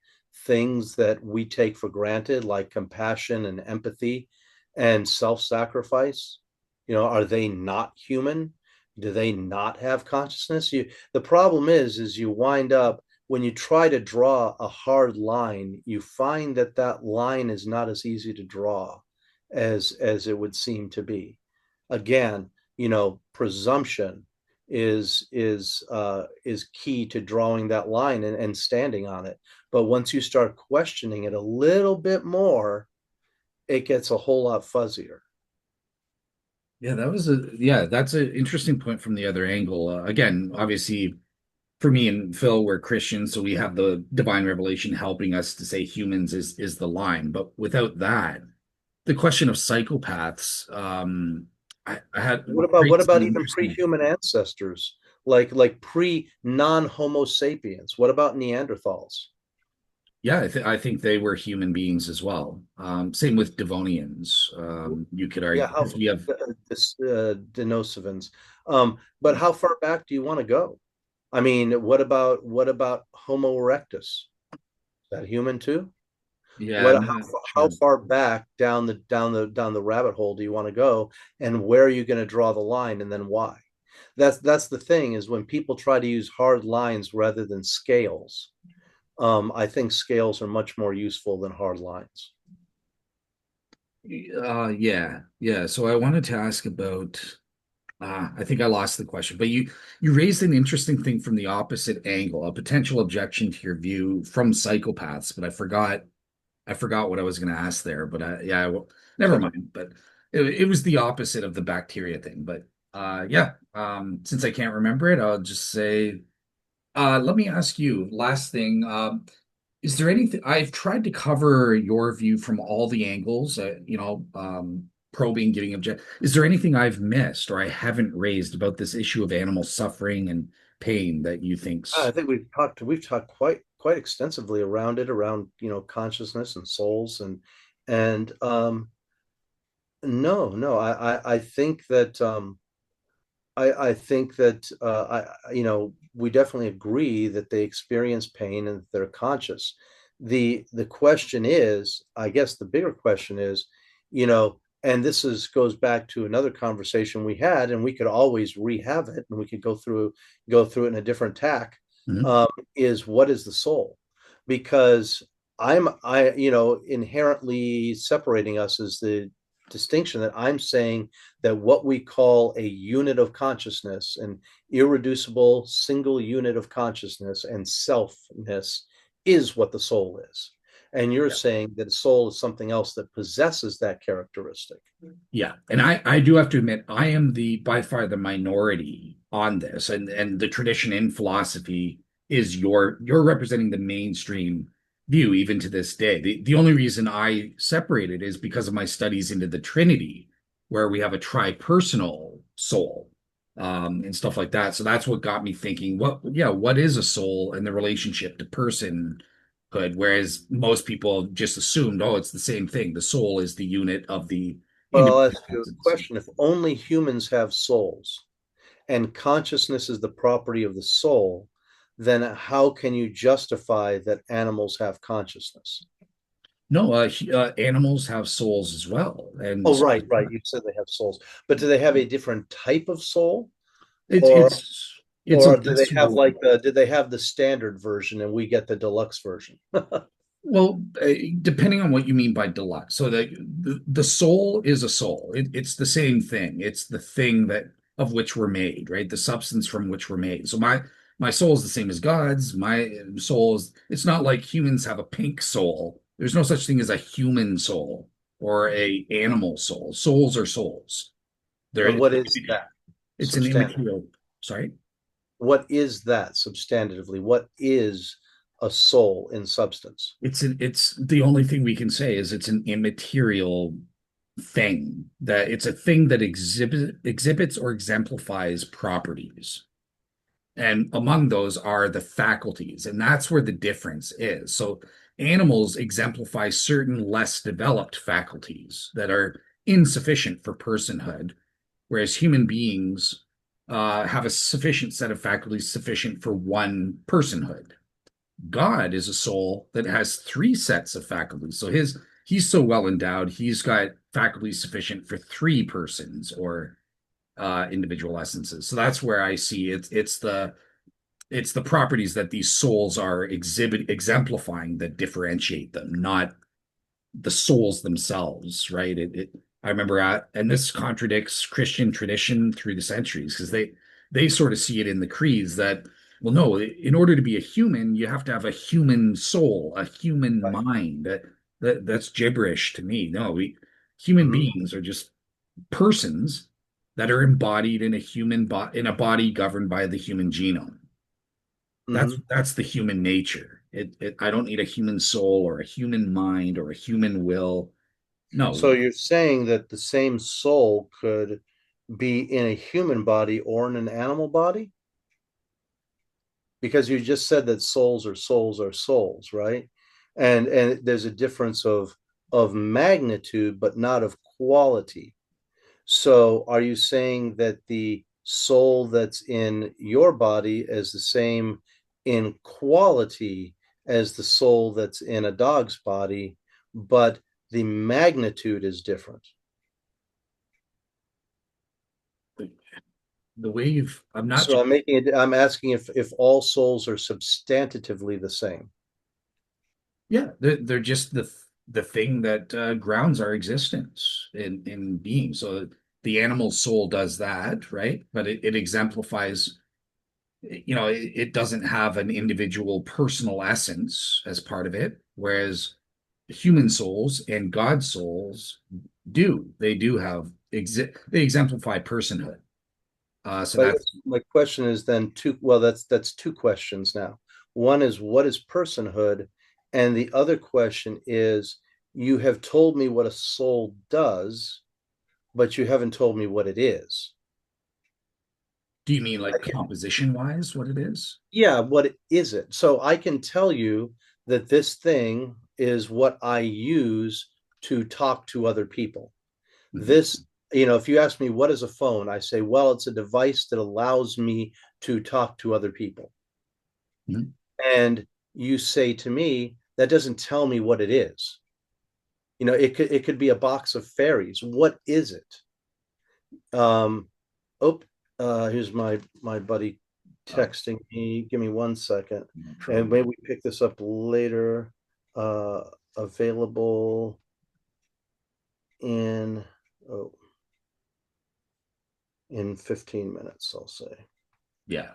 things that we take for granted, like compassion and empathy and self-sacrifice? Are they not human? Do they not have consciousness? The problem is you wind up when you try to draw a hard line, you find that line is not as easy to draw as it would seem to be. Again, presumption is key to drawing that line and standing on it. But once you start questioning it a little bit more, it gets a whole lot fuzzier. Yeah, that's an interesting point from the other angle. Again, obviously, for me and Phil, we're Christians, so we have the divine revelation helping us to say humans is the line. But without that, the question of psychopaths, I had What raised about an even interesting. pre-human ancestors, like pre non-Homo sapiens? What about Neanderthals? Yeah, I think they were human beings as well. Same with Devonians. You could Yeah, argue how because we have. this Denisovans. But how far back do you want to go? I mean, what about Homo erectus? Is that human too? Yeah, What I'm not how sure. far back down the rabbit hole do you want to go, and where are you going to draw the line, and then why? That's the thing, is when people try to use hard lines rather than scales. I think scales are much more useful than hard lines. Yeah. So I wanted to ask about. I think I lost the question, but you raised an interesting thing from the opposite angle, a potential objection to your view from psychopaths. But I forgot what I was going to ask there. But yeah, well, never mind. But it was the opposite of the bacteria thing. But yeah, since I can't remember it, I'll just say, let me ask you last thing. Is there anything I've tried to cover your view from all the angles, probing, giving object. Is there anything I've missed or I haven't raised about this issue of animal suffering and pain that you I think's, think we've talked quite extensively around consciousness and souls and no, I think that I think that we definitely agree that they experience pain and that they're conscious. The question is, I guess the bigger question is, you know, and this is goes back to another conversation we had, and we could always rehab it, and we could go through it in a different tack. Mhm. um, is what is the soul? Because inherently separating us is the distinction that I'm saying that what we call a unit of consciousness, an irreducible single unit of consciousness and selfness, is what the soul is. And you're saying that soul is something else that possesses that characteristic. Yeah, and I do have to admit I am the by far the minority on this, and the tradition in philosophy is you're representing the mainstream view even to this day. The only reason I separated is because of my studies into the Trinity, where we have a tripersonal soul, and stuff like that. So that's what got me thinking, what is a soul and the relationship to personhood? Whereas most people just assumed, oh, it's the same thing. The soul is the unit of the But I'll ask individual you a essence. question. If only humans have souls and consciousness is the property of the soul, then how can you justify that animals have consciousness? No, animals have souls as well, and Oh, so right, right. You said they have souls, but do they have a different type of soul, it's or it's a do they have visceral. did they have the standard version and we get the deluxe version? Well, depending on what you mean by deluxe. So the soul is a soul. It's the same thing. It's the thing that of which we're made, right? The substance from which we're made. So my soul is the same as God's. My soul is. It's not like humans have a pink soul. There's no such thing as a human soul or a animal soul. Souls are souls. And They're what is that it's an substantive? immaterial. Sorry. What is that substantively? What is a soul in substance? It's the only thing we can say is it's an immaterial thing, that it's a thing that exhibits or exemplifies properties. And among those are the faculties, and that's where the difference is. So animals exemplify certain less developed faculties that are insufficient for personhood, whereas human beings have a sufficient set of faculties sufficient for one personhood. God is a soul that has three sets of faculties. So he's so well endowed, he's got faculties sufficient for three persons or individual essences. So that's where I see it. It's the properties that these souls are exemplifying that differentiate them, not the souls themselves, right? I remember, and this contradicts Christian tradition through the centuries because they sort of see it in the creeds that, well, no, in order to be a human, you have to have a human soul, a human Right. mind. That's gibberish to me. No, we human Mhm. beings are just persons that are embodied in a body governed by the human genome. That's Mhm. that's the human nature. I don't need a human soul or a human mind or a human will. No, So you're saying that the same soul could be in a human body or in an animal body? Because you just said that souls are souls are souls, right? And there's a difference of magnitude, but not of quality. So are you saying that the soul that's in your body is the same in quality as the soul that's in a dog's body, but the magnitude is different? the way I'm not. So I'm asking if all souls are substantively the same. Yeah, they're just the thing that grounds our existence in being. So the animal soul does that, right? But it exemplifies, it doesn't have an individual personal essence as part of it, whereas human souls and God souls do. They do have they exemplify personhood. So But I that's. guess my question is then two, well, that's two questions now. One is what is personhood? And the other question is you have told me what a soul does, but you haven't told me what it is. Do you mean like composition wise, what it is? Yeah, what is it? So I can tell you that this thing is what I use to talk to other people. Mhm. This, if you ask me what is a phone, I say, well, it's a device that allows me to talk to other people. Mhm. And you say to me, that doesn't tell me what it is. It could be a box of fairies. What is it? Um, oh, here's my buddy Oh, texting me. Give me 1 second, no and trouble. maybe we pick this up later. Uh, Available in oh in 15 minutes, I'll say. Yeah.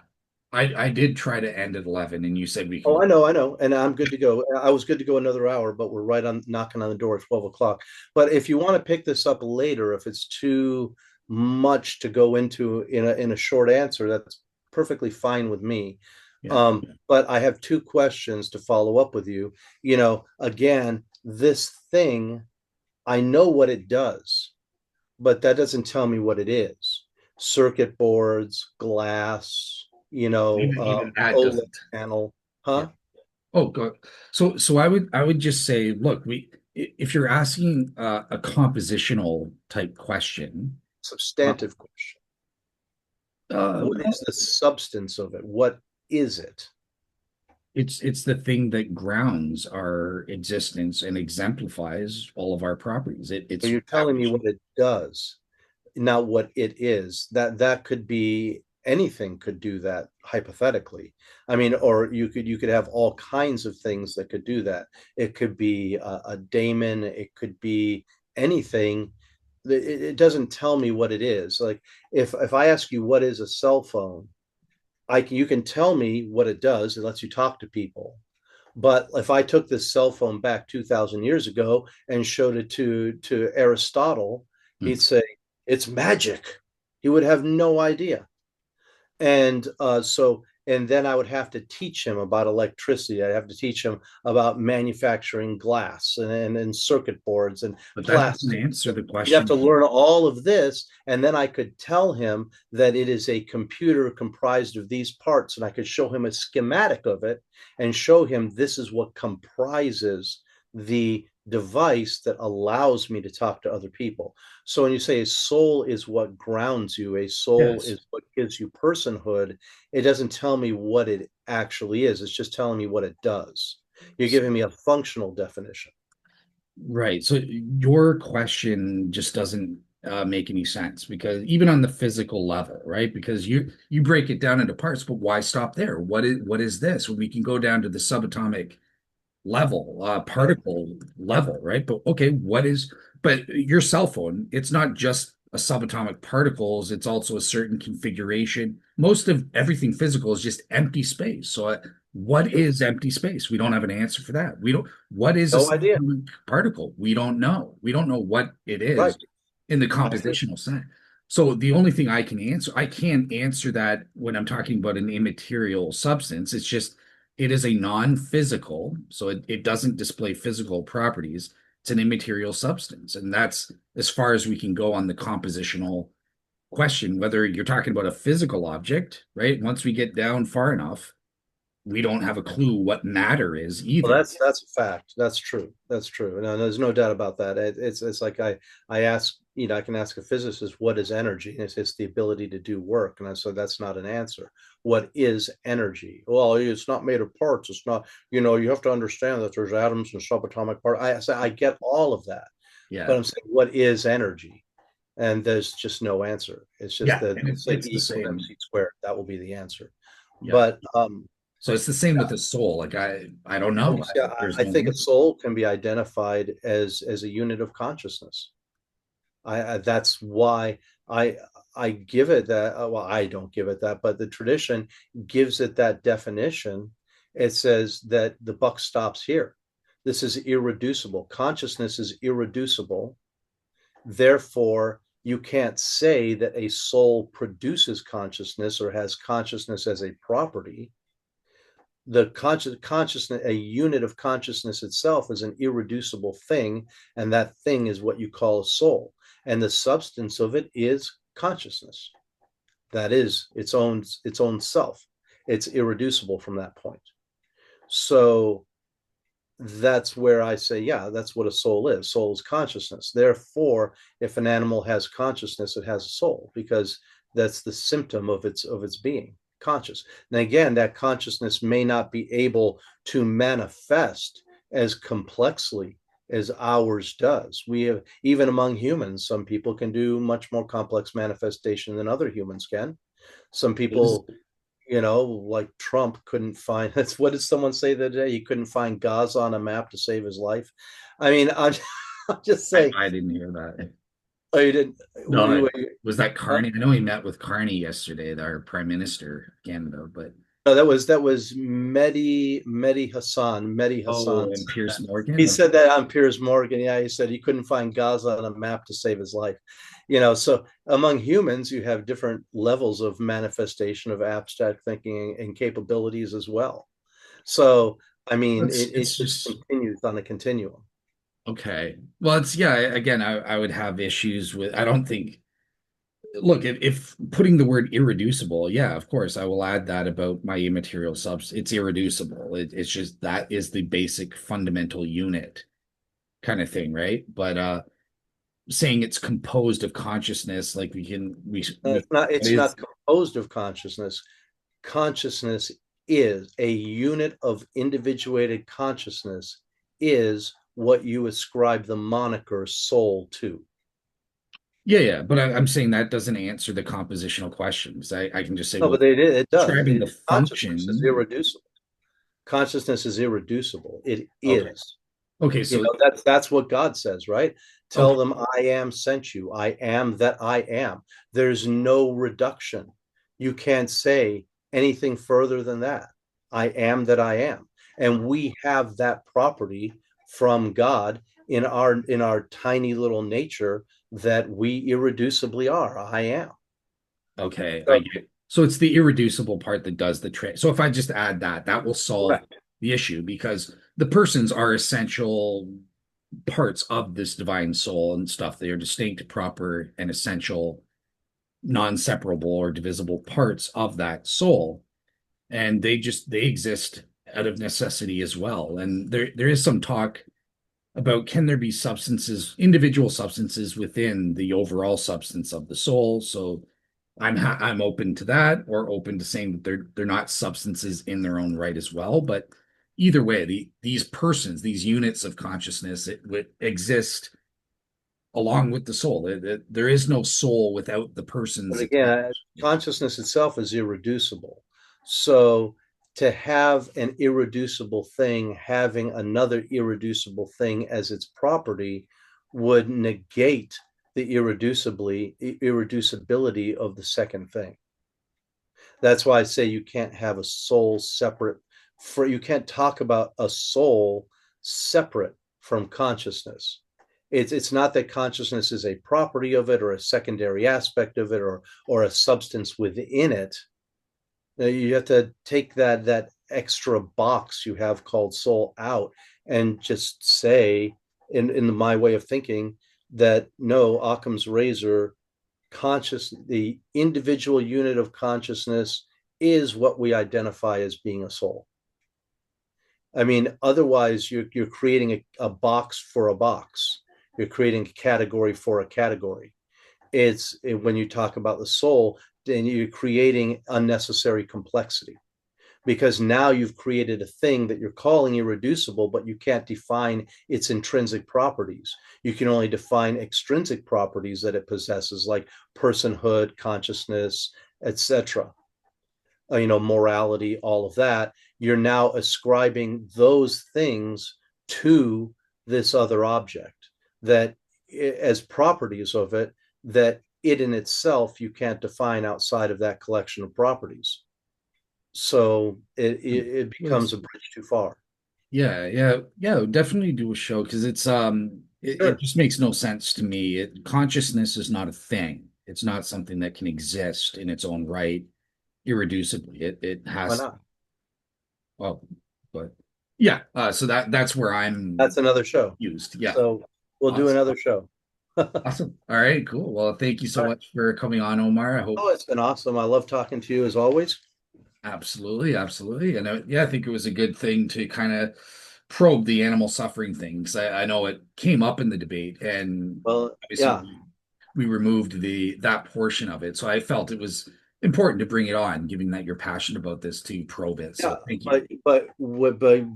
I did try to end at 11 and you said we could Oh, go. I know, and I'm good to go. I was good to go another hour, but we're right on knocking on the door at 12 o'clock. But if you want to pick this up later, if it's too much to go into in a short answer, that's perfectly fine with me. Yeah. But I have two questions to follow up with you. Again, this thing, I know what it does, but that doesn't tell me what it is. Circuit boards, glass, Even that OLED doesn't. panel, Yeah. huh? Oh, God. So I would just say, look, if you're asking a compositional type question, uh, Substantive question. What well, is the substance of it? What is it? it's the thing that grounds our existence and exemplifies all of our properties. So It's you're that telling me which, what it does, not what it is. That could be anything could do that hypothetically. I mean, or you could have all kinds of things that could do that. It could be a daemon, it could be anything. It doesn't tell me what it is. Like if I ask you what is a cell phone, you can tell me what it does. It lets you talk to people. But if I took this cell phone back 2,000 years ago and showed it to Aristotle, hmm, he'd say it's magic. He would have no idea. And then I would have to teach him about electricity. I have to teach him about manufacturing glass and circuit boards and but that doesn't plastics. answer And the he'd have to question. learn all of this, and then I could tell him that it is a computer comprised of these parts, and I could show him a schematic of it and show him this is what comprises the device that allows me to talk to other people. So when you say a soul is what grounds you, a soul Yes. is what gives you personhood, it doesn't tell me what it actually is. It's just telling me what it does. You're giving me a functional definition. Right. So your question just doesn't make any sense because even on the physical level, right? Because you break it down into parts, but why stop there? What is this? We can go down to the subatomic level, Right. particle level, right? But okay, but your cell phone, it's not just a subatomic particles, it's also a certain configuration. Most of everything physical is just empty space. So what Sure. is empty space? We don't have an answer for that. We don't, what is a No idea. subatomic particle? We don't know. We don't know what it Right. is in the I agree. compositional sense. So the only thing I can't answer that when I'm talking about an immaterial substance. It's just it is a non-physical, so it doesn't display physical properties. It's an immaterial substance. And that's as far as we can go on the compositional question, whether you're talking about a physical object, right? Once we get down far enough, we don't have a clue what matter is Well, either. that's a fact. That's true. That's true. No, there's no doubt about that. It's like I ask, I can ask a physicist, what is energy? And it's the ability to do work. And I said that's not an answer. What is energy? Well, it's not made of parts. It's not. You have to understand that there's atoms and subatomic parts. I say I get all of that, but Yeah. I'm saying what is energy? And there's just no answer. It's just Yeah. that And say it's E the equals same. mc squared. That will be the answer. Yeah. But So it's the same with the soul. Like I don't know. see, There's I no think a answer. soul can be identified as a unit of consciousness. That's why I I give it that. Well, I don't give it that, but the tradition gives it that definition. It says that the buck stops here. This is irreducible. Consciousness is irreducible. Therefore, you can't say that a soul produces consciousness or has consciousness as a property. The consciousness, a unit of consciousness itself, is an irreducible thing, and that thing is what you call a soul, and the substance of it is consciousness. That is its own self. It's irreducible from that point. So that's where I say, yeah, that's what a soul is. Soul is consciousness. Therefore, if an animal has consciousness, it has a soul because that's the symptom of its being conscious. And again, that consciousness may not be able to manifest as complexly as ours does. We have, even among humans, some people can do much more complex manifestation than other humans can. Some Is people, like Trump couldn't find, that's what did someone say the other day? He couldn't find Gaza on a map to save his life. I mean, I'm just saying, I didn't hear that. oh, you didn't, No, was that huh? Carney? I know he met with Carney yesterday, our Prime Minister of Canada, but No, that was Mehdi Hassan and said Pierce that. Morgan. He Okay. said that on Piers Morgan. Yeah, he said he couldn't find Gaza on a map to save his life. So among humans, you have different levels of manifestation of abstract thinking and capabilities as well. So, I mean, it It's just just continues on a continuum. okay. Well, it's yeah, again, I would have issues with I don't think look, if putting the word irreducible, yeah, of course, I will add that about my immaterial substance. It's irreducible. It's just that is the basic fundamental unit kind of thing, right? But saying it's composed of consciousness, like we what It's is not composed of consciousness. Consciousness is a unit of individuated consciousness, is what you ascribe the moniker soul to. yeah, yeah, but I'm saying that doesn't answer the compositional questions. I can just say, No, well, but it does. describing the Consciousness is function. irreducible. Consciousness is irreducible. It Okay. is. Okay, so That's what God says, right? Tell okay. them I am sent you. I am that I am. There's no reduction. You can't say anything further than that. I am that I am. And we have that property from God in our tiny little nature that we irreducibly are. I am. Okay, I So, get it. So it's the irreducible part that does the trick. So if I just add that, that will solve correct. the issue because the persons are essential parts of this divine soul and stuff. They are distinct, proper, and essential, non-separable or divisible parts of that soul. And they exist out of necessity as well. And there is some talk about can there be substances, individual substances within the overall substance of the soul. So I'm open to that, or open to saying that they're not substances in their own right as well. But either way, these persons, these units of consciousness, it would exist along with the soul. There is no soul without the But persons again, attached. consciousness itself is irreducible. So to have an irreducible thing having another irreducible thing as its property would negate the irreducibility of the second thing. That's why I say you can't have a soul separate for you can't talk about a soul separate from consciousness. It's not that consciousness is a property of it or a secondary aspect of it or a substance within it. You have to take that extra box you have called soul out and just say in my way of thinking that no, Occam's razor, the individual unit of consciousness is what we identify as being a soul. I mean, otherwise you're creating a box for a box. You're creating a category for a category. When you talk about the soul, then you're creating unnecessary complexity because now you've created a thing that you're calling irreducible, but you can't define its intrinsic properties. You can only define extrinsic properties that it possesses, like personhood, consciousness, etc. Morality, all of that. You're now ascribing those things to this other object that, as properties of it, that it in itself you can't define outside of that collection of properties. So it becomes Was a bridge too far. yeah, yeah, yeah, definitely do a show because it Sure. just makes no sense to me. Consciousness is not a thing. It's not something that can exist in its own right irreducibly. It Why has not? well, but yeah, so that's where That's I'm another show. used. Yeah. So we'll do Awesome. another show. All Awesome. All right, cool. Well, thank you so right. much for coming on, Omar. I hope Oh, it's been awesome. I love talking to you as always. absolutely, absolutely. And yeah, I think it was a good thing to kind of probe the animal suffering thing because I know it came up in the debate, and Well, obviously yeah, we removed the that portion of it. So I felt it was important to bring it on, given that you're passionate about this, to probe it. yeah. So thank you. But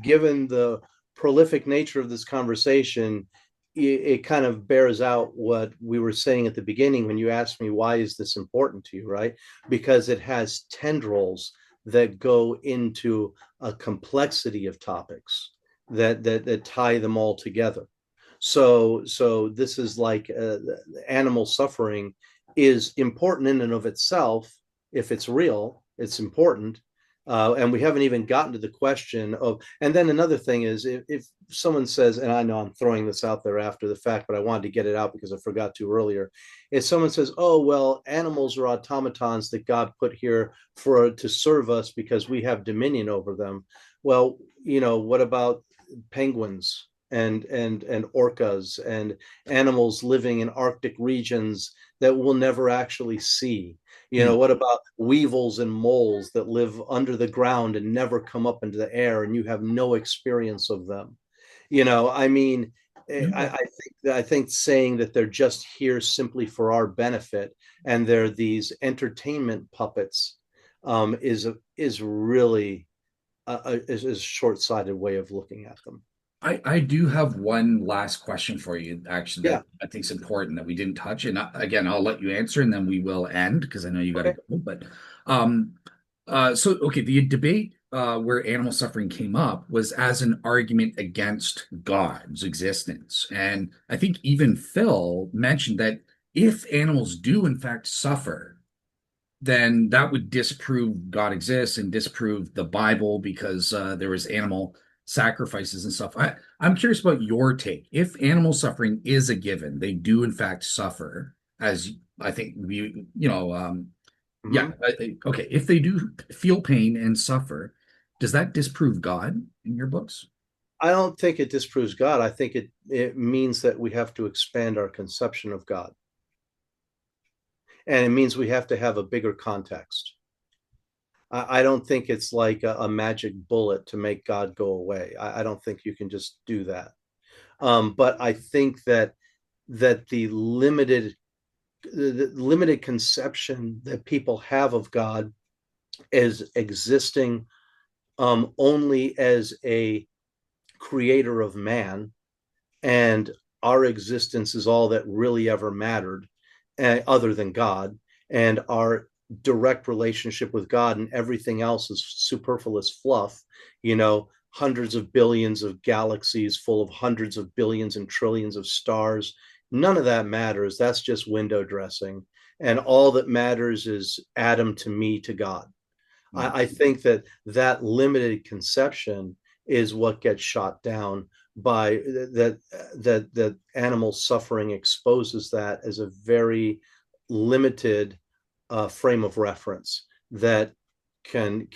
given the prolific nature of this conversation, it kind of bears out what we were saying at the beginning when you asked me, why is this important to you, right? Because it has tendrils that go into a complexity of topics that tie them all together. So this is like animal suffering is important in and of itself. If it's real, it's important. And we haven't even gotten to the question of, and then another thing is if someone says, and I know I'm throwing this out there after the fact, but I wanted to get it out because I forgot to earlier. If someone says, oh, well, animals are automatons that God put here to serve us because we have dominion over them. Well, what about penguins and orcas and animals living in Arctic regions that we'll never actually see? Hmm. What about weevils and moles that live under the ground and never come up into the air, and you have no experience of them? I mean, No, I think saying that they're just here simply for our benefit and they're these entertainment puppets is really is a short-sighted way of looking at them. I do have one last question for you, actually, Yeah. that I think is important that we didn't touch. And again, I'll let you answer and then we will end because I know you got to Okay. go. But um, okay, the debate where animal suffering came up was as an argument against God's existence. And I think even Phil mentioned that if animals do in fact suffer, then that would disprove God exists and disprove the Bible because there was animal sacrifices and stuff. I'm curious about your take. If animal suffering is a given, they do in fact suffer, as I think yeah, Mhm. okay. If they do feel pain and suffer, does that disprove God in your books? I don't think it disproves God. I think it means that we have to expand our conception of God. And it means we have to have a bigger context. I don't think it's like a magic bullet to make God go away. I don't think you can just do that. But I think that the limited conception that people have of God as existing only as a creator of man, and our existence is all that really ever mattered, other than God, and our direct relationship with God and everything else is superfluous fluff. Hundreds of billions of galaxies full of hundreds of billions and trillions of stars. None of that matters. That's just window dressing. And all that matters is Adam to me to God. Hmm. I think that limited conception is what gets shot down by that animal suffering exposes that as a very limited frame of reference that can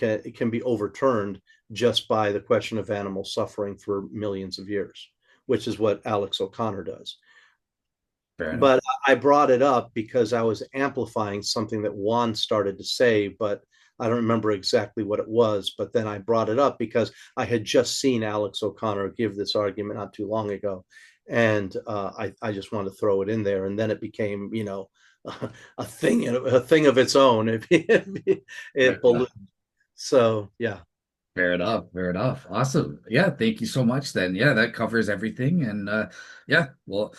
be overturned just by the question of animal suffering for millions of years, which is what Alex O'Connor does. Fair enough. But I brought it up because I was amplifying something that Juan started to say, but I don't remember exactly what it was. But then I brought it up because I had just seen Alex O'Connor give this argument not too long ago. And I just wanted to throw it in there. And then it became, a thing of its own. It ballooned. So, yeah. Fair enough. Fair enough. Awesome. Yeah, thank you so much then. Yeah, that covers everything. And yeah, we'll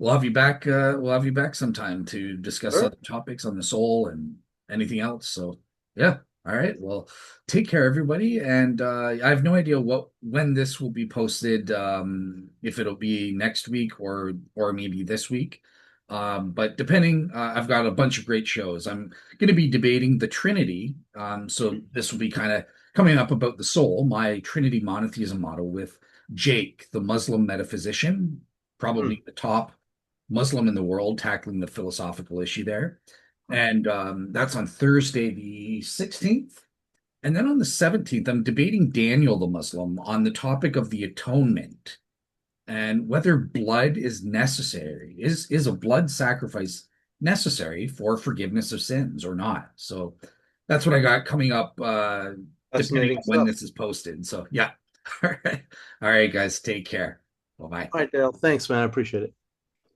have you back we'll have you back sometime to discuss Sure. other topics on the soul and anything else. So yeah. All right. Well, take care everybody. And I have no idea when this will be posted, if it'll be next week or maybe this week. But depending, I've got a bunch of great shows. I'm going to be debating the Trinity. So this will be kind of coming up about the soul, my Trinity monotheism model with Jake, the Muslim metaphysician, Hmm. probably the top Muslim in the world, tackling the philosophical issue there. And that's on Thursday, the 16th. And then on the 17th, I'm debating Daniel the Muslim on the topic of the atonement and whether blood is necessary. Is a blood sacrifice necessary for forgiveness of sins or not? So that's what I got coming up, depending Fascinating on when stuff. this is posted. So yeah. All right. All right, guys, take care. Bye-bye. All right, Dale. Thanks, man. I appreciate it.